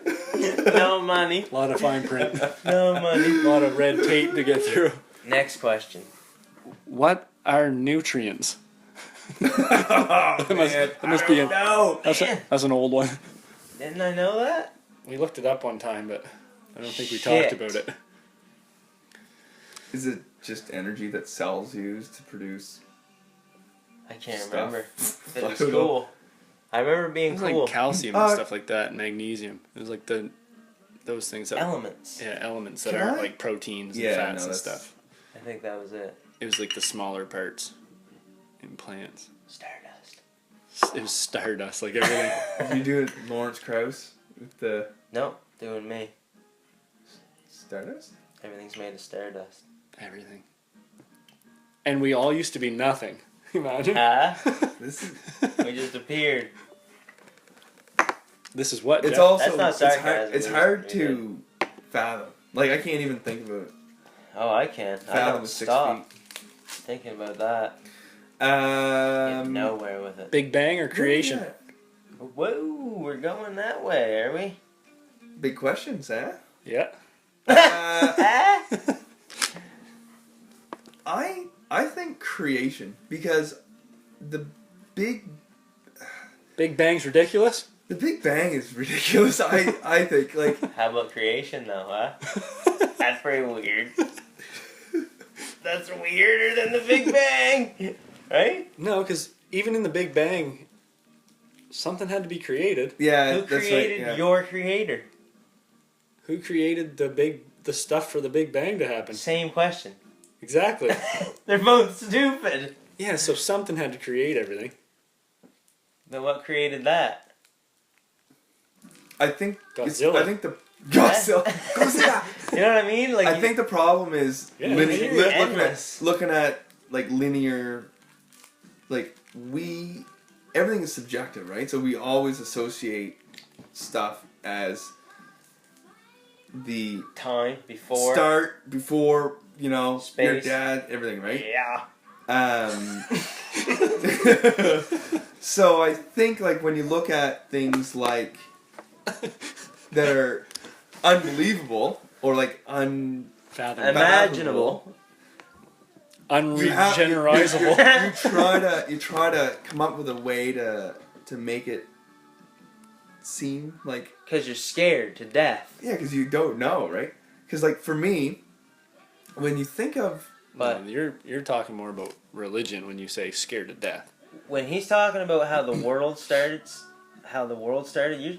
No money. A lot of fine print. No money. A lot of red tape to get through. Next question. What are nutrients? Oh, that must be No. that's an old one. Didn't I know that? We looked it up one time, but I don't think we Shit. talked about it. Is it just energy that cells use to produce? I can't Stuff. remember. But it was I don't know. cool. I remember It being was cool. like calcium and stuff like that, and magnesium. It was like those things that Elements. yeah, elements that Can aren't I? like proteins and Yeah, fats no, and that's- stuff. I think that was it. It was like the smaller parts in plants. Stardust. It was stardust, like everything. Did you do it, Lawrence Krauss, with the Nope. Doing me. Stardust? Everything's made of stardust. Everything. And we all used to be nothing. Imagine. This is. We just appeared. This is what, It's Jeff? also. That's not it's sarcasm, it's it's hard really to fathom. Like, I can't even think of it. Oh, I can. I Fathom don't with 6 stop feet. thinking about that. Get nowhere with it. Big Bang or creation? Yeah. Whoa, we're going that way, are we? Big questions, eh? Yeah. creation, because the Big Bang's ridiculous. The Big Bang is ridiculous. I think, like. How about creation, though, huh? That's pretty weird. That's weirder than the Big Bang, right? No, because even in the Big Bang, something had to be created. Yeah, Who created your creator? Who created the stuff for the Big Bang to happen? Same question. Exactly. They're both stupid. Yeah, so something had to create everything. Then what created that? I think Godzilla. I think the Godzilla. You know what I mean? Like I think the problem is looking at like linear, like everything is subjective, right? So we always associate stuff as the time before start, before, you know, space. Your dad, everything, right? Yeah. So I think, like, when you look at things like that are unbelievable or like unimaginable, unregenerizable, you try to come up with a way to make it seem like, because you're scared to death. Yeah, because you don't know, right? Because, like, for me, when you think of, but you're talking more about religion when you say scared to death. When he's talking about how the world started,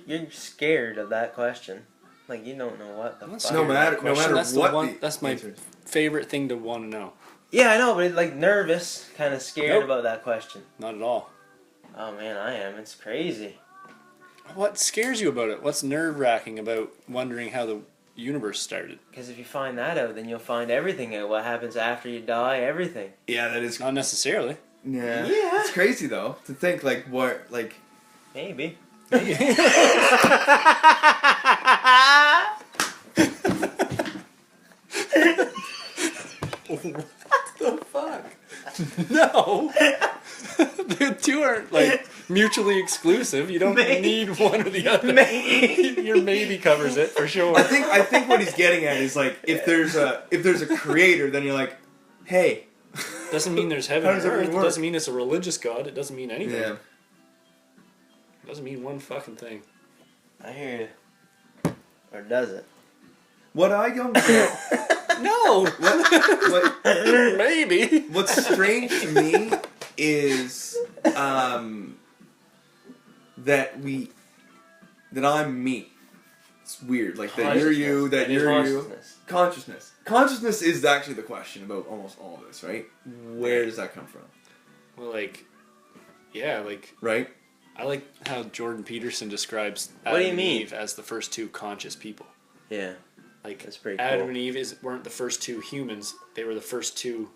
you're scared of that question. Like, you don't know what the fuck. No matter what. That's my favorite thing to want to know. Yeah, I know, but it's like nervous, kind of scared about that question. Not at all. Oh man, I am. It's crazy. What scares you about it? What's nerve-wracking about wondering how the universe started? Because if you find that out, then you'll find everything out. What happens after you die, everything. Yeah, that is... Not necessarily. Yeah. It's crazy, though, to think, like, what, like... Maybe. What the fuck? No! The two aren't, like, mutually exclusive. You don't need one or the other. Your maybe covers it, for sure. I think what he's getting at is, like, if there's a creator, then you're like, hey... Doesn't mean there's heaven and earth. It doesn't mean it's a religious God. It doesn't mean anything. Yeah. It doesn't mean one fucking thing. I hear you. Or does it? What I don't get... No! What maybe. What's strange to me is that I'm me. It's weird. Like, that you're you, that you're you. Consciousness. Consciousness is actually the question about almost all of this, right? Where does that come from? Well, like, yeah, like... Right? I like how Jordan Peterson describes Adam and Eve as the first two conscious people. Yeah. Like, that's pretty Adam cool. and Eve weren't the first two humans. They were the first two...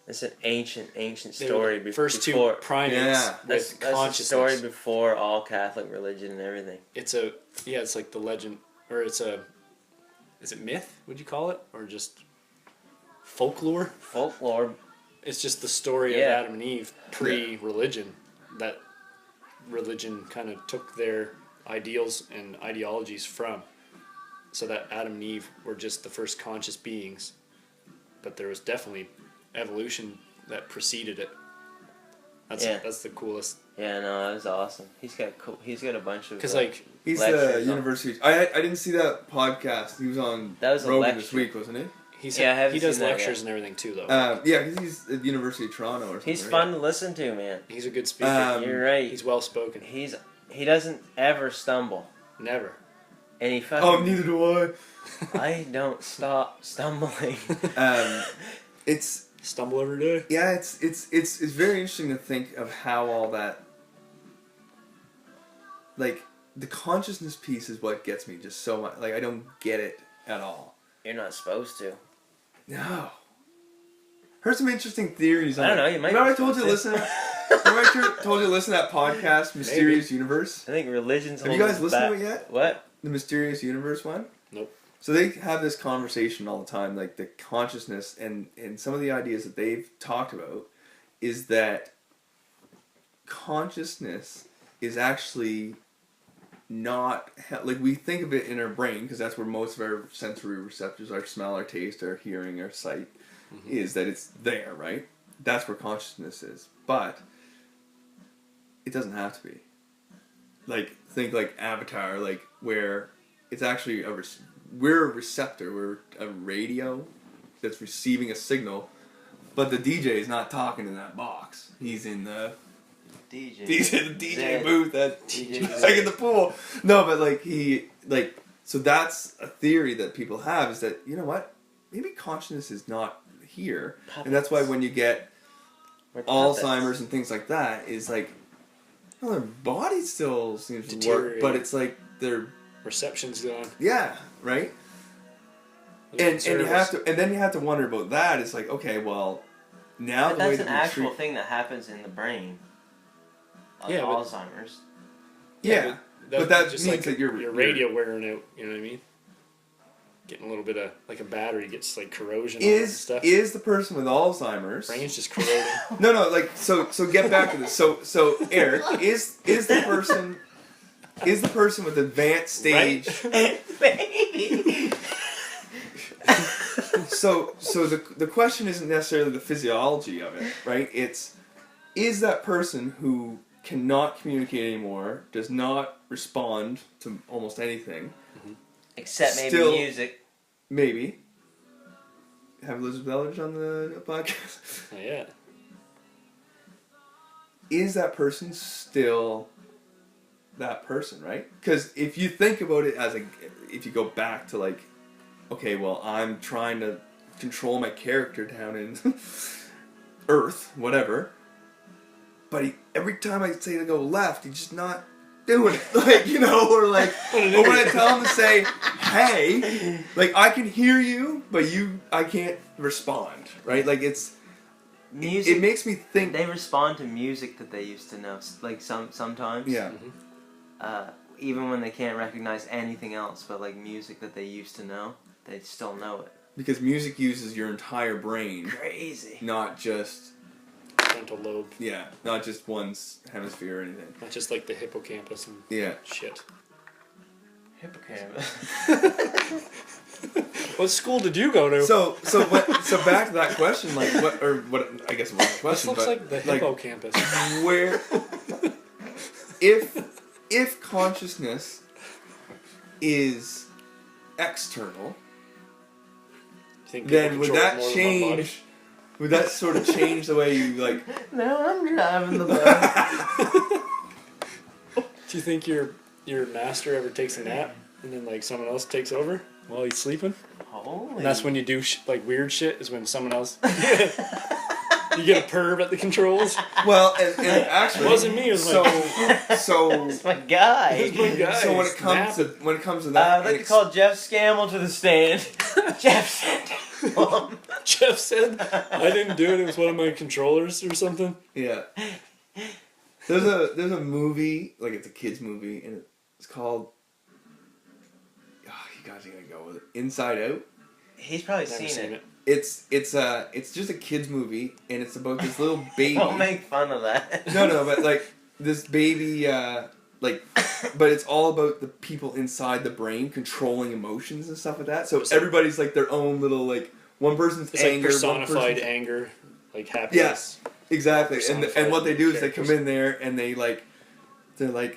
It's an ancient story. First two primates with consciousness. That's a story before all Catholic religion and everything. It's like the legend, or it's a... Is it myth, would you call it? Or just folklore? Folklore. It's just the story of Adam and Eve pre-religion. That religion kind of took their ideals and ideologies from. So that Adam and Eve were just the first conscious beings. But there was definitely evolution that preceded it. That's the coolest. Yeah, no, that was awesome. He's got a bunch of... Because, like... He's the university... I didn't see that podcast. He was on Rogan this week, wasn't he? He does lectures and everything, too, though. He's at the University of Toronto or something. He's fun to listen to, man. He's a good speaker. You're right. He's well-spoken. He doesn't ever stumble. Never. And he fucking... Oh, neither do I. I don't stop stumbling. It's... Stumble every day. Yeah, it's very interesting to think of how all that... Like, the consciousness piece is what gets me just so much. Like, I don't get it at all. You're not supposed to. No. Heard some interesting theories on I don't know, you might... Remember I told you to listen to that podcast, Mysterious Universe? I think religion's... Have you guys listened to it yet? What? The Mysterious Universe one? Nope. So they have this conversation all the time, like the consciousness, and some of the ideas that they've talked about is that consciousness is actually not, like, we think of it in our brain, because that's where most of our sensory receptors, our smell, our taste, our hearing, our sight, is that it's there, right? that's where consciousness is. But it doesn't have to be. Like, think like Avatar, like, where it's actually we're a receptor, we're a radio that's receiving a signal, but the DJ is not talking in that box. He's in the DJ booth like in the pool. No, but like so that's a theory that people have, is that, you know what? Maybe consciousness is not here. Puppets. And that's why when you get Alzheimer's and things like that, is like, well, their body still seems to work, but it's like their reception's gone. Yeah, right? And you have to, and then you have to wonder about that. It's like, okay, well, now but that's an actual thing that happens in the brain. Like Alzheimer's. Yeah, but that just means that your radio wearing out. You know what I mean? Getting a little bit of, like, a battery gets, like, corrosion on and stuff. Is the person with Alzheimer's? Brain's just corroding. No, like, so get back to this. So Eric, is the person with advanced stage? Right? Baby. So the question isn't necessarily the physiology of it, right? Is that person who cannot communicate anymore, does not respond to almost anything, except maybe music. Maybe. Have Elizabeth Eldridge on the podcast? Oh, yeah. Is that person still that person, right? Because if you think about it if you go back to, like, okay, well, I'm trying to control my character down in Earth, whatever, but every time I say to go left, he's just not doing it, like, you know, or like, or when I tell him to say, hey, like, I can hear you, but I can't respond, right? Like, it's music. It makes me think they respond to music that they used to know, like sometimes. Yeah. Even when they can't recognize anything else, but like music that they used to know, they still know it. Because music uses your entire brain. Crazy. Not just frontal lobe. Yeah, not just one hemisphere or anything. Not just like the hippocampus and shit. Hippocampus. What school did you go to? So back to that question, like, what I guess it wasn't a question, this looks like the hippocampus. Where if consciousness is external, then would that change? Would that sort of change the way you, like... No, I'm driving the bus. Do you think your master ever takes a nap and then, like, someone else takes over while he's sleeping? Holy. And that's when you do like weird shit, is when someone else... You get a perv at the controls. Well, and actually... It wasn't me, it was It's my guy. It's my guy. So when it comes to that... I'd like to call Jeff Scammell to the stand. Jeff said... Jeff said I didn't do it. It was one of my controllers or something. Yeah. There's a movie, like, it's a kids movie, and it's called. Oh, you guys are gonna go with it. Inside Out. He's probably seen it. It's just a kids movie, and it's about this little baby. Don't make fun of that. No, but like this baby, but it's all about the people inside the brain controlling emotions and stuff like that. So everybody's like their own little, like, one person's it's anger, like personified anger, like happiness. Yeah, exactly. And what they do is they come in there and they're like, oh,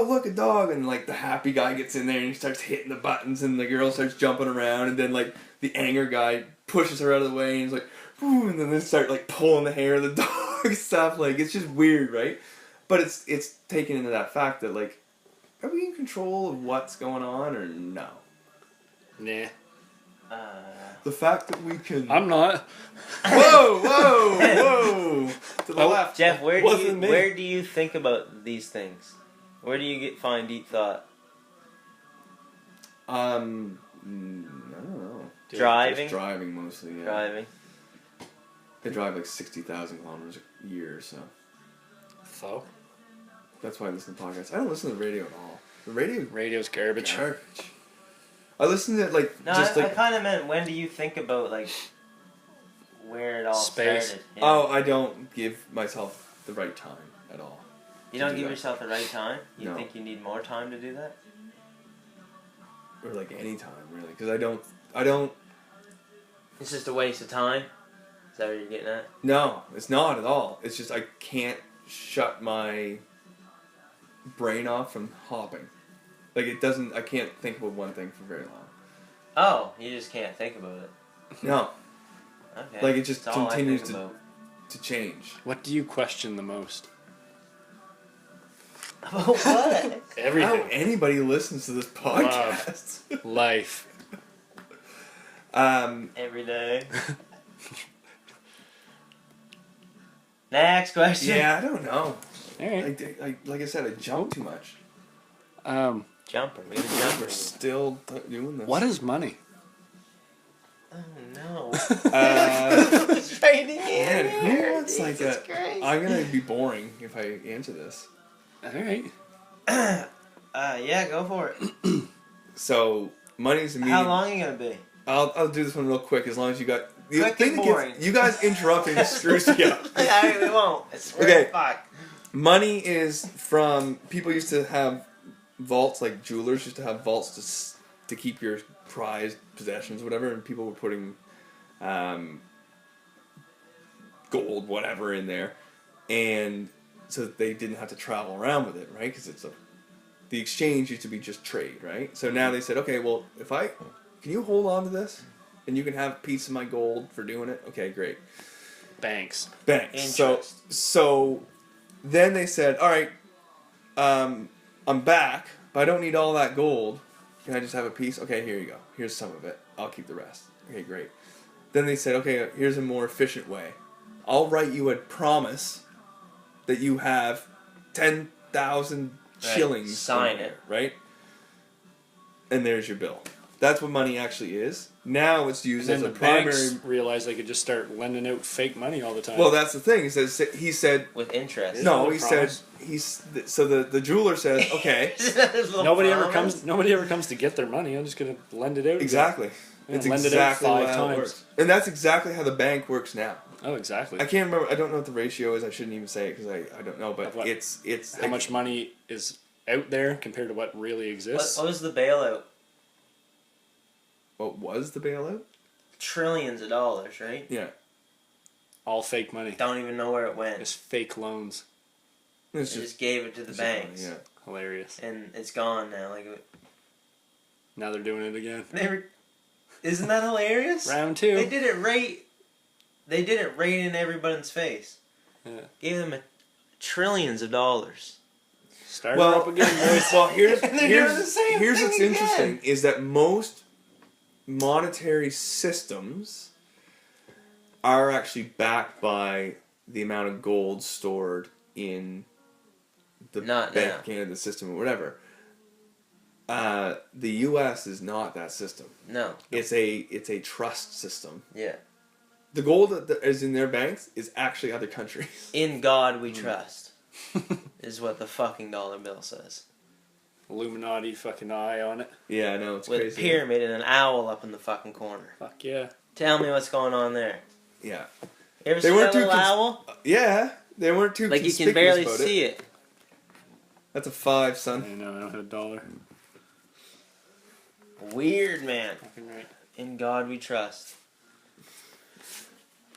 look, a dog, and like the happy guy gets in there and he starts hitting the buttons and the girl starts jumping around, and then like the anger guy pushes her out of the way and he's like, ooh, and then they start like pulling the hair of the dog and stuff. Like, it's just weird, right? But it's taken into that fact that, like, are we in control of what's going on or no? Nah. The fact that we can... I'm not. Whoa! To the left. Jeff, where do you think about these things? Where do you find deep thought? I don't know. Driving? Just driving mostly, yeah. Driving. They drive like 60,000 kilometers a year, so... So? That's why I listen to podcasts. I don't listen to the radio at all. The radio's garbage. I listen to it like... No, I kind of meant, when do you think about, like, where it all started? Yeah. Oh, I don't give myself the right time at all. You don't give yourself the right time? You No. think you need more time to do that? Or like any time, really. Because I don't... It's just a waste of time? Is that what you're getting at? No, it's not at all. It's just I can't shut my brain off from hopping. Like it doesn't. I can't think about one thing for very long. Oh, you just can't think about it. No. Okay. Like it just That's all I continues think about. to change. What do you question the most? About what? Everything. How anybody listens to this podcast? Life. Every day. Next question. Yeah, I don't know. Alright. Like I said, I jump too much. Jumper. We got a We're jumper. still doing this. What is money? Oh no. It's Trading Man, in who here. wants like Jesus a? Christ. I'm gonna be boring if I answer this. Alright. Yeah, go for it. So money's immediate. How long are you gonna be? I'll do this one real quick as long as you got. Quick and boring. You guys interrupting screws me up. Alright, we won't. It's Okay. Fuck. Money is from people used to have vaults, like jewelers used to have vaults to keep your prized possessions, whatever, and people were putting gold, whatever, in there, and so that they didn't have to travel around with it, right? Because the exchange used to be just trade, right? So now they said, okay, well, can you hold on to this, and you can have a piece of my gold for doing it? Okay, great. Banks. So then they said, all right, I'm back, but I don't need all that gold. Can I just have a piece? Okay, here you go. Here's some of it. I'll keep the rest. Okay, great. Then they said, okay, here's a more efficient way. I'll write you a promise that you have 10,000 shillings. Sign it. Right? And there's your bill. That's what money actually is. Now it's used And as then a the primary... banks realized they could just start lending out fake money all the time. Well, that's the thing. He said... With interest. No, Isn't he it a said... So the jeweler says, okay... nobody ever comes to get their money. I'm just gonna lend it out. Exactly. Yeah, It's lend it out exactly 5 how it times. works. And that's exactly how the bank works now. Oh, exactly. I can't remember. I don't know what the ratio is. I shouldn't even say it because I don't know. But Of what? it's How much money is out there compared to what really exists? What was the bailout? What was the bailout? Trillions of dollars, right? Yeah. All fake money. Don't even know where it went. Just fake loans. It's They just gave it to the banks. Yeah. Hilarious. And it's gone now. Like, Now they're doing it again. isn't that hilarious? Round 2. They did it right. They did it right in everybody's face. Yeah. Gave them trillions of dollars. Start her up again, boys. Well, here's And they're doing the same here's thing what's again. interesting is that most monetary systems are actually backed by the amount of gold stored in the Not Bank now. of Canada system or whatever. The U.S. is not that system. No. It's a trust system. Yeah. The gold that is in their banks is actually other countries. In God we trust. Is what the fucking dollar bill says. Illuminati fucking eye on it. Yeah, I know, it's With a crazy. pyramid and an owl up in the fucking corner. Fuck yeah. Tell me what's going on there. Yeah. You ever They see weren't that too little owl? Yeah, they weren't too Like you conspicuous can barely about see it. it. That's a 5, I son. know, I don't have $1. Weird, man. Fucking right. In God we trust.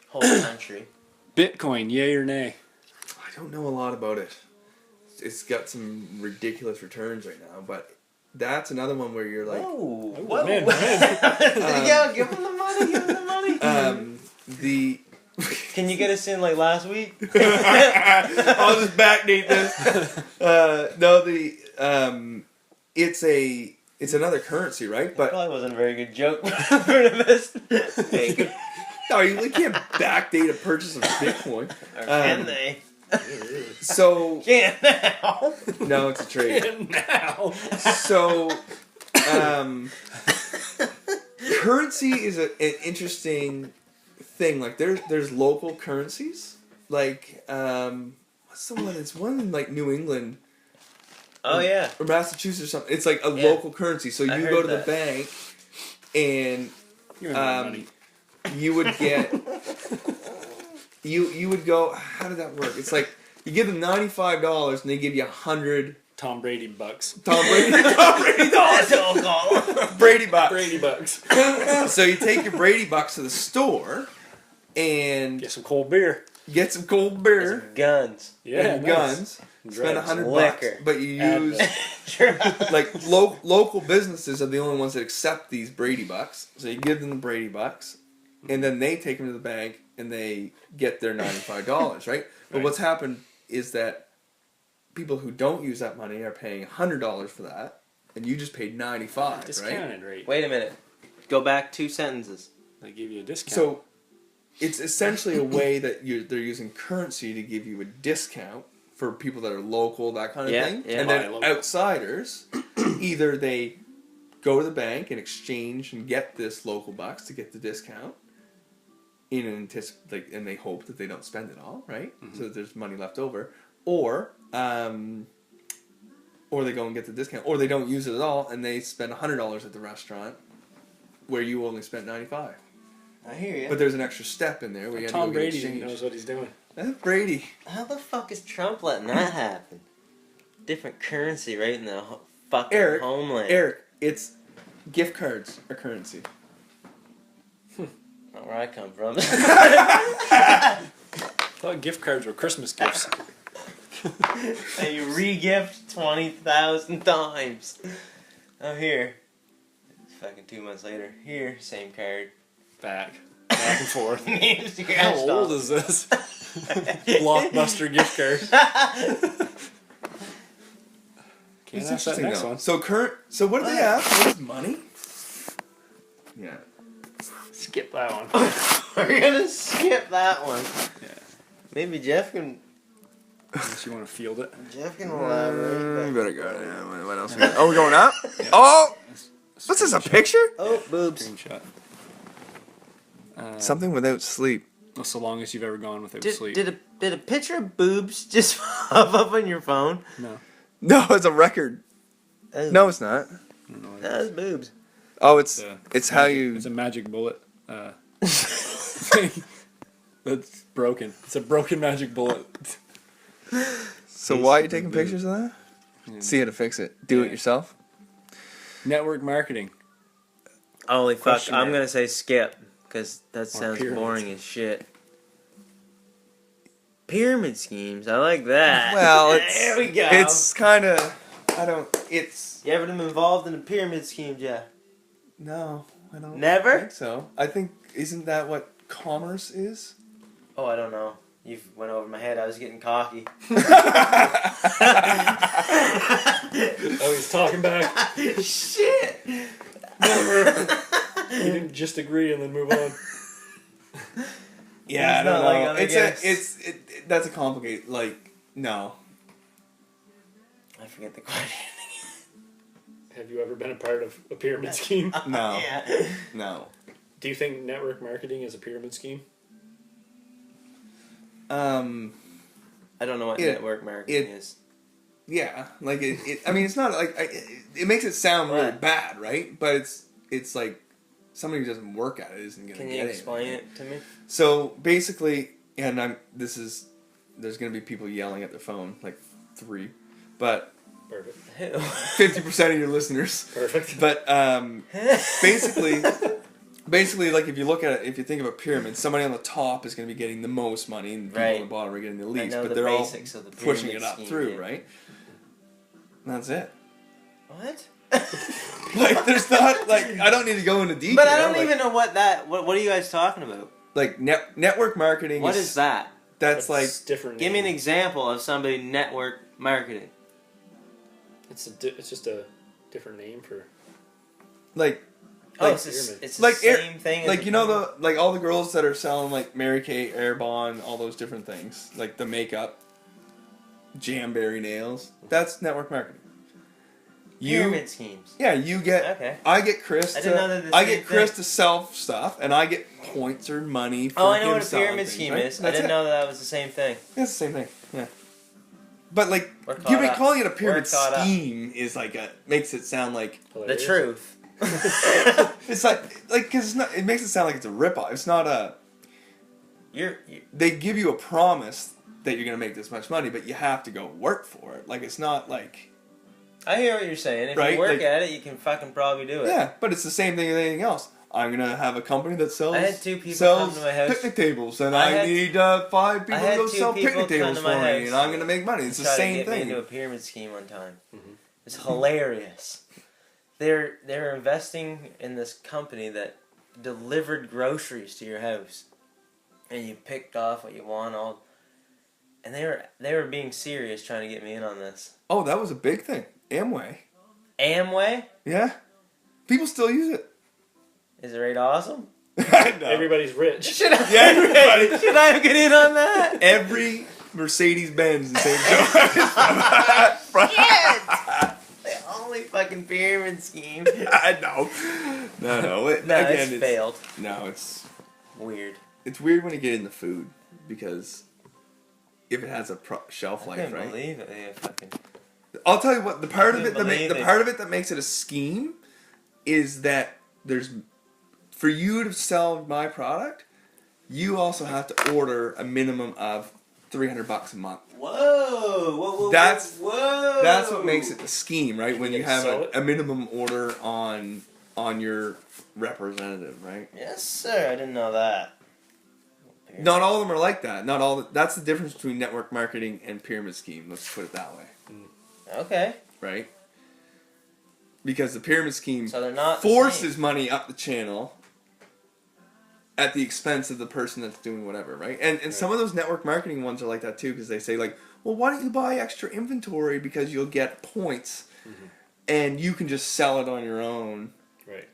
Whole country. Bitcoin, yay or nay? I don't know a lot about it. It's got some ridiculous returns right now, but that's another one where you're like, Whoa. Oh, Whoa. man, Yeah, give him the money, give him the money. the. Can you get us in like last week? I'll just backdate this. It's another currency, right? But Probably wasn't a very good joke for the no, you can't backdate a purchase of Bitcoin. Or can they? So Can't now. no, it's a trade. Now. So, currency is an interesting thing. Like there's local currencies. Like what's the one? It's one in like New England. Oh yeah. Or Massachusetts or something. It's like a Yeah. local currency. So I you heard go to that. the bank and Give me my money. you would get you would go, how did that work? It's like you give them $95 and they give you 100 Tom Brady bucks. Tom Brady That's what I'll call it. Brady bucks. Brady bucks. So you take your Brady bucks to the store and Get some cold beer. get some cold beer Some guns. Yeah, and nice. guns. Spend Drugs. $100, Liquor. but you use Advil. like local businesses are the only ones that accept these Brady bucks. So you give them the Brady bucks, and then they take them to the bank and they get their $95, right? But what's happened is that people who don't use that money are paying $100 for that, and you just paid $95, right? Discounted rate. Wait a minute. Go back 2 sentences. They give you a discount. So it's essentially a way that they're using currency to give you a discount for people that are local, that kind of thing. Yeah. And Buy then local. outsiders, either they go to the bank and exchange and get this local bucks to get the discount, and they hope that they don't spend it all, right? So that there's money left over, or they go and get the discount, or they don't use it at all and they spend $100 at the restaurant where you only spent $95. I hear you. But there's an extra step in there where you Tom have to go get Brady exchange. knows what he's doing. That's Brady. How the fuck is Trump letting that happen? Different currency right in the fucking Eric, homeland. Eric, it's gift cards are currency. Not where I come from. I thought gift cards were Christmas gifts. And you re-gift 20,000 times. Oh, here. Fucking 2 months later. Here, same card. Back and forth. Names How scratched old off. is this? Blockbuster gift card. Can't It's ask that interesting next though. one. So what do they ask? What is money? Yeah. Skip that one. We're gonna skip that one. Yeah. Maybe Jeff can. Unless you want to field it. Jeff can elaborate. better go. Yeah, what else? Oh, we're going up? Oh! What's this, a picture? Oh, boobs. Screenshot. Something without sleep. Well, so long as you've ever gone without Did, sleep. did a picture of boobs just pop up on your phone? No. No, it's a record. No, it's not. I don't know what it That's is. boobs. Oh, it's It's how you... It's a magic bullet thing that's broken. It's a broken magic bullet. So why are you taking pictures of that? See how to fix it. Do it yourself? Network marketing. Holy fuck, Question I'm mark. gonna say skip, because that sounds pyramids. boring as shit. Pyramid schemes, I like that. Well, there we go. it's kind of... It's... You ever been involved in a pyramid scheme, Jeff? No, I don't Never? think so. I think, isn't that what commerce is? Oh, I don't know. You went over my head. I was getting cocky. Oh, he's talking back. Shit! Never. You didn't just agree and then move on. Yeah, I It's don't not know. like other gifts. That's a complicated, no. I forget the question. Have you ever been a part of a pyramid scheme? No. Yeah. No. Do you think network marketing is a pyramid scheme? I don't know what network marketing is. Yeah, I mean, it's not it makes it sound really What? bad, right? But it's like somebody who doesn't work at it isn't gonna Can get you it. explain it to me? So basically, and there's gonna be people yelling at their phone, like 3, but Perfect. Who? 50% of your listeners. Perfect. But basically, like if you think of a pyramid, somebody on the top is going to be getting the most money, and people Right. on the bottom are getting the I least. know But the they're all basics of the pushing pyramid it up scheme, through, yeah. right? And that's it. What? Like there's not I don't need to go into detail. But I don't even know what are you guys talking about? like network marketing. What is that? That's like It's different. Give me an name. example of somebody network marketing. It's just a different name for. like Oh, like, it's the like same thing. as like a you know pyramid. the all the girls that are selling like Mary Kay, Airbond, all those different things, like the makeup, Jamberry nails. That's network marketing. pyramid schemes. Yeah, you get. Okay. I get Chris. I didn't know that the I same get Chris thing. to sell stuff, and I get points or money. For Oh, I know him what a selling pyramid things, scheme right? is. I That's didn't it. know that was the same thing. Yeah, it's the same thing. Yeah. But like, We're you've caught been up. calling it a pyramid We're caught up. scheme is makes it sound like The Hilarious. truth. it's like because it's not. It makes it sound like it's a ripoff. It's not a. You're They give you a promise that you're gonna make this much money, but you have to go work for it. Like it's not like. I hear what you're saying. If Right, you work like- at it, you can fucking probably do it. Yeah, but it's the same thing with anything else. I'm gonna have a company that sells I had 2 people come to my house. picnic tables, and I I had- need 5 people I to had go 2 sell people picnic come tables to for my me, house and I'm gonna make money. It's the Try to same get me thing. into a pyramid scheme one time. It's hilarious. They're investing in this company that delivered groceries to your house, and you picked off what you want all. And they were being serious trying to get me in on this. Oh, that was a big thing. Amway. Amway? Yeah. People still use it. Is it right awesome? I know. Everybody's rich. Should I, Yeah, everybody. should I get in on that? Every Mercedes-Benz in St. Joe. The only fucking pyramid scheme. I know. No. It's failed. No, it's Weird. weird when you get into food because if it has a shelf I life, can't right? believe it. They fucking... I'll tell you what. The part of Couldn't it that believe it. part of it that makes it a scheme is that there's for you to sell my product, you also have to order a minimum of $300 a month. Whoa! That's whoa! That's what makes it the scheme, right? When you have sell it? a minimum order on your representative, right? Yes, sir. I didn't know that. Not all of them are like that. Not all. That's the difference between network marketing and pyramid scheme. Let's put it that way, Okay. right? Because the pyramid scheme So they're not the forces same. money up the channel at the expense of the person that's doing whatever, right? And some of those network marketing ones are like that too, because they say like, well, why don't you buy extra inventory because you'll get points, and you can just sell it on your own. Right.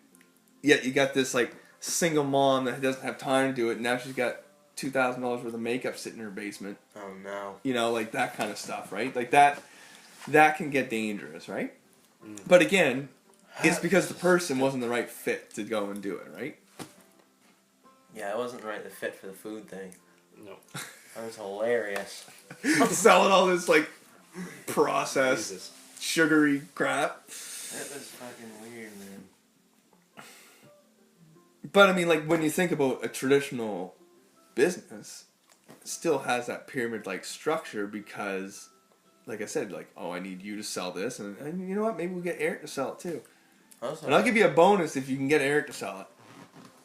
Yet you got this like single mom that doesn't have time to do it, and now she's got $2,000 worth of makeup sitting in her basement. Oh no. You know, like that kind of stuff, right? Like that can get dangerous, right? But again, it's because the person wasn't the right fit to go and do it, right? Yeah, I wasn't right the fit for the food thing. No. That was hilarious. Selling all this like processed, Jesus. sugary crap. That was fucking weird, man. But I mean, like when you think about a traditional business, it still has that pyramid-like structure because, like I said, like, oh, I need you to sell this, and you know what? Maybe we'll get Eric to sell it too. Also, And I'll give you a bonus if you can get Eric to sell it.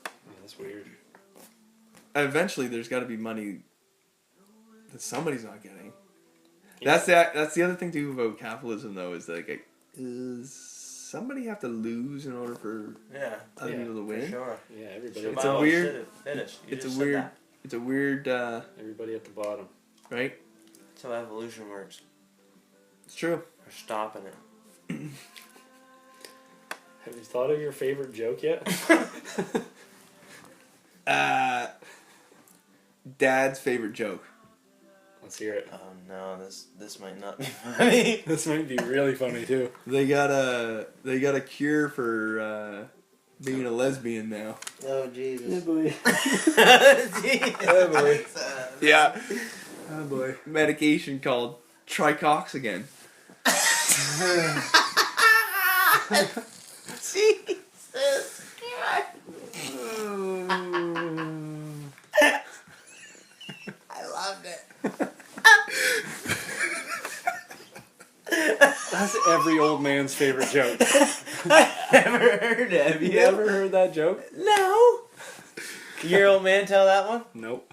Yeah, that's weird. And eventually, there's got to be money that somebody's not getting. Yeah. That's the other thing too about capitalism, though, is like, does somebody have to lose in order for other people to for win? sure. Yeah, everybody. It's a weird- Finished. You It's a just said weird. that. It's a weird. Everybody at the bottom. Right? That's how evolution works. It's true. We're stopping it. Have you thought of your favorite joke yet? Dad's favorite joke. Let's hear it. Oh no, this might not be funny. This might be really funny too. They got a cure for being a lesbian now. Oh Jesus. boy. Oh boy. Yeah. Oh boy. Medication called tricoxagen. Jesus Christ. I loved it. That's every old man's favorite joke. Never heard it. Have You ever heard that joke? No. Your old man tell that one? Nope.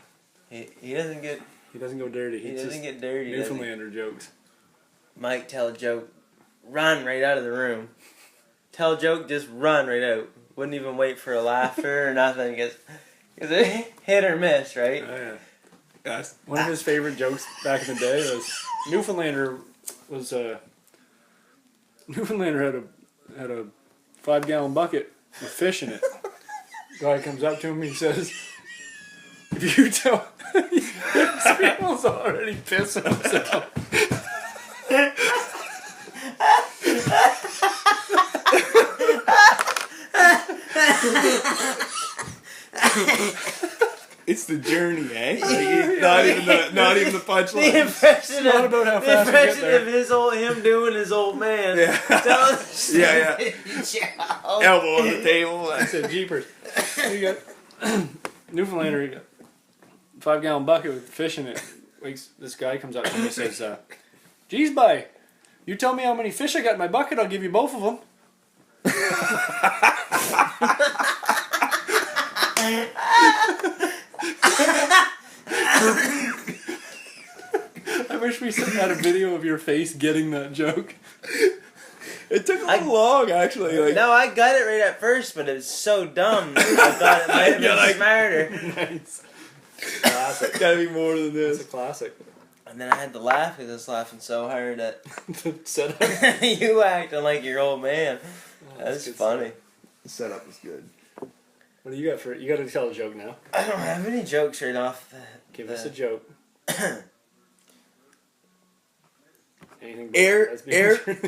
He doesn't get He doesn't go dirty. he He doesn't just get dirty. does he? Newfoundlander jokes. Mike tell a joke, run right out of the room. Tell a joke, just run right out. Wouldn't even wait for a laughter or nothing. Because it hit or miss, right? Oh yeah. Yes. One of his favorite jokes back in the day was Newfoundlander had a 5-gallon bucket with fish in it. Guy comes up to him and he says, "If you tell," Scammell's already pissing himself. It's the journey, eh? Like, not even the The punchline. impression not of about how the fast we get impression there. of him doing his old man. Yeah. Tell Yeah. joke. Elbow on the table. I said, "Jeepers." You got Newfoundlander, you got 5-gallon bucket with fish in it. This guy comes up to me and says, "Geez, bye. You tell me how many fish I got in my bucket, I'll give you both of them." I wish we had a video of your face getting that joke. It took a little long, actually. Like, No, I got it right at first, but it was so dumb. I thought it might have been smarter. Nice. Classic. gotta be more than It's a this. classic. And then I had to laugh because I was laughing so hard at The setup. you acting like your old man. That's good funny. The setup is good. What do you got for? You got to tell a joke now. I don't have any jokes right off. Give us a joke. Anything?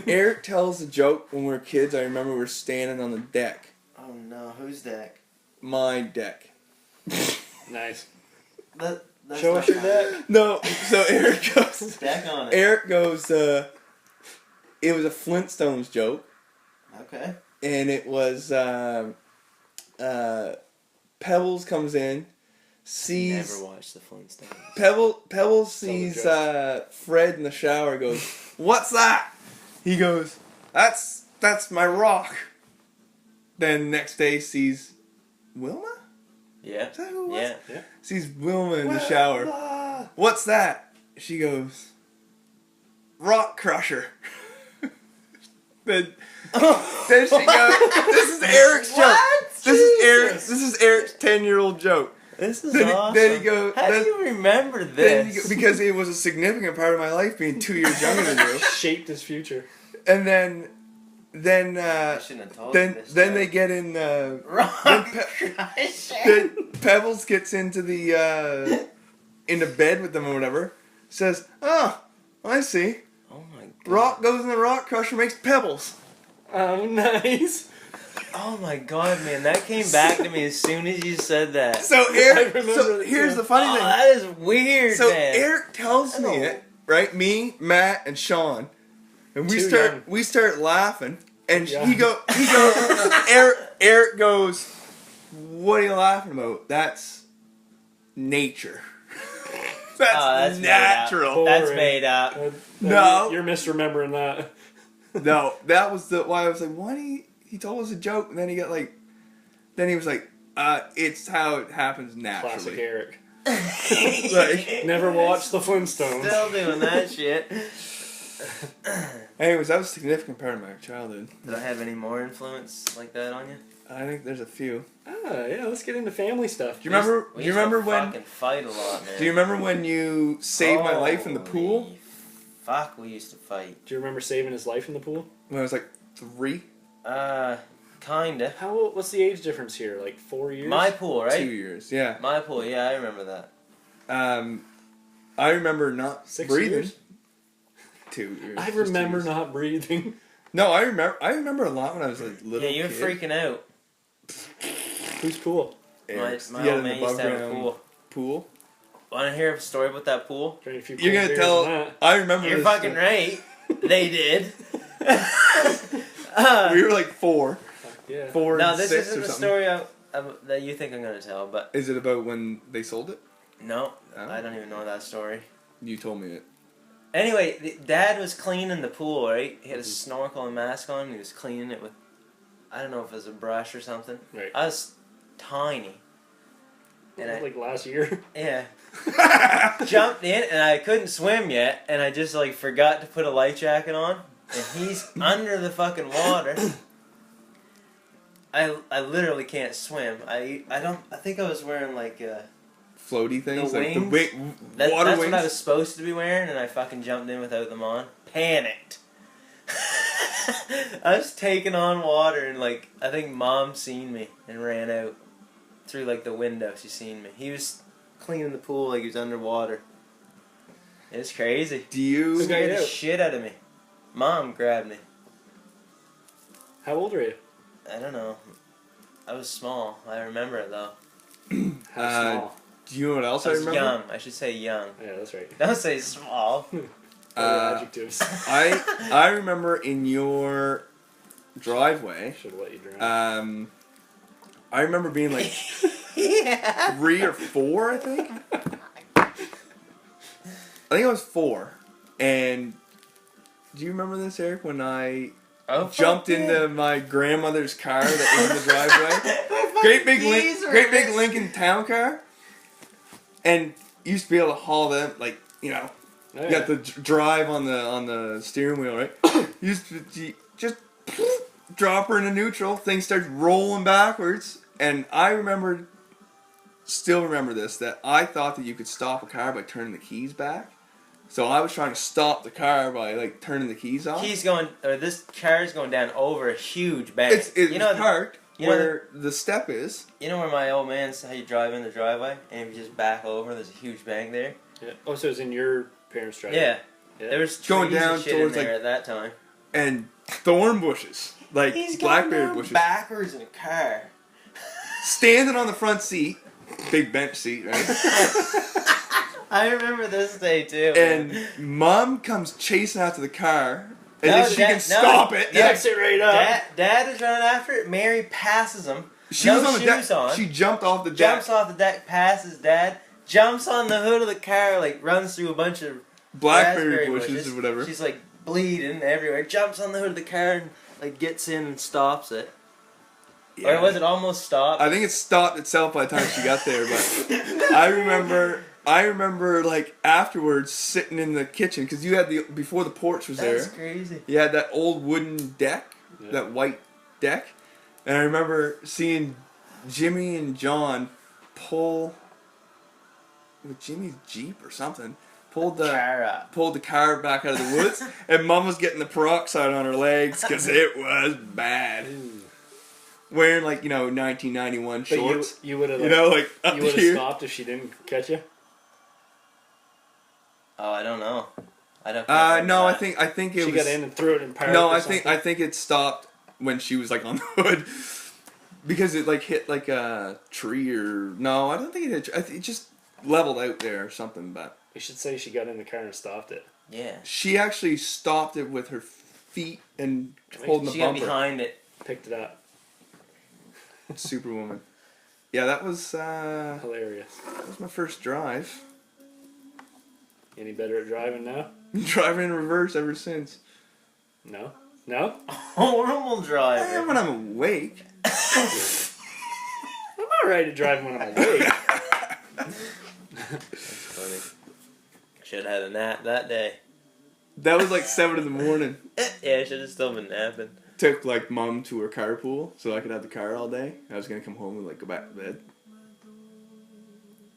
Eric tells a joke when we were kids. I remember we were standing on the deck. Oh no, who's deck? My deck. Nice. That's Show not us your funny. deck. No, so Eric goes. Deck on it. Eric goes. It was a Flintstones joke, Okay. and it was Pebbles comes in, sees. Never watched the Flintstones. Pebbles sees Fred in the shower. Goes, "What's that?" He goes, "That's my rock." Then next day sees Wilma. Yeah. Is that who it was? Yeah. Sees Wilma in the shower. "What's that?" She goes, "Rock crusher." then she goes, "This is Eric's joke. This is Eric's 10-year-old joke." This is Then awesome. he goes. How do you remember this? Because it was a significant part of my life, being 2 years younger than you. Shaped his future. And then I shouldn't have told you this. then they get in. Rock Then Pebbles gets into into bed with them or whatever. Says, "Oh, I see. Oh my god. Rock goes in the rock crusher, makes pebbles." Oh, nice. Oh my god, man, that came back to me as soon as you said that. So Eric. I remember So that, here's yeah. the funny thing. That is weird, So man. Eric tells me I know. it, right? Me, Matt, and Sean, and Too young. we start laughing, and Yeah. he goes. Eric goes, "What are you laughing about? That's nature. that's natural." That's made up. No. You're misremembering that. No, that was why I was like, why did he told us a joke, and then he got like, then he was like, it's how it happens Classic naturally. Eric. Like, Never watched the Flintstones. Still doing that shit. anyways, that was a significant part of my childhood. Did I have any more influence like that on you? I think there's a few. Yeah, let's get into family stuff. Do you remember? We Do you used to remember when? fucking fight a lot, man. Do you remember when you saved my life in the pool? Holy Fuck, we used to fight. Do you remember saving his life in the pool? When I was like 3, Kinda. What's the age difference here? Like 4 years? My pool, 2 right? years. Yeah. My pool, yeah, I remember that. I remember not 6 breathing. years? 2 years. I just 2 remember years. not breathing. No, I remember a lot when I was a little Yeah, you were kid. freaking out. Who's pool? Eric's- My he had old an man used to have a above pool. ground pool. Want to hear a story about that pool? Drank a few You're cold gonna beers tell. and that. I remember. You're this fucking story. right. They did. We were like 4, Yeah. 4 No, and this 6 isn't or the something. story that you think I'm going to tell, but Is it about when they sold it? no, Oh. I don't even know that story. You told me it. Anyway, Dad was cleaning the pool, right? He had a snorkel and mask on, and he was cleaning it with, I don't know if it was a brush or something. Right. I was tiny. And I, Like last year. yeah. Jumped in, and I couldn't swim yet, and I just, like, forgot to put a life jacket on, and he's under the fucking water. I literally can't swim. I think I was wearing, like, Floaty things, The like the wings? water that's wings. what I was supposed to be wearing, and I fucking jumped in without them on. Panicked. I was taking on water, and like I think Mom seen me and ran out through like the window. She seen me. He was cleaning the pool like he was underwater. It's crazy. Do you? Scared the out? shit out of me. Mom grabbed me. How old are you? I don't know. I was small. I remember it though. How small? Do you know what else I I was remember? young. I should say young. Yeah, that's right. Don't say small. Adjectives. I remember in your driveway. Should have let you drown. I remember being like Yeah. 3 or 4, I think. I think I was 4. And do you remember this, Eric? When I Oh, jumped fuck yeah. into my grandmother's car that was in the driveway? great big geese Lincoln Town Car, and you used to be able to haul them like you got the drive on the steering wheel, right? You used to just drop her into neutral. Thing starts rolling backwards, and still remember this, that I thought that you could stop a car by turning the keys back. So I was trying to stop the car by like turning the keys off. This car's going down over a huge bank. It's parked where the step is. You know where my old man said how you drive in the driveway and if you just back over, there's a huge bank there. Yeah. Oh, so it was in your parents' driveway. Yeah. There was trees going down and shit towards in there at that time. And thorn bushes, like He's blackberry going down bushes. backwards in a car. Standing on the front seat, big bench seat, right? I remember this day too. And Mom comes chasing after the car, and if she can stop it, Picks it right up. Dad is running after it. Mary passes him. She was on the deck. She jumped off the deck. Jumps off the deck, passes Dad. Jumps on the hood of the car, like runs through a bunch of blackberry bushes or whatever. She's like bleeding everywhere. Jumps on the hood of the car and like gets in and stops it. Yeah. Or was it almost stopped? I think it stopped itself by the time she got there. But I remember like afterwards sitting in the kitchen because you had before the porch was there. That's crazy. You had that old wooden deck, that white deck, and I remember seeing Jimmy and John pull with Jimmy's Jeep or something. Pulled the car back out of the woods, and Mom was getting the peroxide on her legs because it was bad. Wearing 1991 shorts. But you would have stopped if she didn't catch you. Oh, I don't know. I don't. No, I think it was. She got in and threw it in park. No, I think it stopped when she was on the hood because it hit a tree or no, I don't think it hit. I think it just leveled out there or something. But you should say she got in the car and stopped it. Yeah. She actually stopped it with her feet and holding the bumper. She got behind it, picked it up. Superwoman. Yeah, that was hilarious. That was my first drive. Any better at driving now? Driving in reverse ever since. No? Horrible driver. When I'm awake. I'm alright at driving when I'm awake. That's funny. Should have had a nap that day. That was 7 in the morning. Yeah, I should have still been napping. Took Mom to her carpool so I could have the car all day. I was gonna come home and go back to bed.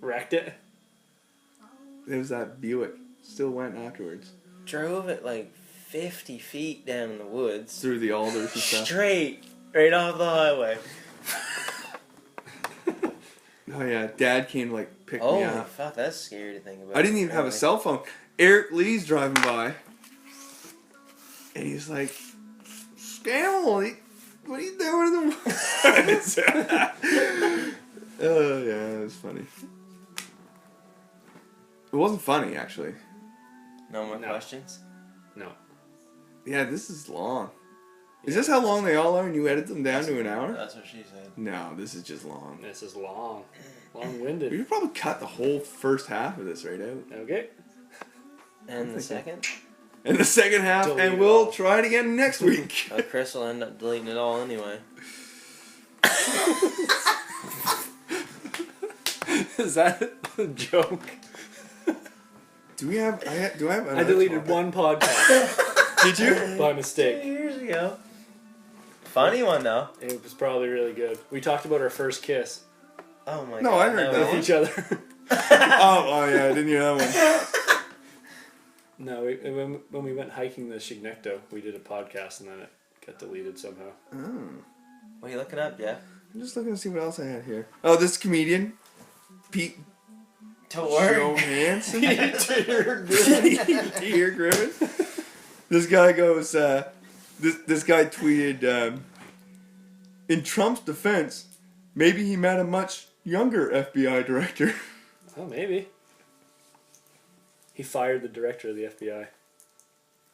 Wrecked it? It was that Buick. Still went afterwards. Drove it 50 feet down in the woods. Through the alders and stuff. Straight. Right off the highway. Oh yeah, Dad came pick me up. Oh fuck, that's scary to think about. I didn't even have a cell phone. Eric Lee's driving by. And he's like, Scammell, what are you doing in the woods? Oh yeah, it was funny. It wasn't funny, actually. No more questions? No. Yeah, this is long. Is this how long they all are and you edit them down to an hour? That's what she said. No, this is just long. This is long. Long-winded. We could probably cut the whole first half of this right out. Okay. And the second? And the second half, Delete and we'll try it again next week. Chris will end up deleting it all anyway. Is that a joke? Do I have I deleted one podcast. Did you? By mistake. 2 years ago. Funny one though. It was probably really good. We talked about our first kiss. Oh my god. No, I heard that. With each other. oh yeah, I didn't hear that one. No, when we went hiking the Chignecto, we did a podcast and then it got deleted somehow. Oh. What are you looking up, Jeff? I'm just looking to see what else I had here. Oh, this comedian, Pete Johansson. Peter Griffin. This guy goes, this guy tweeted, in Trump's defense, maybe he met a much younger FBI director. Oh, maybe. He fired the director of the FBI.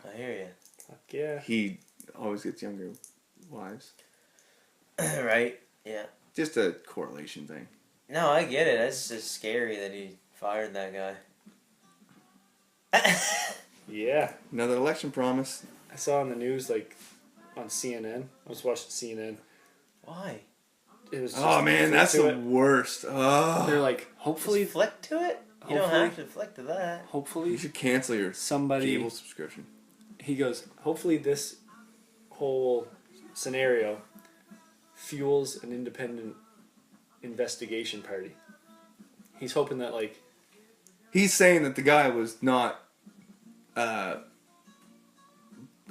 I hear you. Fuck yeah. He always gets younger wives. Right? Yeah. Just a correlation thing. No, I get it. That's just scary that he fired that guy. Yeah. Another election promise. I saw on the news, on CNN. I was watching CNN. Why? it was. Oh man, that's the it. worst. Oh. They're like, hopefully, Just flick to it. You don't have to flick to that. You hopefully, should cancel your somebody. cable subscription. He goes, hopefully, this whole scenario fuels an independent investigation party. He's hoping that like. He's saying that the guy was not.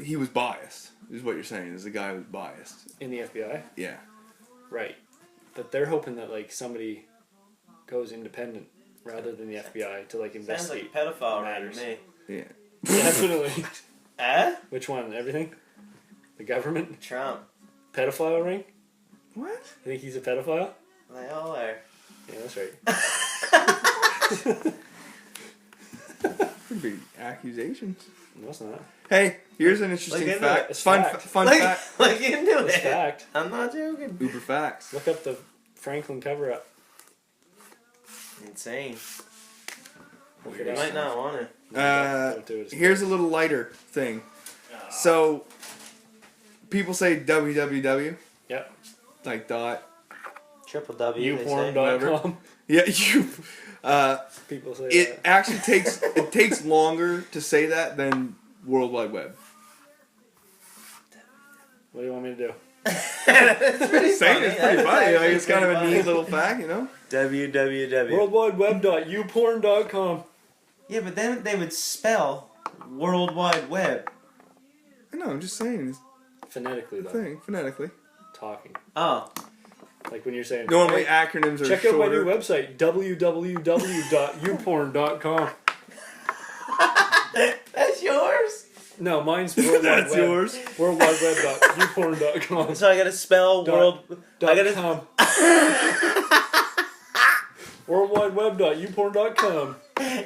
He was biased. Is what you're saying? Is the guy was biased? In the FBI. Yeah. Right, but they're hoping that like somebody goes independent rather than the FBI to like investigate. Sounds like pedophile matters. to me. Yeah. Definitely. Which Which one? Everything? The government? Trump. Pedophile ring? What? You think he's a pedophile? They all are. Yeah, that's right. Could be accusations. No, it's not. Hey, here's an interesting Look into fact. it. It's Fun fact. fact. Look into It's it. fact. I'm not joking. Uber facts. Look up the Franklin cover-up. Insane. Look You it up. might not want to. Don't do it. Here's a little lighter thing. So, people say www. Yep. Like dot. Triple W. they say. Youporn.com. Yeah, you. People say It that. actually takes longer to say that than World Wide Web. What do you want me to do? That's pretty Saying it's pretty That's funny. Like, actually it's kind of a pretty neat funny. little fact, you know. www. Worldwideweb.youporn.com. Yeah, but then they would spell World Wide Web. I know. I'm just saying. It's Phonetically, a though. thing phonetically. Talking. Oh. Like when you're saying, Normally "Hey, acronyms are check out my new shorter. website, www.youporn.com. That's yours? No, mine's World Wide That's Web. yours. Worldwideweb.youporn.com. So I gotta spell world. I gotta. .com. Worldwideweb.youporn.com.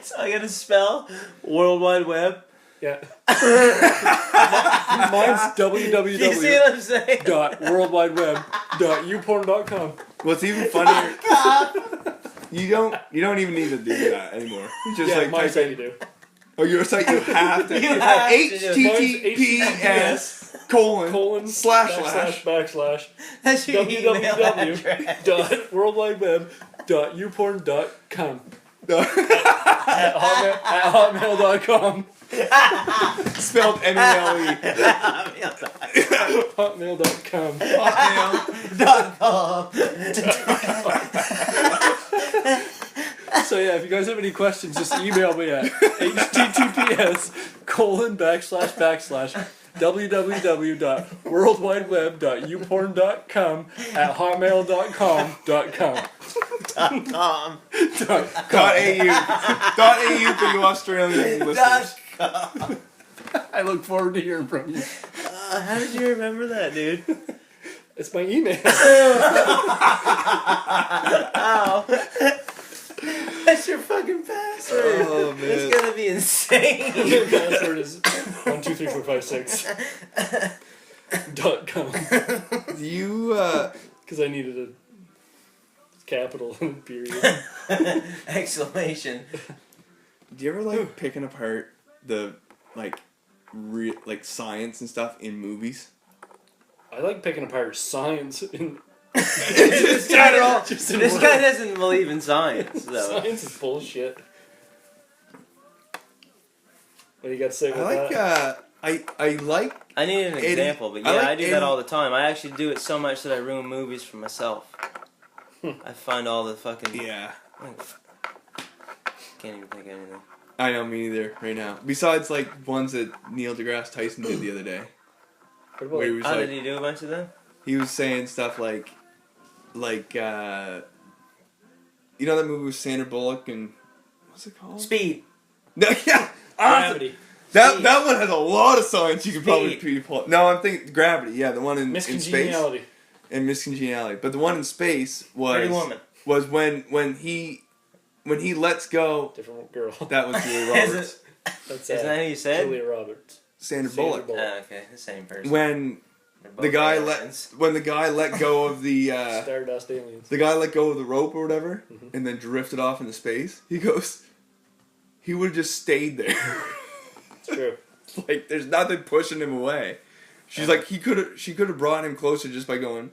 So I gotta spell World Wide Web. Yeah. Mine's You see what I'm saying? www.worldwideweb.youporn.com. What's even funnier? You don't even need to do that anymore. You just Yeah, like my type site in. you do. Oh, your site you have to. You have to do it. HTTPS colon slash slash. backslash That's your email address. www.worldwideweb.youporn.com at hotmail.com. Spelled MELE. Hotmail.com. So yeah, if you guys have any questions, just email me at https://www.worldwideweb.youporn.com at hotmail.com.com. .au for you Australian listeners. I look forward to hearing from you. How did you remember that, dude? It's my email. Ow. That's your fucking password. Oh man. It's gonna be insane. Your password is 123456.com You because I needed a capital and period. Exclamation. do you ever like picking apart the like science and stuff in movies? I like picking apart science in This guy just in this guy doesn't believe in science, though. Science is bullshit. What do you got to say I about like that? I like I need an Eddie- example, but I yeah, like I do Eddie- that all the time. I actually do it so much that I ruin movies for myself. I find all the fucking... yeah. Can't even think of anything. I know, me neither right now. Besides like ones that Neil deGrasse Tyson did the other day. What Where he about was How like did he do a bunch of them? he was saying stuff like you know that movie with Sandra Bullock and what's it called? Speed. No, yeah. Awesome. Gravity? That one has a lot of science you could probably Speed. pull. No, I'm thinking Gravity. Yeah, the one in space. Miscongeniality. And Miscongeniality. But the one in space Pretty Woman. was when he lets go. Different girl. That was Julia Is Roberts. That's Isn't that who you said? Julia Roberts. Sandra Sandra Bullock. Bullock. Okay, the same person. When They're the both guy aliens. let go of the Stardust aliens. the guy let go of the rope or whatever, Mhm. and then drifted off into space. He goes, he would have just stayed there. It's true. Like there's nothing pushing him away. She's like she could have brought him closer just by going.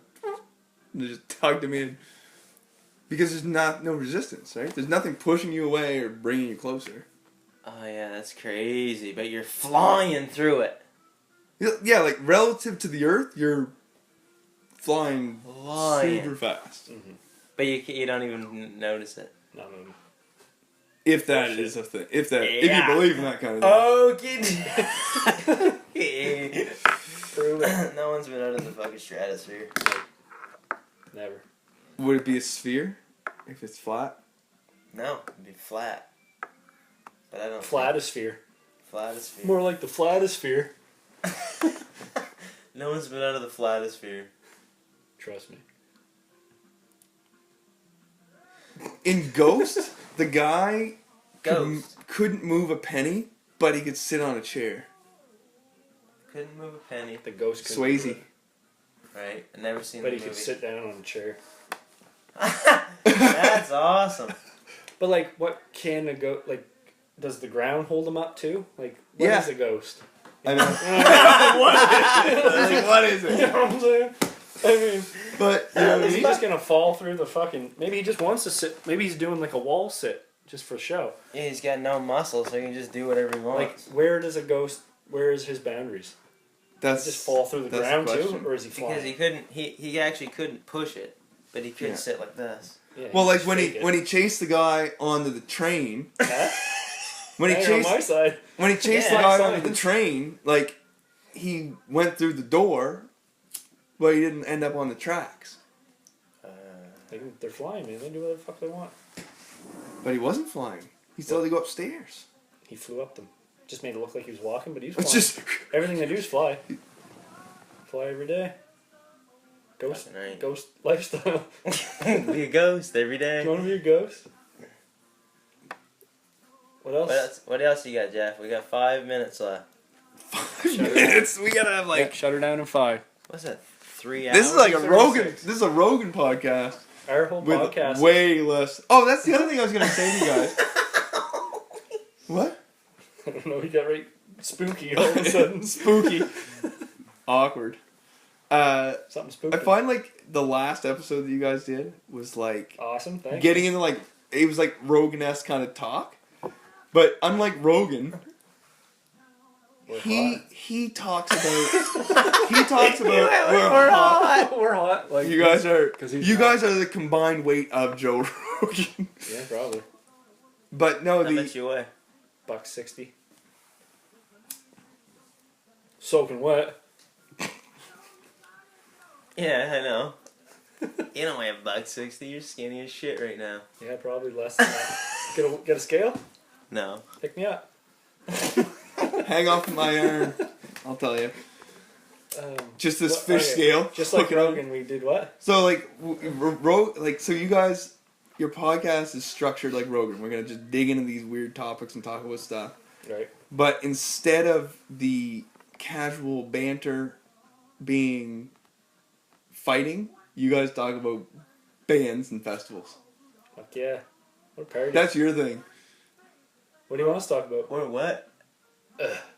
and they just tugged him in. Because there's no resistance, right? There's nothing pushing you away or bringing you closer. Oh yeah, that's crazy. But you're flying through it. Yeah, like relative to the Earth, you're flying super fast. Mm-hmm. But you don't even notice it. No. If that is a thing. If you believe in that kind of thing. Okay. Prove it. No one's been out of the fucking stratosphere. Never. Would it be a sphere if it's flat? No, it'd be flat. But I don't. Flatosphere. Flatosphere. More like the flatosphere. No one's been out of the flatosphere. Trust me. In Ghost, the guy Ghost. couldn't move a penny, but he could sit on a chair. Couldn't move a penny. The ghost couldn't Swayze. do it. Right? I've never seen But the he movie. could sit down on a chair. That's awesome. But like, what can a ghost, like, does the ground hold him up too? Like, what is a ghost? I know. What is You it? know what I'm saying? I mean, But, you know what I is he mean? just gonna fall through the fucking? Maybe he just wants to sit. Maybe he's doing like a wall sit just for show. Yeah, he's got no muscle, so he can just do whatever he Like, wants. where does a ghost? Where is his boundaries? That's Just fall through the that's ground the too, question. or is he flying? Because he couldn't. He actually couldn't push it, but he could Yeah. sit like this. Yeah, Well, like just when fake it. he chased the guy onto the train. Huh? When he Hang chased on my side. when he chased Yeah, the guy sorry. onto the train, like he went through the door, but he didn't end up on the tracks. They're flying, man. They do whatever the fuck they want. But he wasn't flying. He still had to go upstairs. He flew up them. Just made it look like he was walking, but he was It's flying. just Everything they do is fly. Fly every day. Ghost Fucking right. ghost lifestyle. Be a ghost every Do you day. want to be a ghost? What else? What else you got, Jeff? We got 5 minutes left. 5 minutes. We gotta have like. Shut her down in 5. What's that? 3 hours? This is like a 36. Rogan. This is a Rogan podcast Our whole with podcast. way less. Oh, that's the other thing I was gonna say to you guys. What? I don't know. He got right spooky all of a sudden. Spooky. Awkward. Something spooky. I find like the last episode that you guys did was like Awesome. Thanks. getting into like it was like Rogan-esque kind of talk, but unlike Rogan, We're he hot. talks about we're hot. We're hot. Like You guys are 'cause he's you hot. guys are the combined weight of Joe Rogan. Yeah, probably. But no, How much you weigh? $1.60. Soaking wet. Yeah, I know. You don't weigh $1.60. You're skinny as shit right now. Yeah, probably less than that. Get a scale? No. Pick me up. hang off my arm. I'll tell you. Just this Well, fish okay. scale. Just like Hook it up. Rogan, we did what? So like, so you guys, your podcast is structured like Rogan. We're gonna just dig into these weird topics and talk about stuff. Right. But instead of the casual banter being fighting, you guys talk about bands and festivals. Fuck yeah. What a parody. That's your thing. What do you want us to talk about? Or what?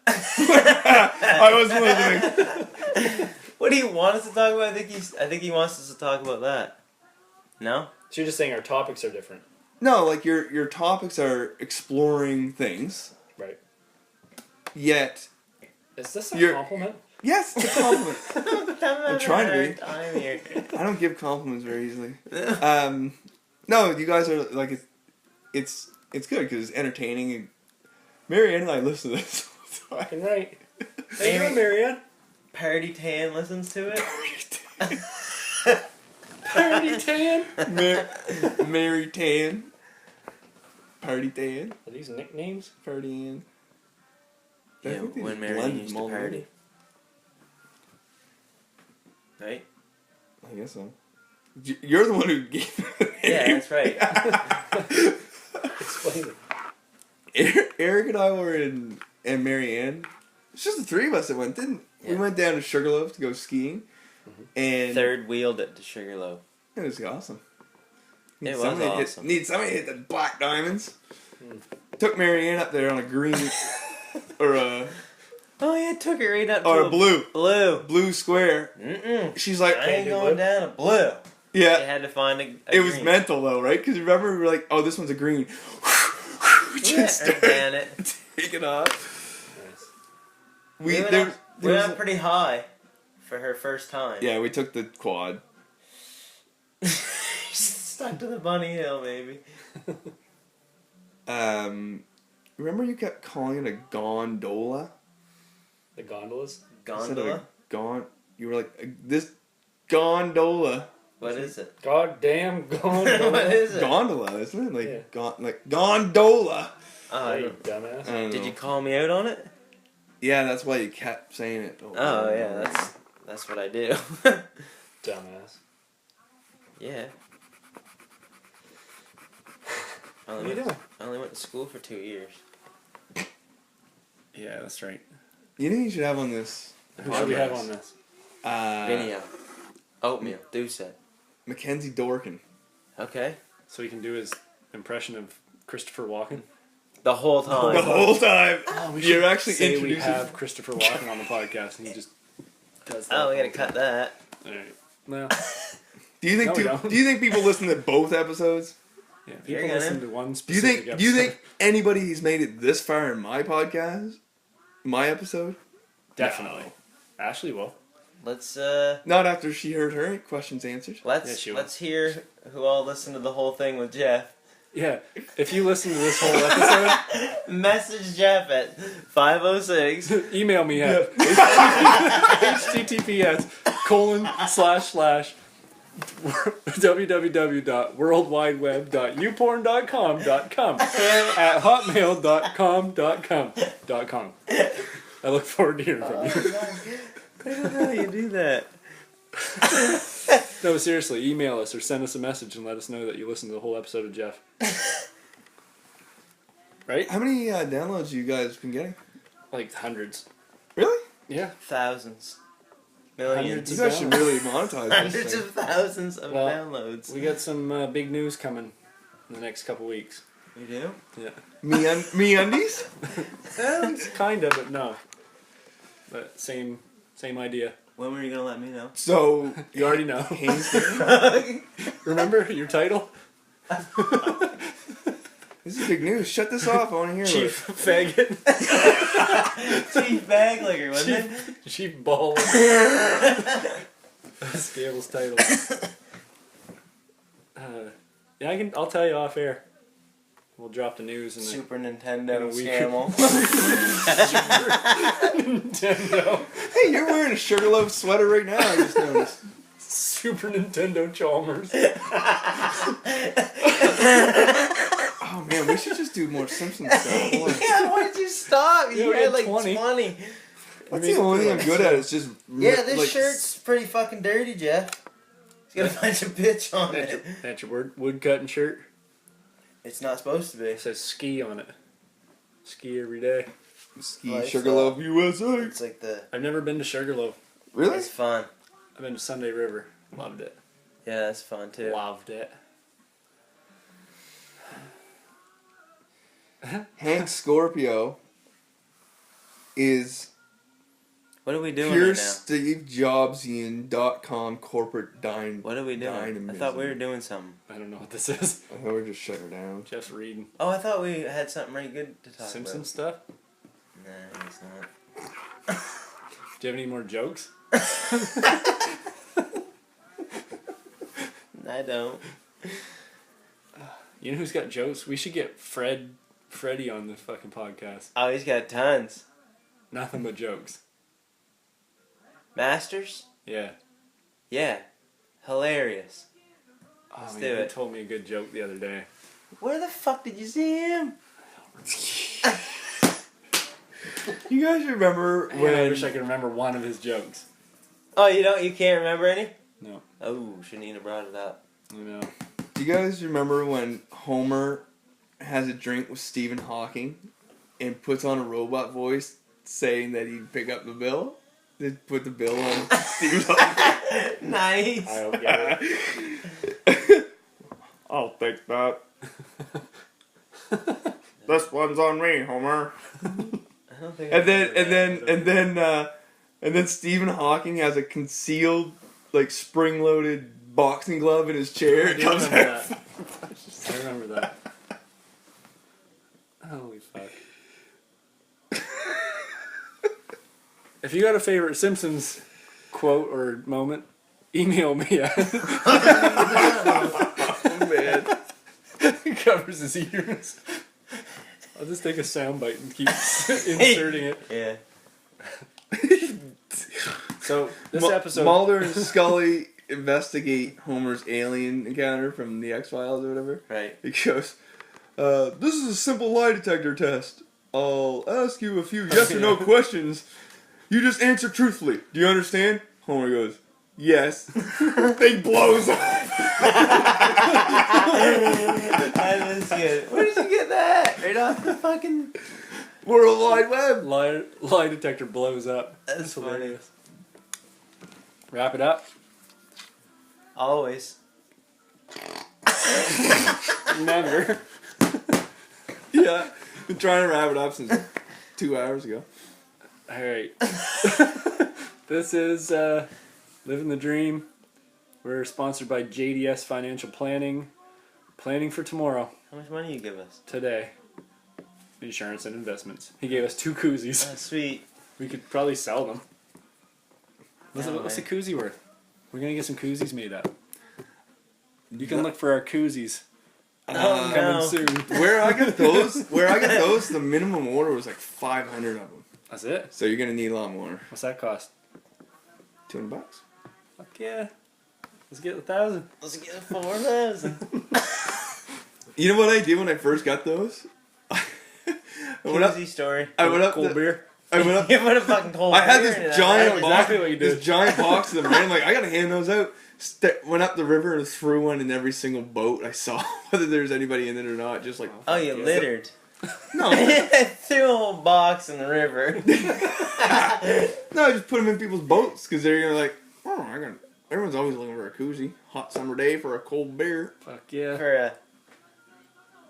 I wasn't listening. What do you want us to talk about? I think he wants us to talk about that. No? So you're just saying our topics are different. No, like your topics are exploring things. Right. Yet, Is this a You're- compliment? yes, it's a compliment. I'm trying to be. I'm here. I don't give compliments very easily. No, you guys are like it's good because it's entertaining. And Marianne and I listen to this. all the time. Fucking right. How you Amy- doing, Marianne? Parody Tan listens to it. Parody tan. Mary Tan. Party Tan. Are these nicknames? Party Ann. I Yeah, think they when just Marianne blend used them to all together. party. Right? I guess so. You're the one who gave it. Yeah, that's right. Explain it. Eric and I were in, and Marianne. It's just the three of us that went, didn't we? Yeah. Went down to Sugarloaf to go skiing. And Third wheeled it to Sugarloaf. it was awesome. It was somebody awesome. Need somebody to hit the black diamonds. Took Marianne up there on a green or a Oh yeah, took it right up or to a blue blue. blue square. Mm-mm. She's like, I ain't do going blue? down a blue. Yeah. They had to find a It was green. mental though, right? Because remember we were like, oh, this one's a green. Just Yeah, ran it. take it off. Nice. We went up pretty high for her first time. Yeah, we took the quad. Stuck to the bunny hill, maybe. Remember you kept calling it a gondola? The gondolas? Instead of Gondola? you were like, this gondola. What is it? Goddamn gondola. What is it? Gondola, isn't it? Like, Yeah. like gondola. Oh, Hey, you dumbass. I don't did know. you call me out on it? Yeah, that's why you kept saying it. Oh yeah, that's what I do. Dumbass. Yeah. What are you doing? I only went to school for 2 years. Yeah, that's right. You know you should have on this. Who should we have on this? Vinio. Oatmeal. Do set. Mackenzie Dorkin. Okay. So he can do his impression of Christopher Walken. The whole time. The whole time. Oh, You're actually say we introducing. have Christopher Walken on the podcast, and he just does that. Oh, we gotta cut that. All right. Well, Do you think? No, we Do don't. you think people listen to both episodes? yeah. You're People gonna- listen to one Do you specific think? episode. Do you think anybody who's made it this far in my podcast, my episode, Definitely. Ashley will. Let's not after she heard her questions answered? Yeah, she will. let's hear who all listened to the whole thing with Jeff. Yeah. If you listen to this whole episode, Message Jeff at 506. email me at https://www.worldwideweb.youporn.com.com at hotmail.com.com. I look forward to hearing from you. I don't know how you do that. No, seriously, email us or send us a message and let us know that you listened to the whole episode of Jeff. Right? How many downloads you guys been getting? Like hundreds. Really? Yeah. Thousands. Millions. Hundreds You guys should really monetize this Hundreds thing. of thousands of Well, downloads. We got some big news coming in the next couple weeks. We do? Yeah. Me undies? Kind of, but no. But same idea. When were you gonna let me know? So You already know. Haynes, Remember your title? this is big news. Shut this off. I want to hear Chief it. Faggot. Chief Bag Licker, wasn't it? Chief Baller. That's Gable's title. Yeah, I'll tell you off air. We'll drop the news in the Super In Nintendo a week. Scammell. Nintendo. Hey, you're wearing a Sugarloaf sweater right now. I just noticed. Super Nintendo Chalmers. Oh man, we should just do more Simpsons stuff. Hold on. Yeah, why did you stop? Yeah, You we had had like 20. 20. That's the only thing I'm good at. Is just Yeah, this like, shirt's pretty fucking dirty, Jeff. It's got a bunch of bitch on it. That's your wood cutting shirt. It's not supposed to be. It says ski on it. Ski every day. Ski Lifestyle. Sugarloaf USA. It's like the. I've never been to Sugarloaf. Really? It's fun. I've been to Sunday River. Loved it. Yeah, that's fun too. Loved it. Hank Scorpio is What are we doing pure right now? SteveJobsian.com corporate What are we doing? dynamism. I thought we were doing something. I don't know what this is. I thought we just shut her down. Jeff's reading Oh, I thought we had something really good to talk Simpsons stuff. about. Nah, it's not. Do you have any more jokes? I don't. You know who's got jokes? We should get Freddie on this fucking podcast. Oh, he's got tons. Nothing but jokes. Masters? Yeah. Yeah. Hilarious. Oh, Let's man, do he it. told me a good joke the other day. Where the fuck did you see him? You guys remember Man, when I wish I could remember one of his jokes. Oh, you don't? You can't remember any? No. Oh, shouldn't have brought it up. I know. Do you guys remember when Homer has a drink with Stephen Hawking and puts on a robot voice saying that he'd pick up the bill? They put the bill on Stephen Hawking. Nice. I don't get it. I'll take that. This one's on me, Homer. I don't think And I've then heard and that. then and then Stephen Hawking has a concealed, like spring-loaded boxing glove in his chair. It comes out. I remember that. Holy fuck. If you got a favorite Simpsons quote or moment, email me at Oh, man. He covers his ears. I'll just take a soundbite and keep inserting it. Yeah. So, this episode... Mulder and Scully investigate Homer's alien encounter from the X-Files or whatever. Right. He goes, this is a simple lie detector test. I'll ask you a few yes or no questions. You just answer truthfully. Do you understand? Homer goes, yes. Thing blows up. That is good. Where did you get that? Right off the fucking World Wide Web. Lie detector blows up. That's funny. Wrap it up. Always. Never. Yeah. Been trying to wrap it up since 2 hours ago. Alright. This is Livin The Dream. We're sponsored by JDS Financial Planning. Planning for tomorrow. How much money you give us? Today. Insurance and investments. He gave us 2 koozies. Oh, sweet. We could probably sell them. What's No the way. koozie worth? We're gonna get some koozies made up. You can look for our koozies. Oh, Coming no. soon. Where I got those, the minimum order was like 500 of them. That's it? So you're gonna need a lot more. What's that cost? $200. Fuck yeah. Let's get 1,000. Let's get 4,000. You know what I did when I first got those? I went up. Koozie story. I went up. Cold beer. I went up. You put a fucking cold I had beer in this it. giant That's box. exactly what you did. This giant box of them. And I'm like, I gotta hand those out. Went up the river and threw one in every single boat I saw, whether there's anybody in it or not. Just like, Oh, you littered. no, Threw a whole box in the river. no, I just put them in people's boats because they're gonna like, everyone's always looking for a koozie. Hot summer day for a cold beer. Fuck yeah. For a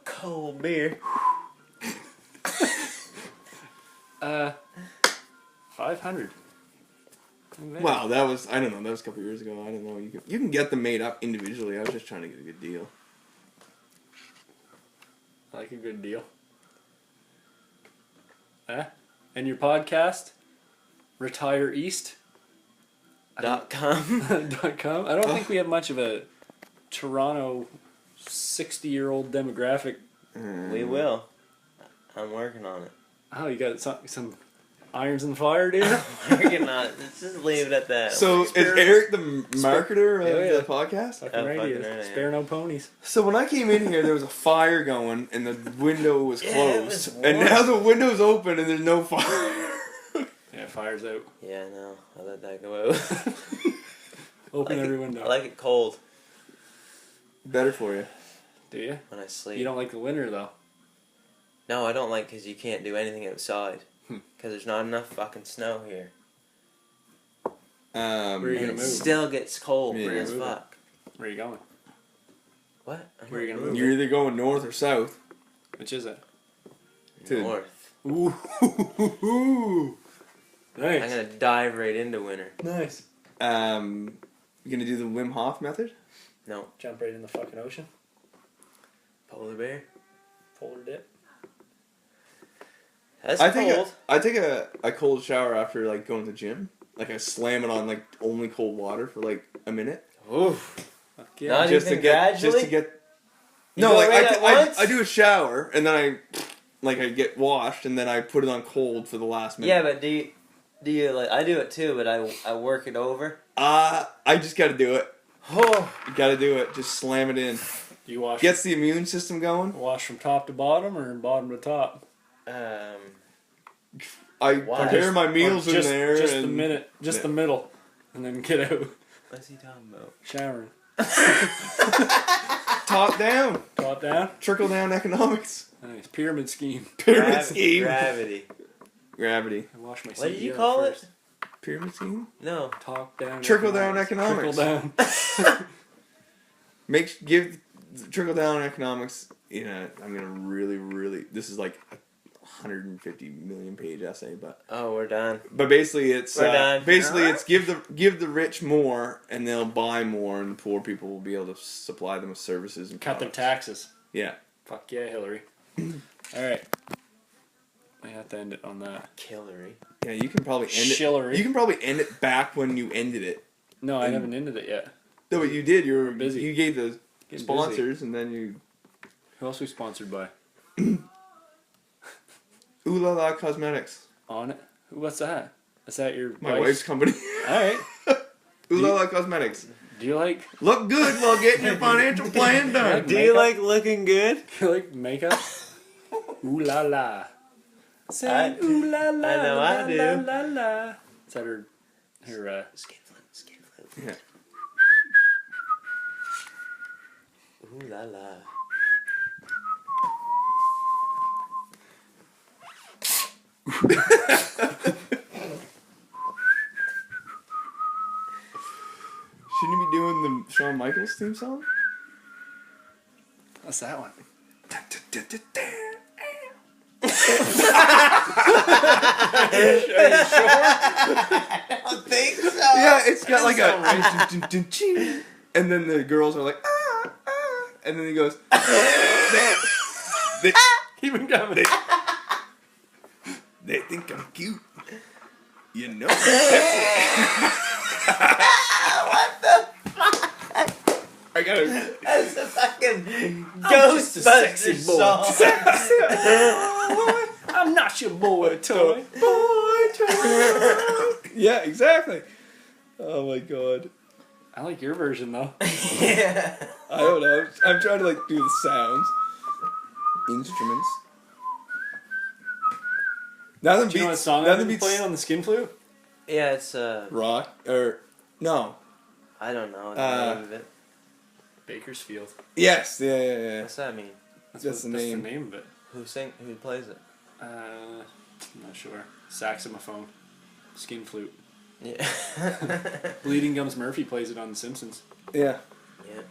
cold beer. 500. Wow, that was, I don't know, that was a couple years ago. I don't know. You can get them made up individually. I was just trying to get a good deal. I like a good deal. And your podcast? RetireEast.com. .com. I don't think we have much of a Toronto 60-year-old demographic. We will. I'm working on it. Oh, you got some irons in the fire, dude? Working on it. Let's just leave it at that. So is Eric the marketer of Yeah. the podcast? Fucking Oh, right, fucking he is. right, Spare no ponies. So when I came in here, there was a fire going and the window was Yeah, closed. it was And warm. now the window's open and there's no fire. Yeah, fire's out. Yeah, no. I'll let that go out. Open like every it, window. I like it cold Better for you. Do you? when I sleep. You don't like the winter, though. No, I don't like because you can't do anything outside. Because there's not enough fucking snow here. Where are you And gonna it move? still gets cold Yeah. as Move it. fuck. Where are you going? What? I'm Where are you not gonna move? You're either going north or south. Which is it? To- North. Ooh. Nice. I'm gonna dive right into winter. Nice. You gonna do the Wim Hof method? No. Jump right in the fucking ocean. Polar bear? Polar dip. That's I cold. take a cold shower after like going to the gym. Like I slam it on like only cold water for like a minute. Oof. Fuck yeah. Not Just to even get gradually? just to get You No, go like right at once? I do a shower and then I get washed and then I put it on cold for the last minute. Yeah, but do you like? I do it too, but I work it over. I just gotta do it. Oh. You gotta do it. Just slam it in. You wash Gets the immune system going. wash from top to bottom or bottom to top? I Why? prepare my meals Or in there. Just and the minute, just the middle, and then get out What's he talking about? showering. Top down. Top down. Trickle down economics. Nice pyramid scheme. Pyramid scheme. Gravity. Gravity. I wash my. What did you CEO call first. it? Pyramid scheme? No. Top down. Trickle down economics. Trickle down. Give trickle down economics. You know, I'm gonna really. This is like 150 million page essay, but Oh, we're done. basically it's We're done. it's give the rich more and they'll buy more, and poor people will be able to supply them with services and Cut their products. taxes. Yeah. Fuck yeah, Hillary. Alright. I have to end it on that. Killery. Yeah, you can probably end Shillery. it. You can probably end it back when you ended it. No, I haven't ended it yet. No, but you did. You were busy. You gave the Getting sponsors, and then you. Who else we sponsored by? Ooh La La Cosmetics. On it? What's that? Is that your My wife's company. Alright. Ooh La La Cosmetics. Do you like Look good while getting your financial plan done. Do you like looking good? do you like makeup? Ooh la la. Say ooh la la. I know I do. La la la. Is that her Skin flip. Yeah. Ooh la la. Shouldn't you be doing the Shawn Michaels theme song? What's that one? I don't think so. Yeah, it's got like a and then the girls are like and then he goes they Keep it coming. they think I'm cute. You know I'm sexy. What the fuck? I gotta That's a fucking just a sexy Ghostbusters boy. song. I'm not your boy toy. Yeah, exactly. Oh my god. I like your version though. Yeah. I don't know. I'm trying to like do the sounds. Instruments. Nothing Do you know what beats song I've nothing been beats playing on the skin flute? Yeah, it's rock or no. I don't know the name of it. Bakersfield. Yes, yeah. What's that mean? That's That's the the name. name of it. Who plays it? I'm not sure. Saxophone. Skin flute. Yeah. Bleeding Gums Murphy plays it on The Simpsons. Yeah. Yeah.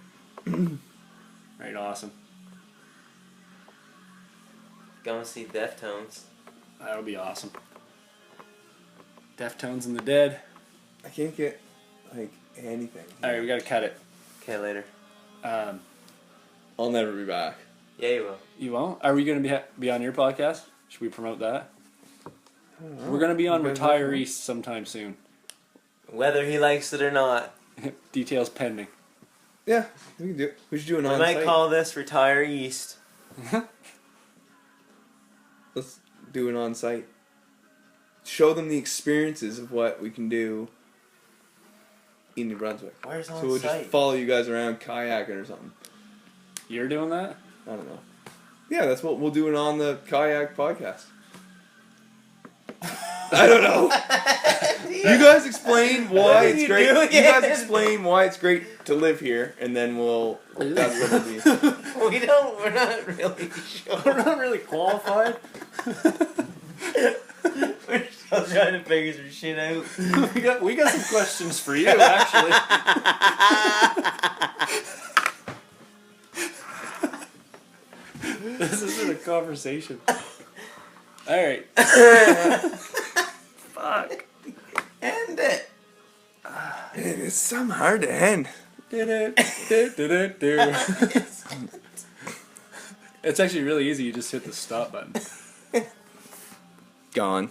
Right, awesome. Go and see Deftones. That'll be awesome. Deftones and the Dead. I can't get like anything. Alright, we gotta cut it. Okay, later. I'll never be back. Yeah, you will. You won't? Are we gonna be on your podcast? Should we promote that? We're gonna be on You guys Retire like East sometime soon. Whether he likes it or not. Details pending. Yeah, we can do it. We should do an We on-site. might call this Retire East. Let's do an on-site. Show them the experiences of what we can do in New Brunswick. Where's So we'll just on-site? follow you guys around kayaking or something. You're doing that? I don't know. Yeah, that's what we'll do it on the kayak podcast. I don't know. You guys explain why What are it's you great. doing? You guys explain why it's great to live here, and then that's what it'll be. We're not really sure. We're not really qualified. We're still trying to figure some shit out. we got some questions for you, actually. This isn't a conversation. Alright. Fuck. End it. It's something hard to end. It's actually really easy. You just hit the stop button. Gone.